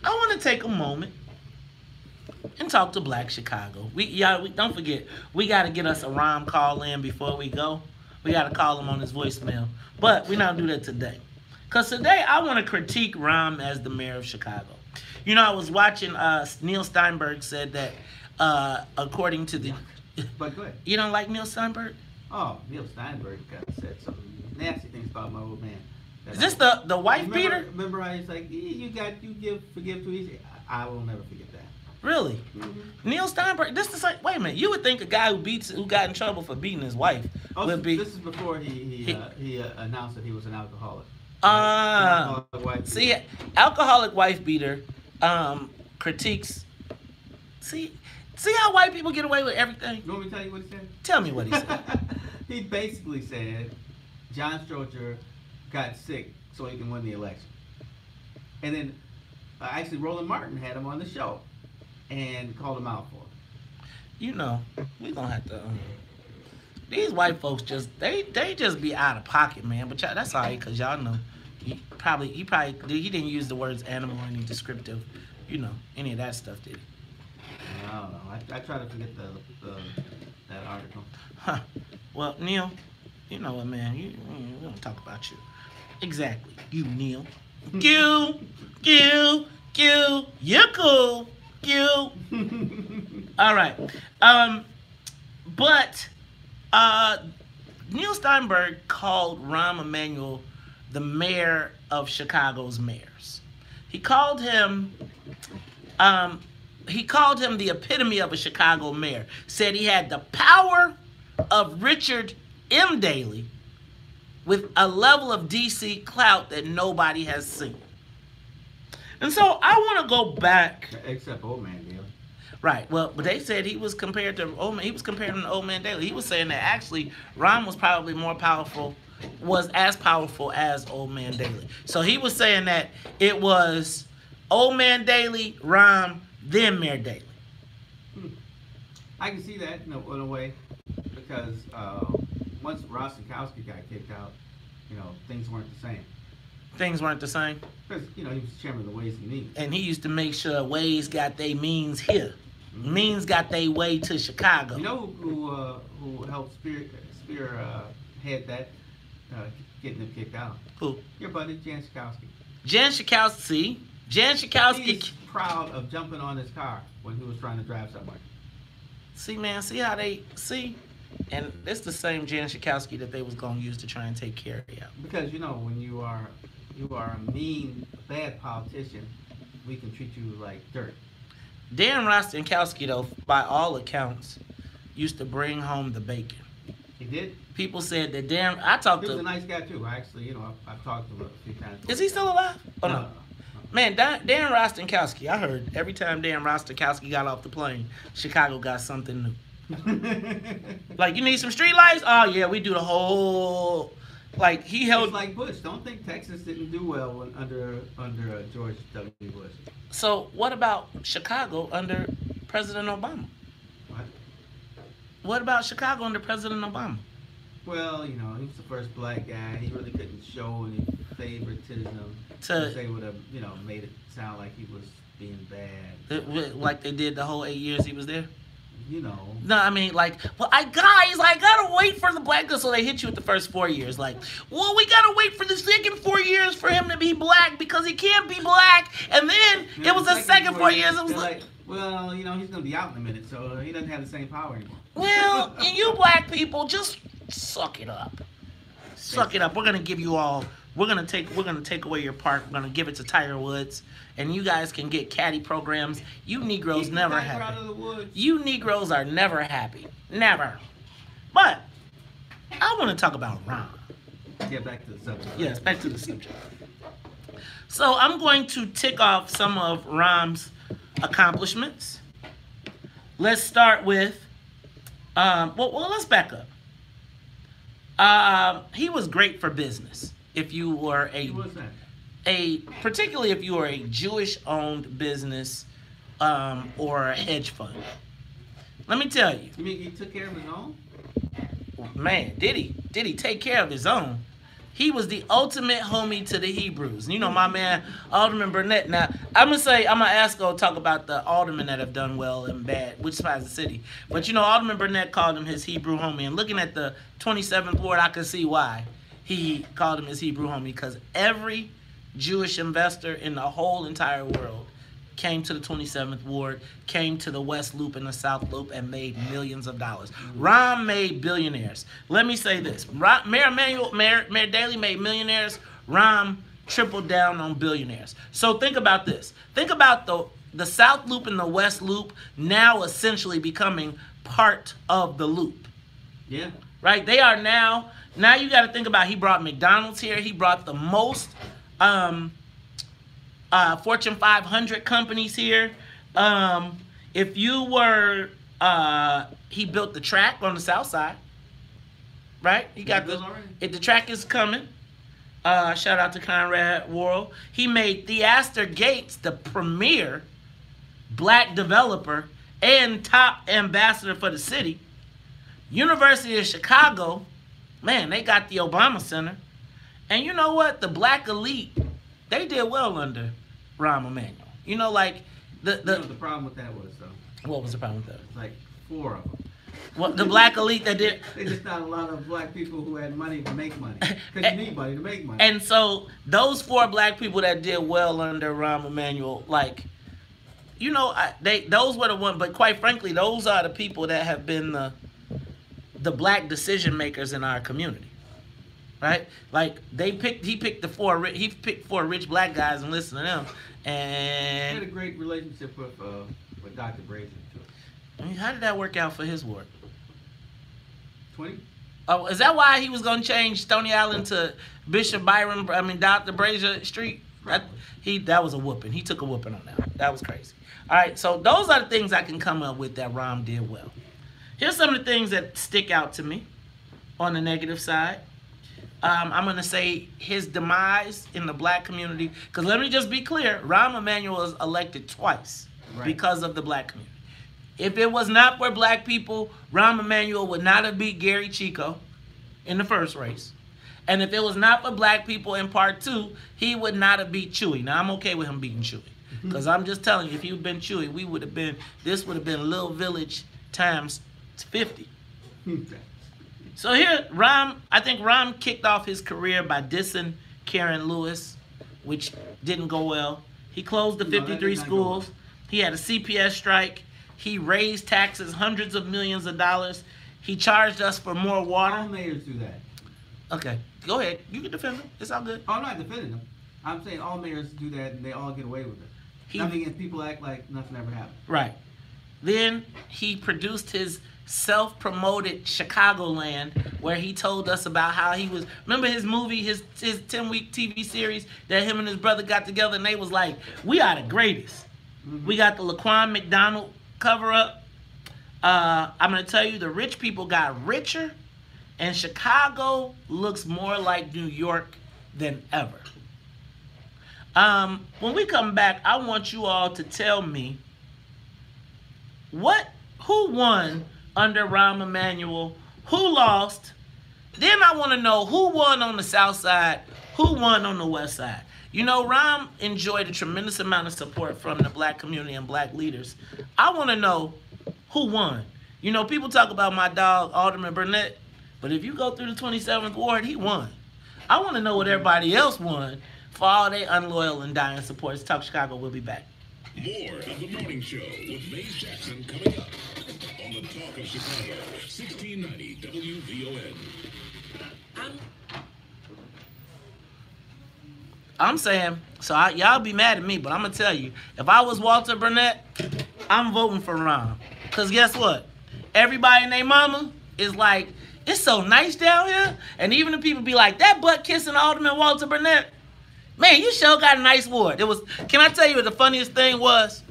I want to take a moment and talk to Black Chicago. We don't forget, we got to get us a Rahm call in before we go. We got to call him on his voicemail. But we're not going to do that today. Because today I want to critique Rahm as the mayor of Chicago. You know, I was watching, Neil Steinberg said that according to the... But go ahead. You don't like Neil Steinberg? Oh, Neil Steinberg said some nasty things about my old man. Is this the wife beater? Remember how he's like, forgive too easy? I will never forget that. Really? Mm-hmm. Neil Steinberg, this is like, wait a minute, you would think a guy who got in trouble for beating his wife would be... This is before he announced that he was an alcoholic. See, alcoholic wife beater critiques... See how white people get away with everything? You want me to tell you what he said? Tell me what he said. He basically said John Stroger got sick so he can win the election. And then actually Roland Martin had him on the show and called him out for it. You know, we're going to have to... these white folks they just be out of pocket, man. But that's all right, because y'all know he didn't use the words animal or any descriptive, any of that stuff, did he? I don't know. I try to forget that article. Huh. Well, Neil, you know what, man? We don't talk about you. Exactly. You, Neil. Q. You're cool. Q. All right. But Neil Steinberg called Rahm Emanuel the mayor of Chicago's mayors. He called him the epitome of a Chicago mayor. Said he had the power of Richard M. Daley with a level of DC clout that nobody has seen. And so I want to go back. Except Old Man Daley. Right. Well, but they said he was compared to Old Man. He was comparing him to Old Man Daley. He was saying that actually Rahm was probably was as powerful as Old Man Daley. So he was saying that it was Old Man Daley, Rahm, then Mayor Daley. I can see that in a way, because once Ross Sikowski got kicked out, things weren't the same. things weren't the same. Because, you know, he was chairman of the Ways and Means. And he used to make sure Ways got their means here. Means got their way to Chicago. You know who helped spearhead that, getting him kicked out? Who? Your buddy, Jan Schakowsky. Jan Schakowsky. See? Jan Schakowsky. He's proud of jumping on his car when he was trying to drive somewhere. See, man, see how they, see? And it's the same Jan Schakowsky that they was going to use to try and take Kerry out. Because, you know, when you are a mean, bad politician, we can treat you like dirt. Dan Rostenkowski, though, by all accounts, used to bring home the bacon. He did? People said that Dan, I talked to... He was a nice guy, too. I actually, you know, I've talked to him a few times. Is he still alive? Oh, no. No. Man, Dan Rostenkowski, I heard every time Dan Rostenkowski got off the plane, Chicago got something new. Like, you need some street lights? Oh, yeah, we do the whole... Like, he held... It's like Bush. Don't think Texas didn't do well when, under George W. Bush. So, what about Chicago under President Obama? What? What about Chicago under President Obama? Well, you know, he was the first black guy. He really couldn't show any favoritism. They would have, you know, made it sound like he was being bad. Like they did the whole 8 years he was there? You know. No, I mean, like, well, I gotta wait for the black guy, so they hit you with the first 4 years. Like, well, we gotta wait for the second 4 years for him to be black because he can't be black. And then it was the second 4 years. It was like, well, you know, he's gonna be out in a minute, so he doesn't have the same power anymore. Well, and you black people, just suck it up. Suck it up. We're gonna give you all. We're gonna take away your park. We're gonna give it to Tiger Woods, and you guys can get caddy programs. You Negroes never happy. You Negroes are never happy. Never. But I want to talk about Ron. Yeah, back to the subject. Yes, back to the subject. So I'm going to tick off some of Rom's accomplishments. Let's start with. Well, let's back up. He was great for business. If you were particularly if you were a Jewish-owned business or a hedge fund. Let me tell you. You mean he took care of his own? Man, did he? Did he take care of his own? He was the ultimate homie to the Hebrews. You know, my man, Alderman Burnett. Now, I'm going to ask to talk about the aldermen that have done well and bad, which sides of the city. But, you know, Alderman Burnett called him his Hebrew homie. And looking at the 27th Ward, I can see why he called him his Hebrew homie. Because every Jewish investor in the whole entire world came to the 27th Ward, came to the West Loop and the South Loop, and made millions of dollars. Ron made billionaires. Let me say this. Mayor Daley made millionaires. Ron tripled down on billionaires. So think about this. Think about the South Loop and the West Loop now essentially becoming part of the loop. Yeah. Right? They are now you got to think about, he brought McDonald's here. He brought the most Fortune 500 companies here. If you were, he built the track on the south side, right? He got the track is coming. Shout out to Conrad Worrell. He made Theaster Gates the premier black developer and top ambassador for the city. University of Chicago, man, they got the Obama Center. And you know what? The black elite, they did well under Rahm Emanuel. You know, like you know what the problem with that was, though? What was the problem with that? Like 4 of them. What, the black elite that did? There's just not a lot of black people who had money to make money. Because you need money to make money. And so those 4 black people that did well under Rahm Emanuel, like, you know, those were the ones. But quite frankly, those are the people that have been the black decision makers in our community. Right? Like he picked 4 rich black guys and listened to them. And he had a great relationship with Dr. Brazen too. I mean, how did that work out for his work? 20? Oh, is that why he was gonna change Stony Island to Dr. Brazier Street? That was a whooping. He took a whooping on that. That was crazy. All right, so those are the things I can come up with that Rahm did well. Here's some of the things that stick out to me on the negative side. I'm going to say his demise in the black community. Because let me just be clear. Rahm Emanuel was elected twice because of the black community. If it was not for black people, Rahm Emanuel would not have beat Gary Chico in the first race. And if it was not for black people in part 2, he would not have beat Chewy. Now, I'm okay with him beating Chewy. Because I'm just telling you, if you'd been Chewy, this would have been Little Village times 50. So here, I think Rahm kicked off his career by dissing Karen Lewis, which didn't go well. He closed the 53 schools. Well. He had a CPS strike. He raised taxes, hundreds of millions of dollars. He charged us for more water. All mayors do that. Okay, go ahead. You can defend him. It's all good. Oh, I'm not defending him. I'm saying all mayors do that and they all get away with it. And people act like nothing ever happened. Right. Then he produced his self-promoted Chicagoland, where he told us about how he was. Remember his movie, his 10-week TV series that him and his brother got together, and they was like, "We are the greatest." Mm-hmm. We got the Laquan McDonald cover-up. I'm gonna tell you, the rich people got richer, and Chicago looks more like New York than ever. When we come back, I want you all to tell me who won under Rahm Emanuel, who lost. Then I want to know who won on the South Side, who won on the West Side. You know, Rahm enjoyed a tremendous amount of support from the black community and black leaders. I want to know who won. You know, people talk about my dog, Alderman Burnett, but if you go through the 27th Ward, he won. I want to know what everybody else won for all their unloyal and dying supporters. Talk Chicago, we'll be back. More of The Morning Show with Maze Jackson coming up on the Talk of Chicago, 1690 WVON. I'm saying, so y'all be mad at me, but I'm going to tell you, if I was Walter Burnett, I'm voting for Rahm. Because guess what? Everybody and their mama is like, it's so nice down here. And even the people be like, that butt-kissing Alderman Walter Burnett, man, you sure got a nice ward. Can I tell you what the funniest thing was?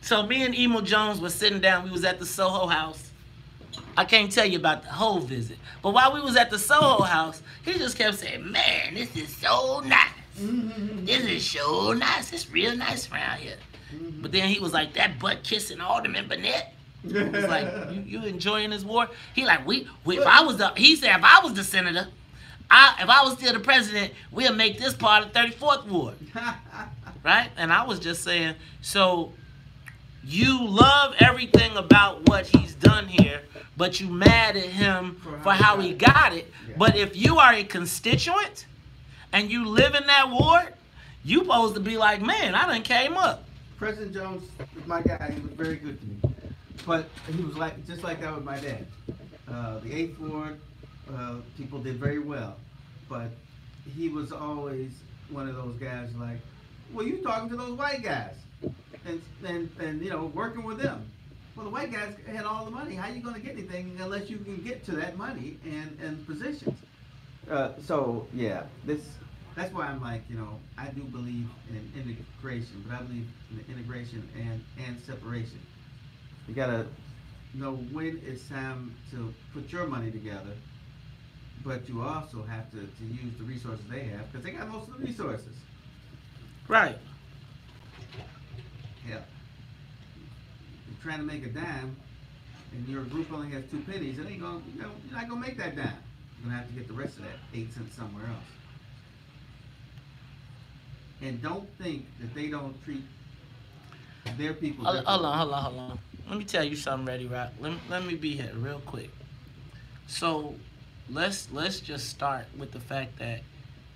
So me and Emo Jones was sitting down. We was at the Soho House. I can't tell you about the whole visit. But while we was at the Soho House, he just kept saying, man, this is so nice. This is so nice. It's real nice around here. But then he was like, that butt-kissing Alderman Burnett. He was like, you enjoying this ward? He like, he said, if I was the senator, if I was still the president, we'll make this part of 34th Ward. Right? And I was just saying, so you love everything about what he's done here, but you mad at him for how he got it. Yeah. But if you are a constituent and you live in that ward, you supposed to be like, man, I done came up. President Jones was my guy. He was very good to me. But he was like just like that with my dad. The 8th Ward, people did very well, but he was always one of those guys like, well, you talking to those white guys and you know, working with them. Well, the white guys had all the money. How you going to get anything unless you can get to that money and positions? So yeah, that's why I'm like, you know, I do believe in integration, but I believe in integration and separation. You gotta know when it's time to put your money together, but you also have to use the resources they have, because they got most of the resources. Right. Yeah. You're trying to make a dime, and your group only has 2 pennies. It ain't gonna, you're not gonna make that dime. You're gonna have to get the rest of that 8 cents somewhere else. And don't think that they don't treat their people. Hold on. Let me tell you something, Ready Rock. Let me be here real quick. So let's just start with the fact that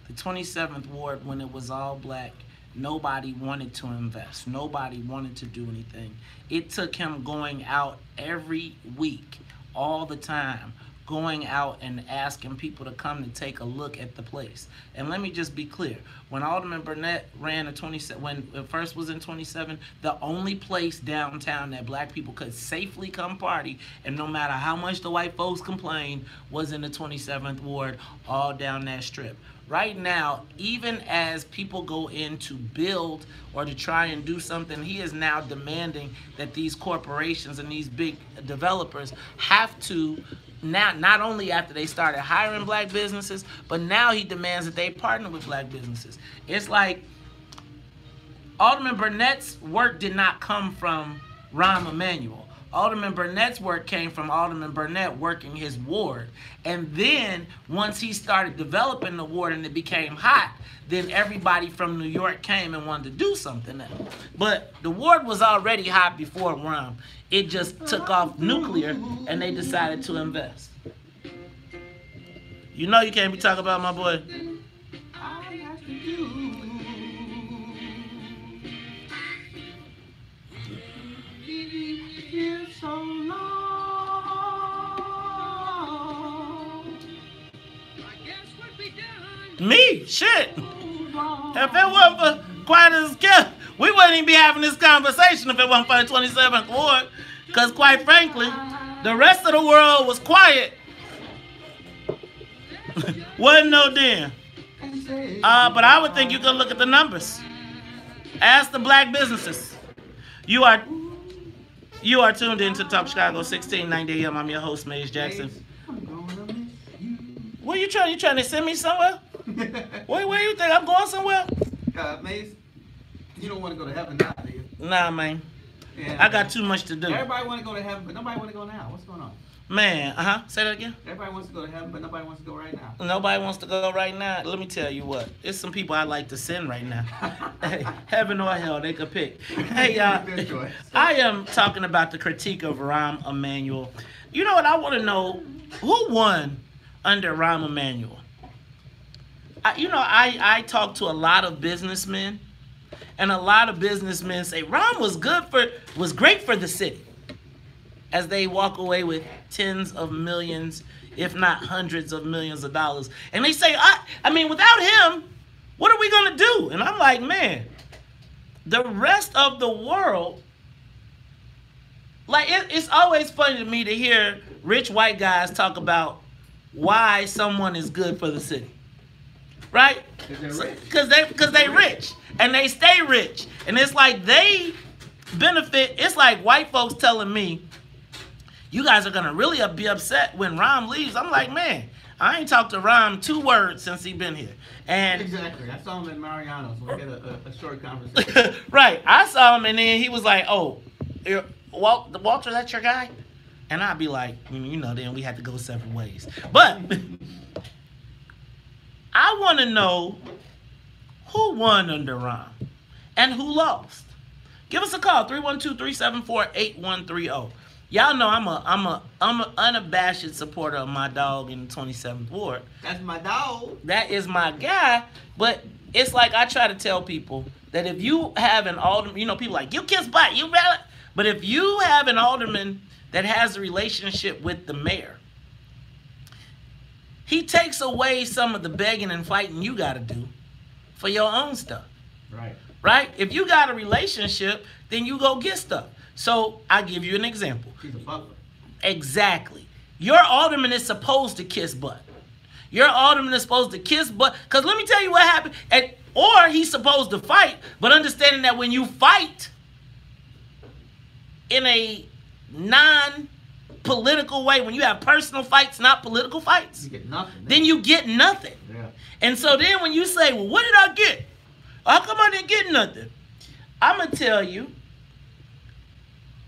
the 27th Ward, when it was all black, nobody wanted to invest. Nobody wanted to do anything. It took him going out every week, all the time, going out and asking people to come to take a look at the place. And let me just be clear. When Alderman Burnett ran when it first was in 27, the only place downtown that black people could safely come party, and no matter how much the white folks complained, was in the 27th Ward, all down that strip. Right now, even as people go in to build or to try and do something, he is now demanding that these corporations and these big developers have to, now, not only after they started hiring black businesses, but now he demands that they partner with black businesses. It's like Alderman Burnett's work did not come from Rahm Emanuel. Alderman Burnett's work came from Alderman Burnett working his ward. And then once he started developing the ward and it became hot, then everybody from New York came and wanted to do something else. But the ward was already hot before Rahm. It just took off nuclear and they decided to invest. You know you can't be talking about my boy. Me? Shit. If it wasn't for Quiet as Kept, we wouldn't even be having this conversation if it wasn't for the 27th Ward. Because quite frankly, the rest of the world was quiet. Wasn't no damn. But I would think you could look at the numbers. Ask the black businesses. You are tuned in to Talk Chicago 1690 AM. I'm your host, Maze Jackson. What are you trying? You trying to send me somewhere? Where you think I'm going somewhere? Maze, you don't want to go to heaven now, do you? Nah, man. Yeah, I got too much to do. Everybody want to go to heaven, but nobody want to go now. What's going on? Man, say that again. Everybody wants to go to heaven, but nobody wants to go right now. Nobody wants to go right now. Let me tell you what. There's some people I'd like to send right now. Hey, heaven or hell, they could pick. Hey, y'all. I am talking about the critique of Rahm Emanuel. You know what? I want to know who won under Rahm Emanuel. I talk to a lot of businessmen, and a lot of businessmen say Rahm was great for the city, as they walk away with tens of millions, if not hundreds of millions of dollars. And they say, I mean, without him, what are we gonna do? And I'm like, man, the rest of the world, like it's always funny to me to hear rich white guys talk about why someone is good for the city. Right? Because they rich and they stay rich. And it's like they benefit. It's like white folks telling me, you guys are going to really be upset when Rahm leaves. I'm like, man, I ain't talked to Rahm 2 words since he been here. And exactly. I saw him at Mariano's. We had a short conversation. Right. I saw him and then he was like, oh, Walter, that's your guy? And I'd be like, then we had to go separate ways. But I want to know who won under Rahm and who lost. Give us a call, 312-374-8130. Y'all know I'm an unabashed supporter of my dog in the 27th Ward. That's my dog. That is my guy. But it's like I try to tell people that if you have an alderman, people like, you kiss butt, you better. But if you have an alderman that has a relationship with the mayor, he takes away some of the begging and fighting you got to do for your own stuff. Right. Right? If you got a relationship, then you go get stuff. So I'll give you an example. He's a butler. Exactly. Your alderman is supposed to kiss butt. Your alderman is supposed to kiss butt. Because let me tell you what happened. Or he's supposed to fight, but understanding that when you fight in a non-political way, when you have personal fights, not political fights, you get nothing. Then you get nothing. Yeah. And so then when you say, well, what did I get? How come I didn't get nothing? I'm going to tell you,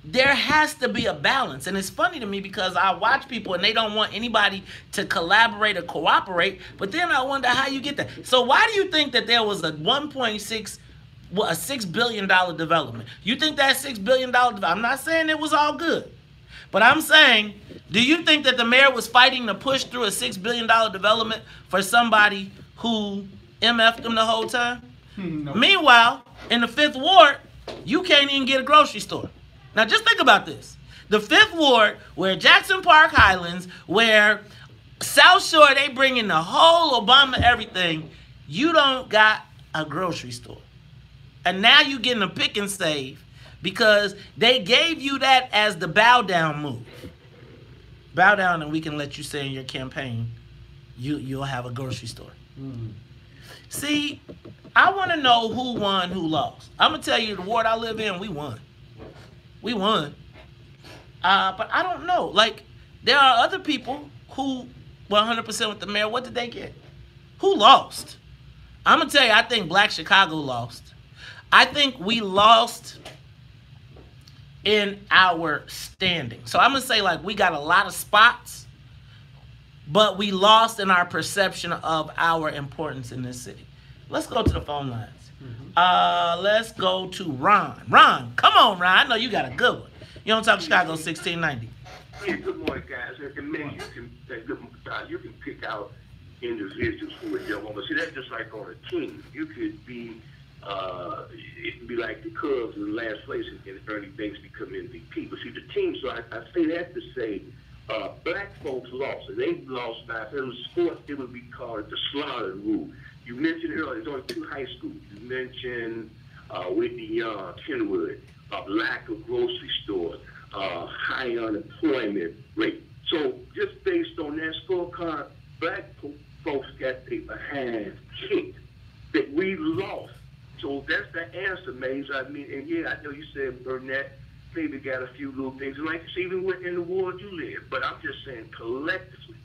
there has to be a balance. And it's funny to me because I watch people and they don't want anybody to collaborate or cooperate, but then I wonder how you get that. So why do you think that there was a $6 billion development? You think that $6 billion development, I'm not saying it was all good, but I'm saying, do you think that the mayor was fighting to push through a $6 billion development for somebody who MF'd them the whole time? No. Meanwhile, in the 5th Ward, you can't even get a grocery store. Now, just think about this. The 5th Ward, where Jackson Park Highlands, where South Shore, they bring in the whole Obama everything, you don't got a grocery store. And now you're getting a pick and save because they gave you that as the bow down move. Bow down and we can let you say in your campaign, you'll have a grocery store. Mm. See, I want to know who won, who lost. I'm going to tell you, the ward I live in, we won. We won. But I don't know. Like, there are other people who were 100% with the mayor. What did they get? Who lost? I'm going to tell you, I think Black Chicago lost. I think we lost in our standing. So I'm going to say, like, we got a lot of spots, but we lost in our perception of our importance in this city. Let's go to the phone lines. Let's go to Ron. Ron, come on, Ron. I know you got a good one. You don't talk Chicago 1690. Hey, good morning, guys. And man, you can pick out individuals who are young. But see, that's just like on a team. You could be, it could be like the Cubs in last place and Ernie Banks become MVP. But see, the team. So I say that to say, black folks lost. And they lost by, if it was sports, it would be called the slaughter rule. You mentioned earlier, there's only 2 high schools. You mentioned Whitney Young, Kenwood, lack of grocery stores, high unemployment rate. So just based on that scorecard, black folks got their behind kicked, that we lost. So that's the answer, Maze. I mean, and yeah, I know you said Burnett maybe got a few little things, and like you said, even within the ward you live. But I'm just saying, collectively,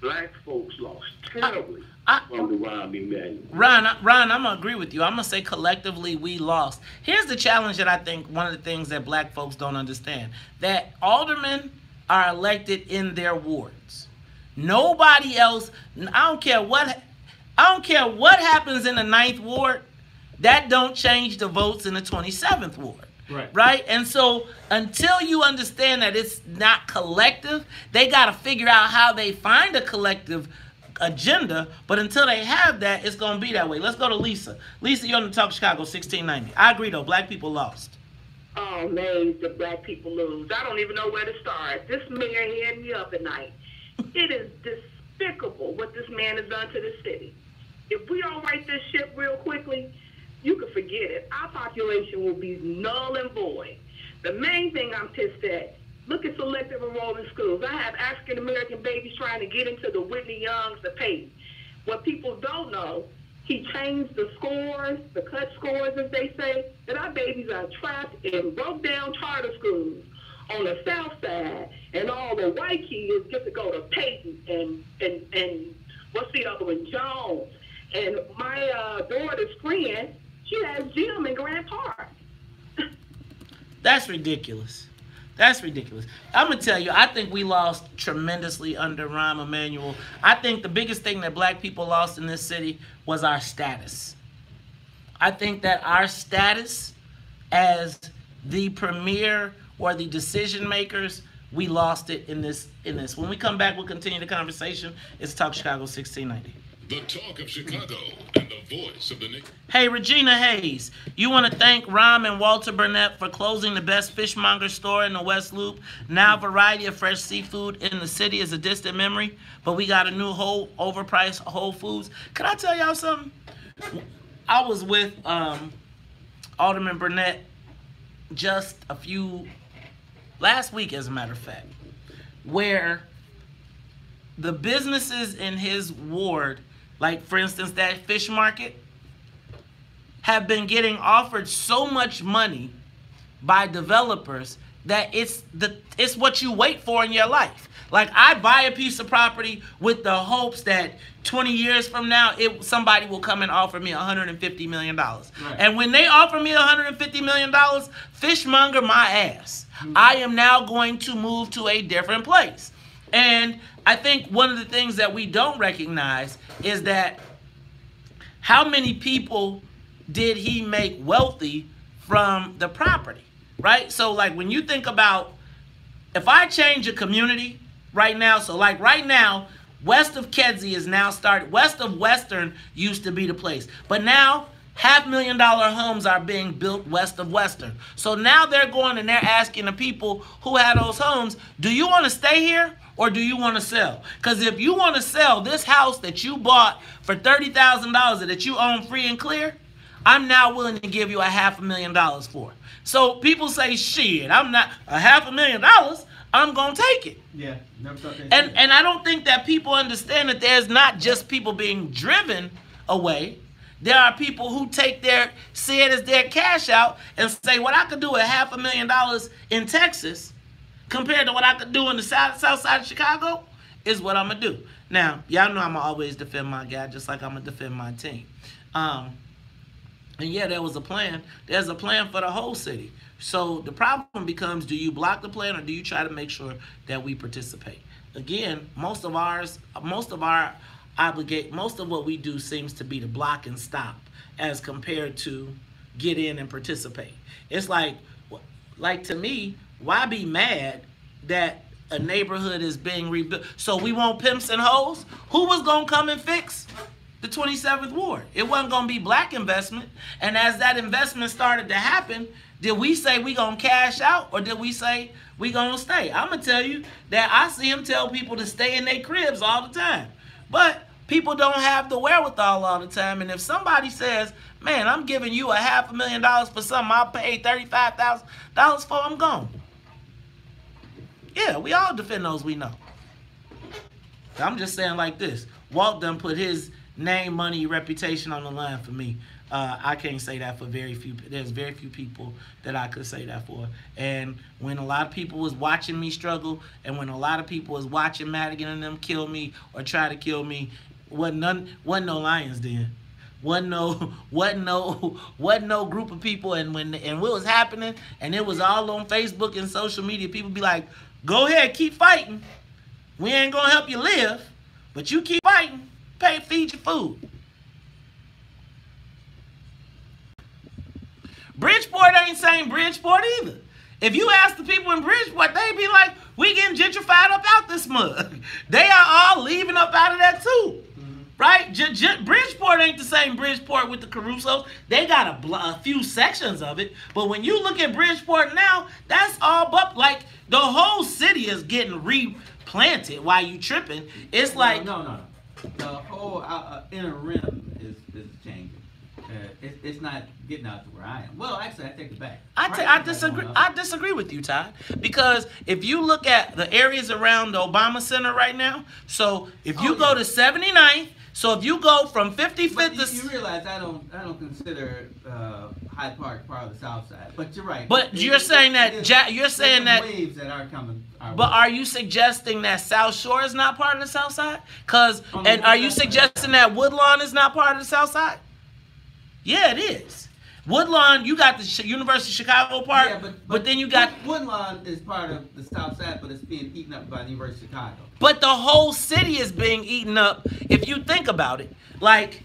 black folks lost terribly from the Romney manual. Ron, I'm going to agree with you. I'm going to say collectively we lost. Here's the challenge that I think one of the things that black folks don't understand, that aldermen are elected in their wards. Nobody else, I don't care what happens in the 9th ward, that don't change the votes in the 27th ward. Right? And so until you understand that it's not collective, they got to figure out how they find a collective agenda. But until they have that, it's going to be that way. Let's go to Lisa. Lisa, you're on the Talk Chicago 1690. I agree, though. Black people lost. Oh, man, the black people lose. I don't even know where to start. This mayor had me up at night. It is despicable what this man has done to the city. If we don't right this ship real quickly, you can forget it. Our population will be null and void. The main thing I'm pissed at, look at selective enrollment schools. I have African-American babies trying to get into the Whitney Youngs to pay. What people don't know, he changed the scores, the cut scores, as they say, and our babies are trapped in broke-down charter schools on the south side, and all the white kids get to go to Peyton and what's the other one, Jones. And my daughter's friend, she has gym in Grand Park. That's ridiculous. That's ridiculous. I'm going to tell you, I think we lost tremendously under Rahm Emanuel. I think the biggest thing that black people lost in this city was our status. I think that our status as the premier or the decision makers, we lost it in this. When we come back, we'll continue the conversation. It's Talk Chicago 1690. The Talk of Chicago and the voice of the nation. Hey, Regina Hayes, you want to thank Rahm and Walter Burnett for closing the best fishmonger store in the West Loop. Now, a variety of fresh seafood in the city is a distant memory, but we got a new overpriced Whole Foods. Can I tell y'all something? I was with Alderman Burnett just last week, as a matter of fact, where the businesses in his ward, like for instance that fish market, have been getting offered so much money by developers that it's what you wait for in your life. Like, I buy a piece of property with the hopes that 20 years from now somebody will come and offer me $150 million. Right. And when they offer me $150 million, fishmonger my ass. I am now going to move to a different place. And I think one of the things that we don't recognize is that how many people did he make wealthy from the property, right? So like when you think about, if I change a community right now, so like right now, west of Kedzie is now started, west of Western used to be the place, but now $500,000 homes are being built west of Western. So now they're going and they're asking the people who had those homes, do you want to stay here or do you want to sell? Because if you want to sell this house that you bought for $30,000 that you own free and clear, I'm now willing to give you $500,000 for it. So people say, shit, I'm not $500,000. I'm going to take it. Yeah, never thought they'd and I don't think that people understand that there's not just people being driven away. There are people who see it as their cash out and say, what I could do with $500,000 in Texas compared to what I could do in the south side of Chicago is what I'm going to do. Now, y'all know I'm going to always defend my guy just like I'm going to defend my team. And And yeah, there was a plan. There's a plan for the whole city. So the problem becomes, do you block the plan or do you try to make sure that we participate? Again, most of what we do seems to be to block and stop as compared to get in and participate. It's like to me, why be mad that a neighborhood is being rebuilt? So we want pimps and hoes? Who was going to come and fix the 27th Ward? It wasn't going to be black investment. And as that investment started to happen, did we say we going to cash out or did we say we going to stay? I'm going to tell you that I see him tell people to stay in their cribs all the time. But people don't have the wherewithal all the time. And if somebody says, man, I'm giving you $500,000 for something I paid $35,000 for, I'm gone. Yeah, we all defend those we know. I'm just saying like this. Walt done put his name, money, reputation on the line for me. I can't say that for very few. There's very few people that I could say that for. And when a lot of people was watching me struggle, and when a lot of people was watching Madigan and them kill me or try to kill me, wasn't no lions then. Wasn't no group of people. And what was happening, and it was all on Facebook and social media, people be like, go ahead, keep fighting. We ain't gonna help you live, but you keep fighting. Feed your food. Bridgeport ain't saying Bridgeport either. If you ask the people in Bridgeport, they be like, we getting gentrified up out this mud. They are all leaving up out of that too. Right? Bridgeport ain't the same Bridgeport with the Carusos. They got a few sections of it. But when you look at Bridgeport now, that's all but like the whole city is getting replanted while you tripping. It's like... No. The whole inner rim is changing. It's not getting out to where I am. Well, actually, I take it back. I disagree with you, Todd. Because if you look at the areas around the Obama Center right now, so if you go to 79th, so if you go from 55th to... You realize I don't consider Hyde Park part of the South Side. But you're right. But you're saying that waves that are coming. But are you suggesting that South Shore is not part of the South Side? Are you suggesting that Woodlawn is not part of the South Side? Yeah, it is. Woodlawn, you got the University of Chicago part, yeah, but then you got... Woodlawn is part of the South Side, but it's being eaten up by the University of Chicago. But the whole city is being eaten up, if you think about it. Like,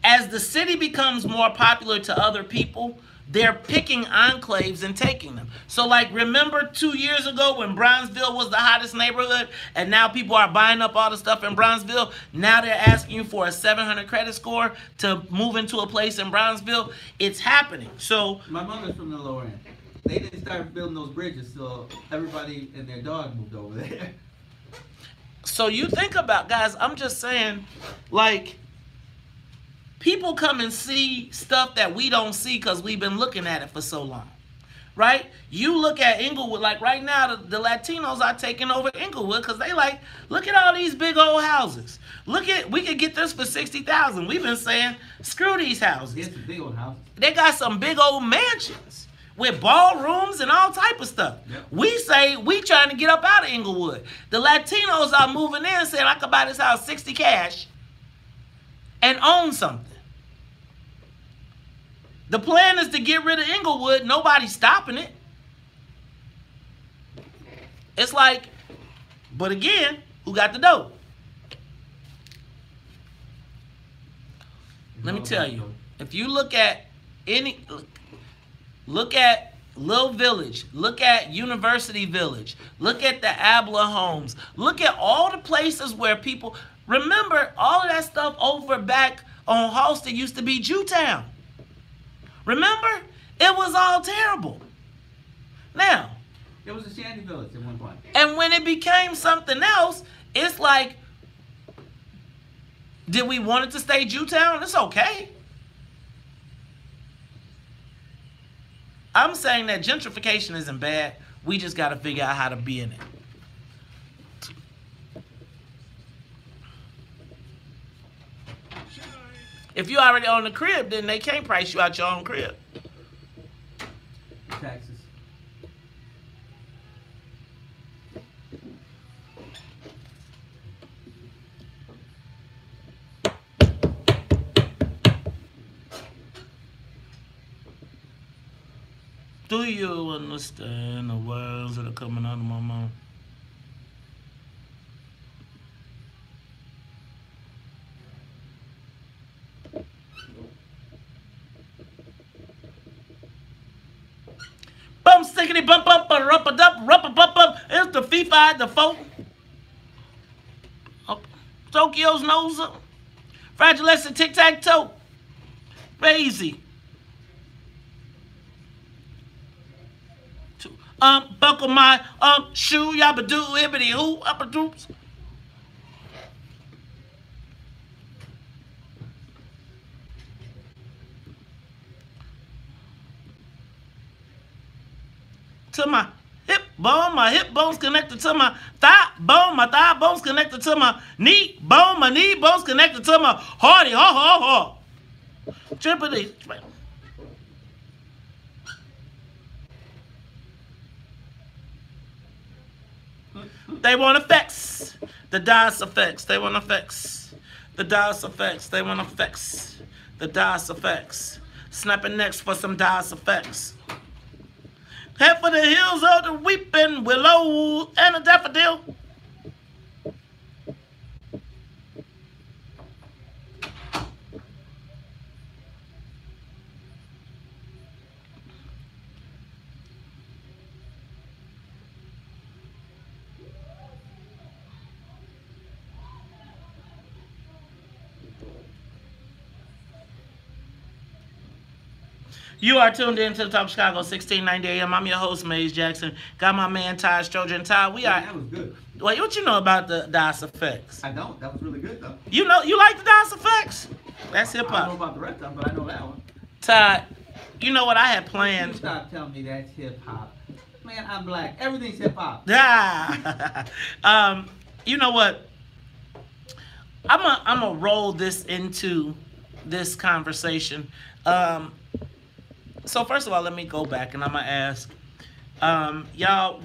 as the city becomes more popular to other people, they're picking enclaves and taking them. So, like, remember 2 years ago when Bronzeville was the hottest neighborhood, and now people are buying up all the stuff in Bronzeville? Now they're asking you for a 700 credit score to move into a place in Bronzeville. It's happening. So my mother's from the lower end. They didn't start building those bridges till everybody and their dog moved over there. So you think about, guys, I'm just saying, like, people come and see stuff that we don't see because we've been looking at it for so long, right? You look at Inglewood, like right now, the Latinos are taking over Inglewood because they like, look at all these big old houses. We could get this for $60,000. We've been saying, screw these houses. It's big old houses. They got some big old mansions with ballrooms and all type of stuff. Yep. We say we trying to get up out of Inglewood. The Latinos are moving in saying, I could buy this house 60 cash and own something. The plan is to get rid of Inglewood. Nobody's stopping it. It's like, but again, who got the dough? Let me tell you, if you look at Little Village, look at University Village, look at the Abla Homes, look at all the places where people, remember all of that stuff over back on Halsted used to be Jewtown. Remember? It was all terrible. Now, it was a shanty village at one point. And when it became something else, it's like, did we want it to stay Jewtown? It's okay. I'm saying that gentrification isn't bad. We just got to figure out how to be in it. If you already own the crib, then they can't price you out your own crib. Taxes. Do you understand the words that are coming out of my mouth? Bum stickity bump up a rup a dup rup a bump up. It's the fee-fi the folk. Tokyo's nose up. Fragilescent tic-tac-toe. Crazy. Buckle my shoe, yabba doo, hibbity hoo, upper doops. To my hip bone's connected to my thigh bone's connected to my knee bone's connected to my hardy, ha. Trippity. They want effects. The DOS effects. They want effects. The DOS effects. They want effects. The DOS effects. Snapping necks for some DOS effects. Head for the hills of the weeping willow and a daffodil. You are tuned in to the Talk Chicago 1690 AM. I'm your host, Maze Jackson. Got my man, Ty Strojan. Ty, we are... That was good. Wait, what you know about the DOS effects? I don't. That was really good, though. You like the DOS effects? That's hip-hop. I don't know about the rest of them, but I know that one. Ty, you know what I had planned? You stop telling me that's hip-hop. Man, I'm black. Everything's hip-hop. You know what? I'm gonna roll this into this conversation. So first of all, let me go back and I'm gonna ask y'all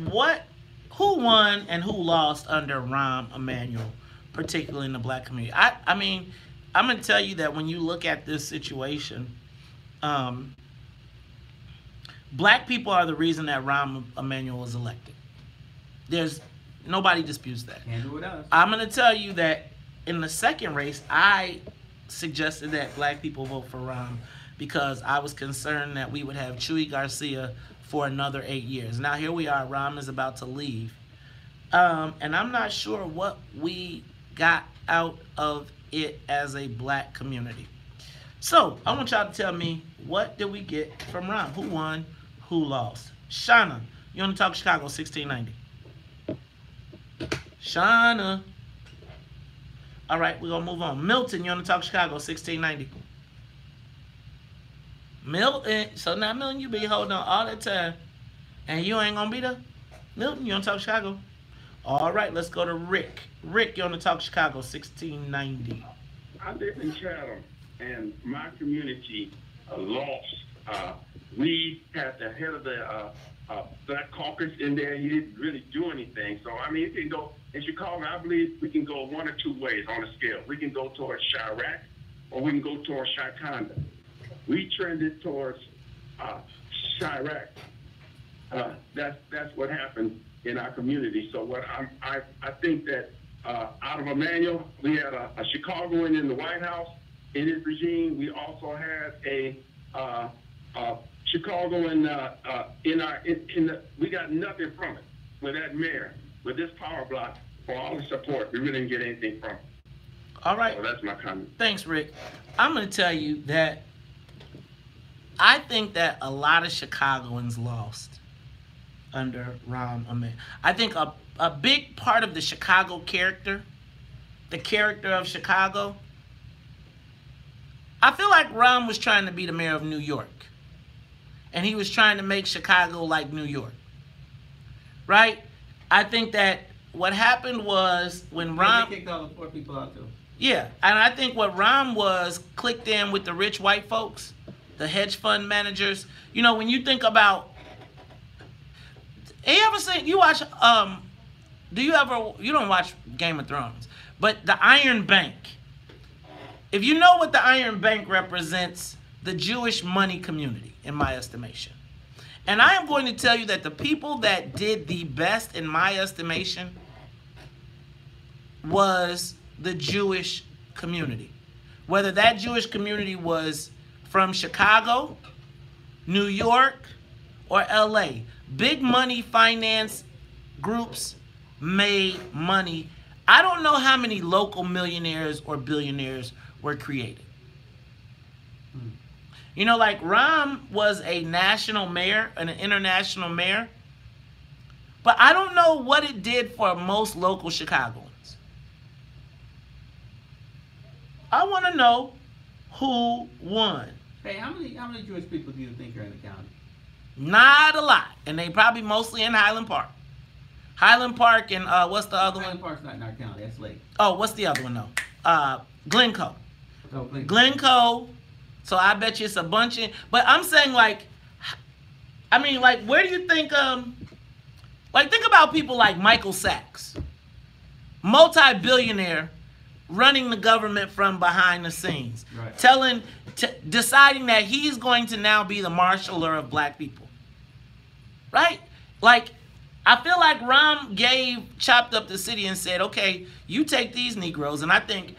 who won and who lost under Rahm Emanuel, particularly in the black community. I mean, I'm gonna tell you that when you look at this situation, black people are the reason that Rahm Emanuel was elected. There's nobody disputes that. Can't do it else. I'm gonna tell you that in the second race, I suggested that black people vote for Rahm because I was concerned that we would have Chuy Garcia for another 8 years. Now here we are, Rahm is about to leave. And I'm not sure what we got out of it as a black community. So I want y'all to tell me, what did we get from Rahm? Who won, who lost? Shauna, you on the Talk Chicago 1690. Shauna. All right, we're going to move on. Milton, you on the Talk Chicago 1690. Milton, so now Milton, you be holding on all that time, and you ain't gonna be there. Milton, you on Talk Chicago? All right, let's go to Rick. Rick, you on the Talk Chicago 1690. I live in Chatham, and my community lost. We had the head of the Black Caucus in there. He didn't really do anything. So I mean, you can go in Chicago. I believe we can go one or two ways on the scale. We can go towards Chirac, or we can go towards Shaikonda. We trended towards Chirac. That's what happened in our community. So what I think that out of Emanuel, we had a Chicagoan in the White House in his regime. We also had a Chicagoan we got nothing from it with that mayor, with this power block, for all the support. We really didn't get anything from it. All right. So that's my comment. Thanks, Rick. I'm going to tell you that I think that a lot of Chicagoans lost under Rahm Emanuel. I think a big part of the Chicago character, the character of Chicago, I feel like Rahm was trying to be the mayor of New York. And he was trying to make Chicago like New York. Right? I think that what happened was when Rahm... They kicked all the poor people out too. Yeah, and I think what Rahm was clicked in with the rich white folks, the hedge fund managers. You know, when you think about, you ever seen, you watch, you don't watch Game of Thrones, but the Iron Bank. If you know what the Iron Bank represents, the Jewish money community, in my estimation. And I am going to tell you that the people that did the best, in my estimation, was the Jewish community. Whether that Jewish community was from Chicago, New York, or LA. Big money finance groups made money. I don't know how many local millionaires or billionaires were created. You know, like Rahm was a national mayor, an international mayor, but I don't know what it did for most local Chicagoans. I want to know who won. Hey, how many Jewish people do you think are in the county? Not a lot, and they probably mostly in Highland Park. Highland Park and what's the other one? Highland Park's not in our county. That's Lake. Oh, what's the other one though? Glencoe. Oh, Glencoe. Glencoe. So I bet you it's a bunch of. But I'm saying like, I mean like, where do you think like think about people like Michael Sachs, multi-billionaire, running the government from behind the scenes, right. Deciding that he's going to now be the marshaller of black people, right? Like, I feel like Rahm chopped up the city and said, okay, you take these Negroes. And I think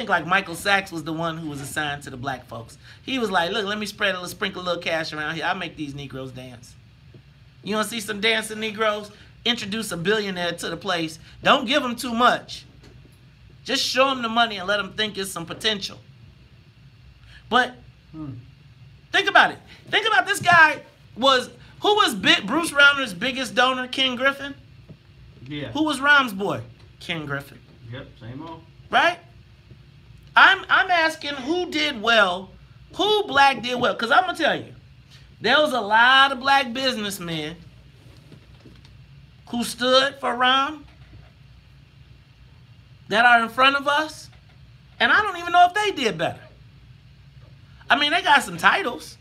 like Michael Sachs was the one who was assigned to the black folks. He was like, look, let me sprinkle a little cash around here. I'll make these Negroes dance. You want to see some dancing Negroes? Introduce a billionaire to the place. Don't give them too much. Just show them the money and let them think it's some potential. But think about it. Think about this guy who was Bruce Rauner's biggest donor, Ken Griffin? Yeah. Who was Rahm's boy? Ken Griffin. Yep, same old. Right? I'm asking who did well, who black did well. Because I'm going to tell you, there was a lot of black businessmen who stood for Rahm that are in front of us, and I don't even know if they did better. I mean, they got some titles,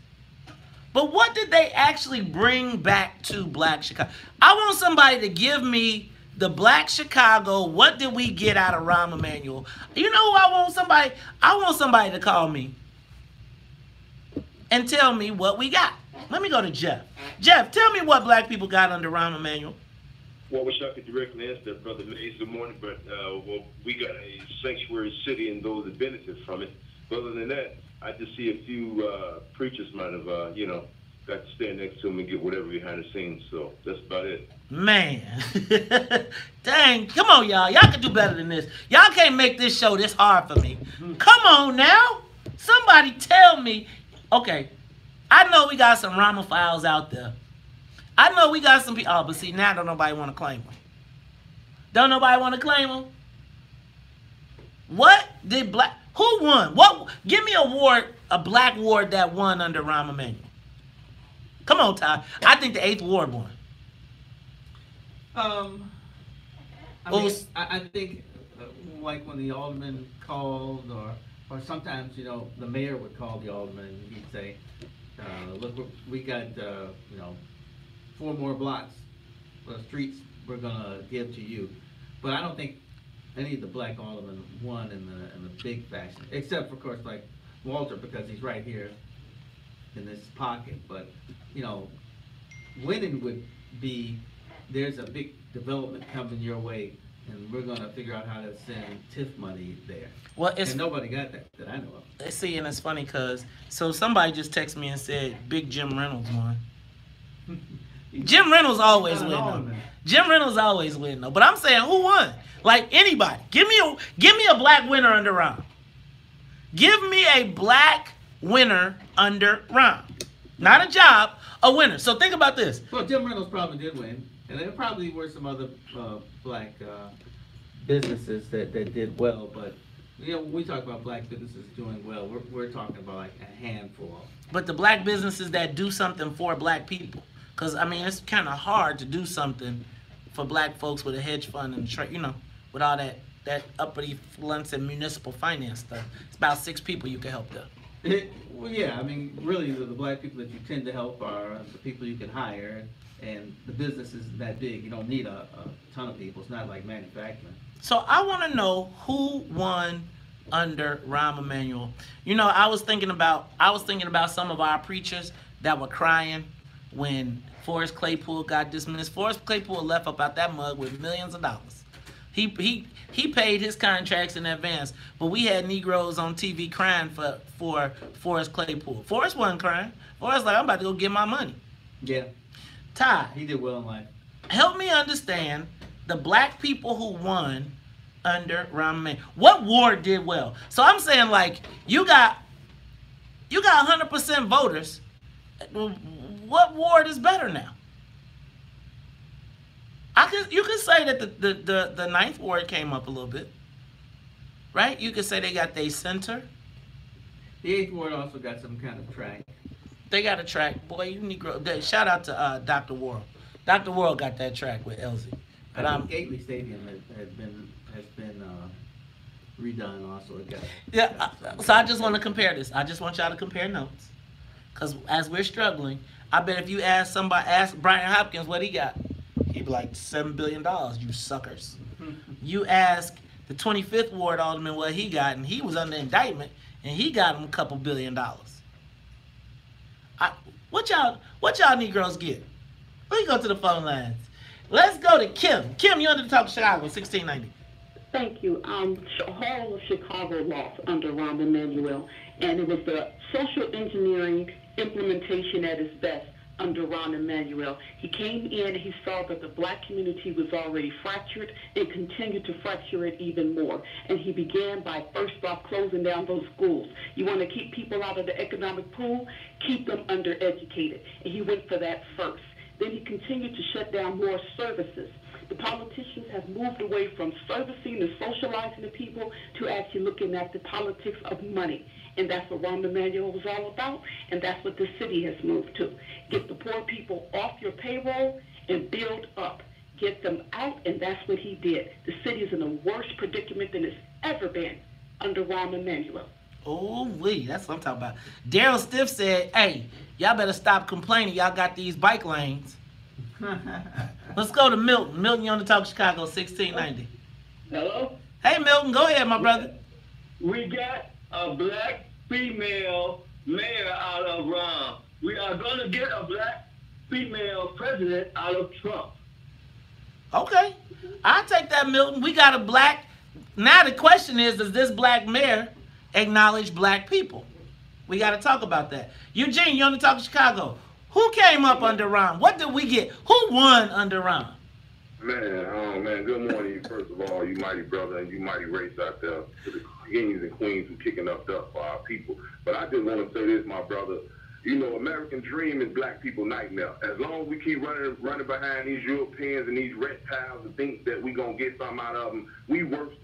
but what did they actually bring back to black Chicago? I want somebody to give me the black Chicago. What did we get out of Rahm Emanuel? You know who I want somebody? I want somebody to call me and tell me what we got. Let me go to Jeff. Jeff, tell me what black people got under Rahm Emanuel. Well, I wish I could directly answer that, Brother Mays. Good morning, but well, we got a sanctuary city and those that benefit from it. But other than that, I just see a few preachers might have, got to stand next to him and get whatever behind the scenes. So that's about it. Man. Dang. Come on, y'all. Y'all can do better than this. Y'all can't make this show this hard for me. Come on now. Somebody tell me. Okay. I know we got some Ramophiles out there. I know we got some people. Oh, but see, now don't nobody want to claim them. Don't nobody want to claim them? What did who won? What? Give me a black ward that won under Rahm Emanuel. Come on, Ty. I think the 8th Ward won. I think like when the alderman called, or sometimes the mayor would call the alderman and he'd say, "Look, we got 4 more blocks of streets we're gonna give to you," but I don't think any of the black aldermen won in the big fashion, except for, of course, like Walter, because he's right here in this pocket. But winning would be, there's a big development coming your way, and we're gonna figure out how to send TIF money there. Well, and nobody got that I know of. See, and it's funny because somebody just texted me and said Big Jim Reynolds won. Jim Reynolds always win though. Jim Reynolds always win though. But I'm saying, who won? Like anybody. Give me a black winner under Rahm. Give me a black winner under Rahm. Not a job, a winner. So think about this. Well, Jim Reynolds probably did win, and there probably were some other black businesses that did well. But when we talk about black businesses doing well, we're talking about like a handful. But the black businesses that do something for black people. Because, I mean, it's kind of hard to do something for black folks with a hedge fund and, with all that uppity flunts and municipal finance stuff. It's about 6 people you can help though. Well, yeah, I mean, really, the black people that you tend to help are the people you can hire, and the business isn't that big. You don't need a ton of people. It's not like manufacturing. So I want to know who won under Rahm Emanuel. I was thinking about some of our preachers that were crying when Forrest Claypool got dismissed. Forrest Claypool left up out that mug with millions of dollars. He paid his contracts in advance, but we had Negroes on TV crying for Forrest Claypool. Forrest wasn't crying. Forrest like, I'm about to go get my money. Yeah. Ty, He did well in life. help me understand the black people who won under Rahm Emanuel. What ward did well? So I'm saying, like, you got 100% voters. What ward is better now? You could say that the ninth ward came up a little bit, right? You could say they got their center. The 8th ward also got some kind of track. They got a track. Boy, you Negro. Shout out to Dr. Worrell. Dr. Worrell got that track with Elsie. But I think Gately Stadium has been redone also. So I just want to compare this. I just want y'all to compare notes. Because as we're struggling, I bet if you ask Brian Hopkins what he got, he'd be like, $7 billion, you suckers. You ask the 25th Ward Alderman what he got, and he was under indictment, and he got him a couple $1 billion. What y'all Negroes get? Let me go to the phone lines. Let's go to Kim. Kim, you under the Talk of Chicago, 1690. Thank you. Whole of Chicago lost under Rahm Emanuel, and it was the social engineering implementation at its best under Rahm Emanuel. He came in and he saw that the black community was already fractured and continued to fracture it even more. And he began by first off closing down those schools. You want to keep people out of the economic pool? Keep them undereducated. And he went for that first. Then he continued to shut down more services. The politicians have moved away from servicing and socializing the people to actually looking at the politics of money. And that's what Rahm Emanuel was all about, and that's what the city has moved to. Get the poor people off your payroll and build up. Get them out, and that's what he did. The city is in a worse predicament than it's ever been under Rahm Emanuel. Oh, that's what I'm talking about. Daryl Stiff said, hey, y'all better stop complaining. Y'all got these bike lanes. Let's go to Milton. Milton, you on the Talk of Chicago, 1690. Hello? Hey, Milton, go ahead, my brother. We got a black female mayor out of Rahm. We are going to get a black female president out of Trump. Okay. I'll take that, Milton. We got a black... Now the question is, does this black mayor acknowledge black people? We got to talk about that. Eugene, you on the Talk of Chicago. Who came up under Rahm? What did we get? Who won under Rahm? Man, good morning, first of all, you mighty brother and you mighty race out there, to the kings and queens who kicking up dust for our people. But I just want to say this, my brother. You know, American dream is black people's nightmare. As long as we keep running behind these Europeans and these reptiles and think that we gonna get something out of them, we worse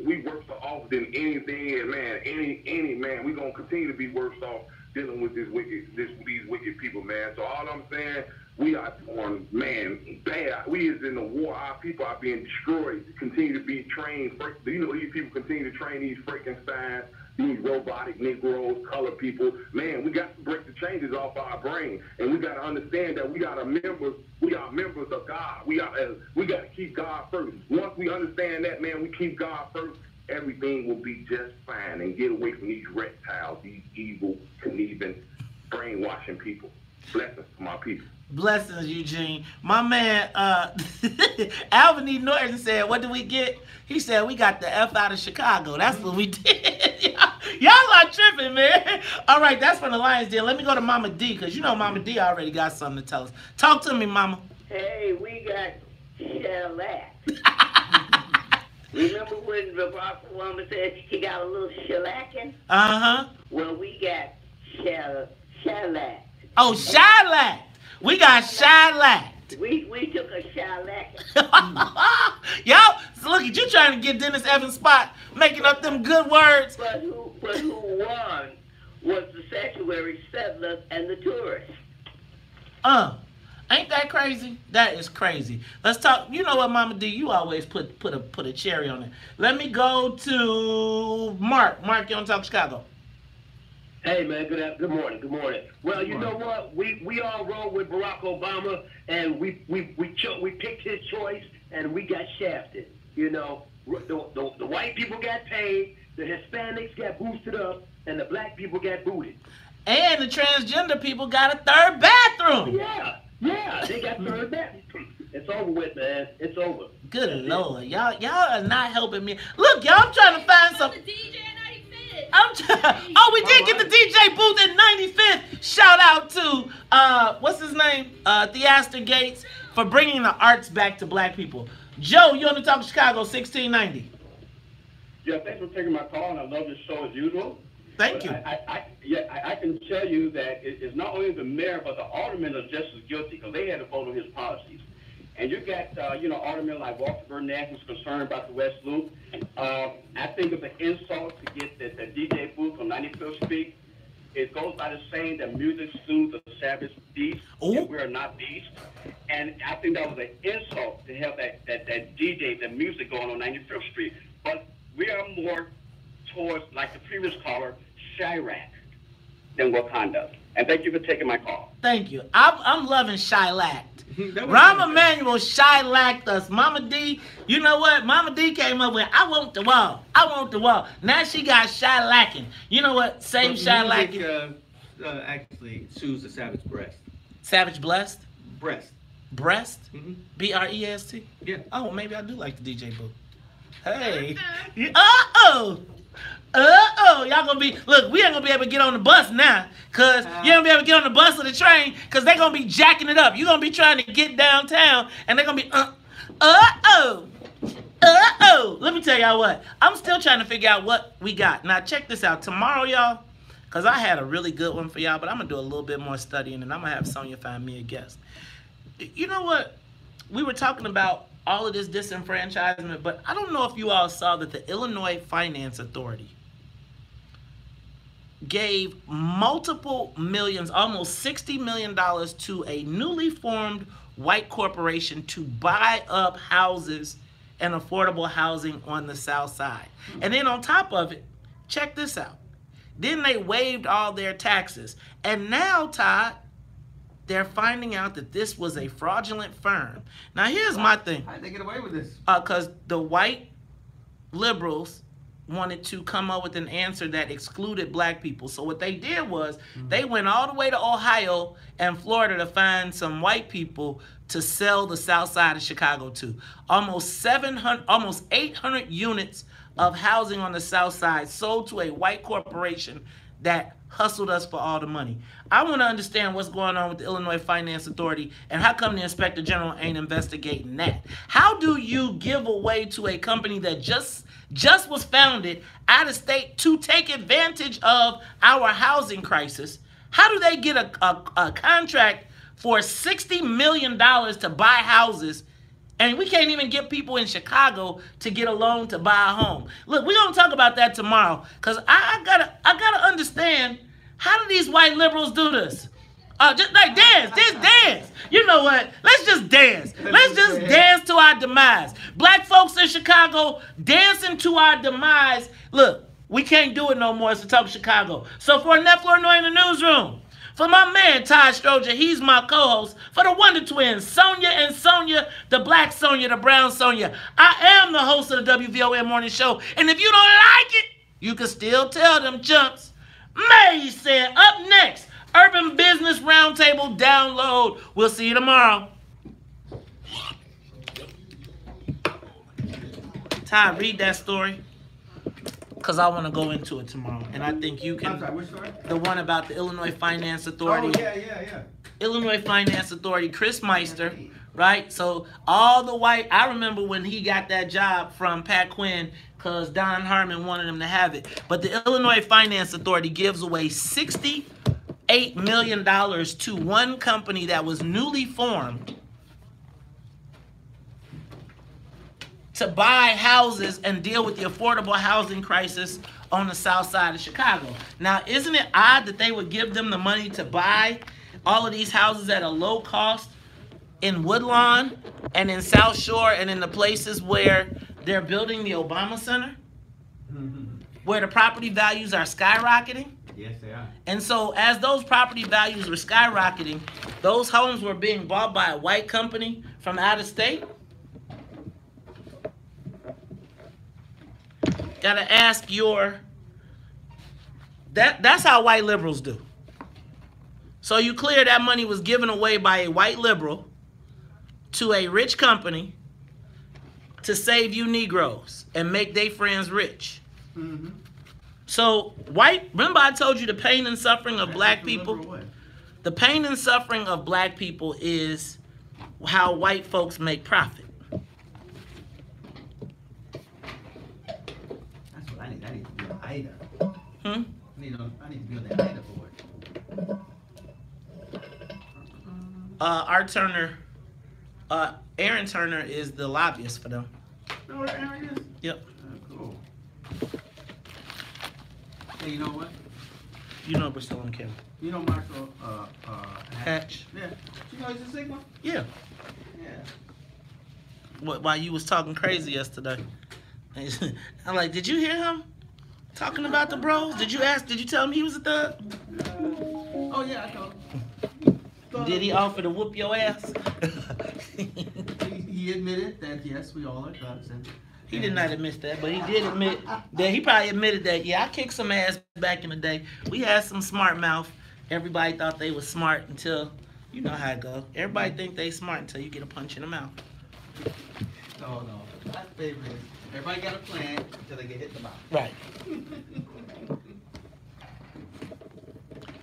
off than anything. And man, any man, we gonna continue to be worse off dealing with these wicked people, man. So all I'm saying, we are on, man, bad. We is in the war. Our people are being destroyed. Continue to be trained. You know, these people continue to train these Frankensteins, these robotic Negroes, colored people. Man, we got to break the changes off our brain, and we got to understand that we are members of God. We got to keep God first. Once we understand that, man, we keep God first, everything will be just fine, and get away from these reptiles, these evil, conniving, brainwashing people. Blessings to my people. Blessings, Eugene. My man, Alvin E. Norton said, what did we get? He said, we got the F out of Chicago. That's what we did. Y'all are tripping, man. All right, that's from the Lions Den. Let me go to Mama D, because you know Mama D already got something to tell us. Talk to me, Mama. Hey, we got shellac. Remember when Barack Obama said he got a little shellacking? Uh-huh. Well, we got shellac. Oh, shellac. We got shellac. We took a shellac. Y'all, so look at you trying to get Dennis Evans' spot, making up them good words. But who won was the sanctuary settlers and the tourists. Ain't that crazy? That is crazy. Let's talk. You know what, Mama D? You always put a cherry on it. Let me go to Mark. Mark, you on Talk Chicago? Hey man, good morning. Well, you know what? We all roll with Barack Obama, and we picked his choice, and we got shafted. You know, the white people got paid, the Hispanics got boosted up, and the black people got booted. And the transgender people got a third bathroom. Yeah. over with, man. It's over. Good Lord, y'all are not helping me. Look, y'all, I'm trying to find some. I'm trying. Oh, we did get the DJ booth at 95th. Shout out to what's his name? Theaster Gates for bringing the arts back to black people. Joe, you on the Talk of Chicago 1690. Yeah, thanks for taking my call, and I love this show as usual. Thank you. I can tell you that it's not only the mayor, but the aldermen are just as guilty because they had to vote on his policies. And you got, aldermen like Walter Burnett who's concerned about the West Loop. I think it's an insult to get the DJ booth on 95th Street. It goes by the saying that music soothes the savage beast, and we are not beasts. And I think that was an insult to have that DJ, the music going on 95th Street. But we are more towards, like the previous caller, Chirac than Wakanda. And thank you for taking my call. Thank you. I'm loving Chirac. Rahm Emanuel Shylacked us. Mama D, you know what? Mama D came up with, I want the wall. I want the wall. Now she got Shylacking. You know what? Same Shylacking. Actually soothes the savage breast. Savage blessed? Breast. Breast? Mm-hmm. B-R-E-S-T? Yeah. Oh, maybe I do like the DJ booth. Hey. Uh-oh. Y'all gonna be, look, we ain't gonna be able to get on the bus now, cause you ain't gonna be able to get on the bus or the train, cause they gonna be jacking it up. You gonna be trying to get downtown, and they're gonna be, Let me tell y'all what, I'm still trying to figure out what we got. Now check this out, tomorrow y'all, cause I had a really good one for y'all, but I'm gonna do a little bit more studying, and I'm gonna have Sonya find me a guest. You know what, we were talking about all of this disenfranchisement, but I don't know if you all saw that the Illinois Finance Authority gave multiple millions, almost $60 million to a newly formed white corporation to buy up houses and affordable housing on the South Side. And then on top of it, check this out. Then they waived all their taxes. And now, Todd, they're finding out that this was a fraudulent firm. Now, here's my thing. How did they get away with this? Because the white liberals wanted to come up with an answer that excluded black people. So what they did was they went all the way to Ohio and Florida to find some white people to sell the South Side of Chicago to. Almost 800 units of housing on the South Side sold to a white corporation that hustled us for all the money. I want to understand what's going on with the Illinois Finance Authority and how come the Inspector General ain't investigating that. How do you give away to a company that just was founded out of state to take advantage of our housing crisis? How do they get a contract for $60 million to buy houses, and we can't even get people in Chicago to get a loan to buy a home? Look, we're gonna talk about that tomorrow, because I gotta understand, how do these white liberals do this? Just like dance, just dance. You know what? Let's just dance. Let's just dance to our demise. Black folks in Chicago dancing to our demise. Look, we can't do it no more. It's the Talk of Chicago. So for Annette Flournoy in the newsroom, for my man Todd Stroger, he's my co-host. For the Wonder Twins, Sonya and Sonya, the black Sonya, the brown Sonya, I am the host of the WVON Morning Show. And if you don't like it, you can still tell them chumps. May said, up next, Urban Business Roundtable download. We'll see you tomorrow. Todd, read that story, because I want to go into it tomorrow. And I think you can. I'm sorry, which story? The one about the Illinois Finance Authority. Oh, yeah. Illinois Finance Authority, Chris Meister, right? So all the white, I remember when he got that job from Pat Quinn, because Don Harmon wanted him to have it. But the Illinois Finance Authority gives away $68 million to one company that was newly formed to buy houses and deal with the affordable housing crisis on the South Side of Chicago. Now, isn't it odd that they would give them the money to buy all of these houses at a low cost in Woodlawn and in South Shore and in the places where they're building the Obama Center, where the property values are skyrocketing? Yes, they are. And so as those property values were skyrocketing, those homes were being bought by a white company from out of state. Gotta ask that's how white liberals do. So you clear that money was given away by a white liberal to a rich company to save you Negroes and make their friends rich. Mm-hmm. So remember I told you the pain and suffering of black people? The pain and suffering of black people is how white folks make profit. That's what I need. I need to be an IDA. Hmm? I need to be on the IDA board. Art Turner, Aaron Turner is the lobbyist for them. You know what Aaron is? Yep. Cool. Hey, you know what? You know we're still on camera. You know Michael Hatch? Yeah. You know he's a Sigma? Yeah. Yeah. While you was talking crazy yesterday. I'm like, did you hear him talking about the bros? Did you tell him he was a thug? Oh yeah, I told him. Did he offer to whoop your ass? He admitted that yes, we all are thugs. He did not admit that, but he did admit that he probably admitted that, yeah, I kicked some ass back in the day. We had some smart mouth. Everybody thought they was smart until, you know how it go. Everybody think they smart until you get a punch in the mouth. No. My favorite is everybody got a plan until they get hit in the mouth. Right.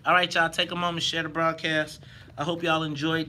All right, y'all, take a moment, share the broadcast. I hope y'all enjoyed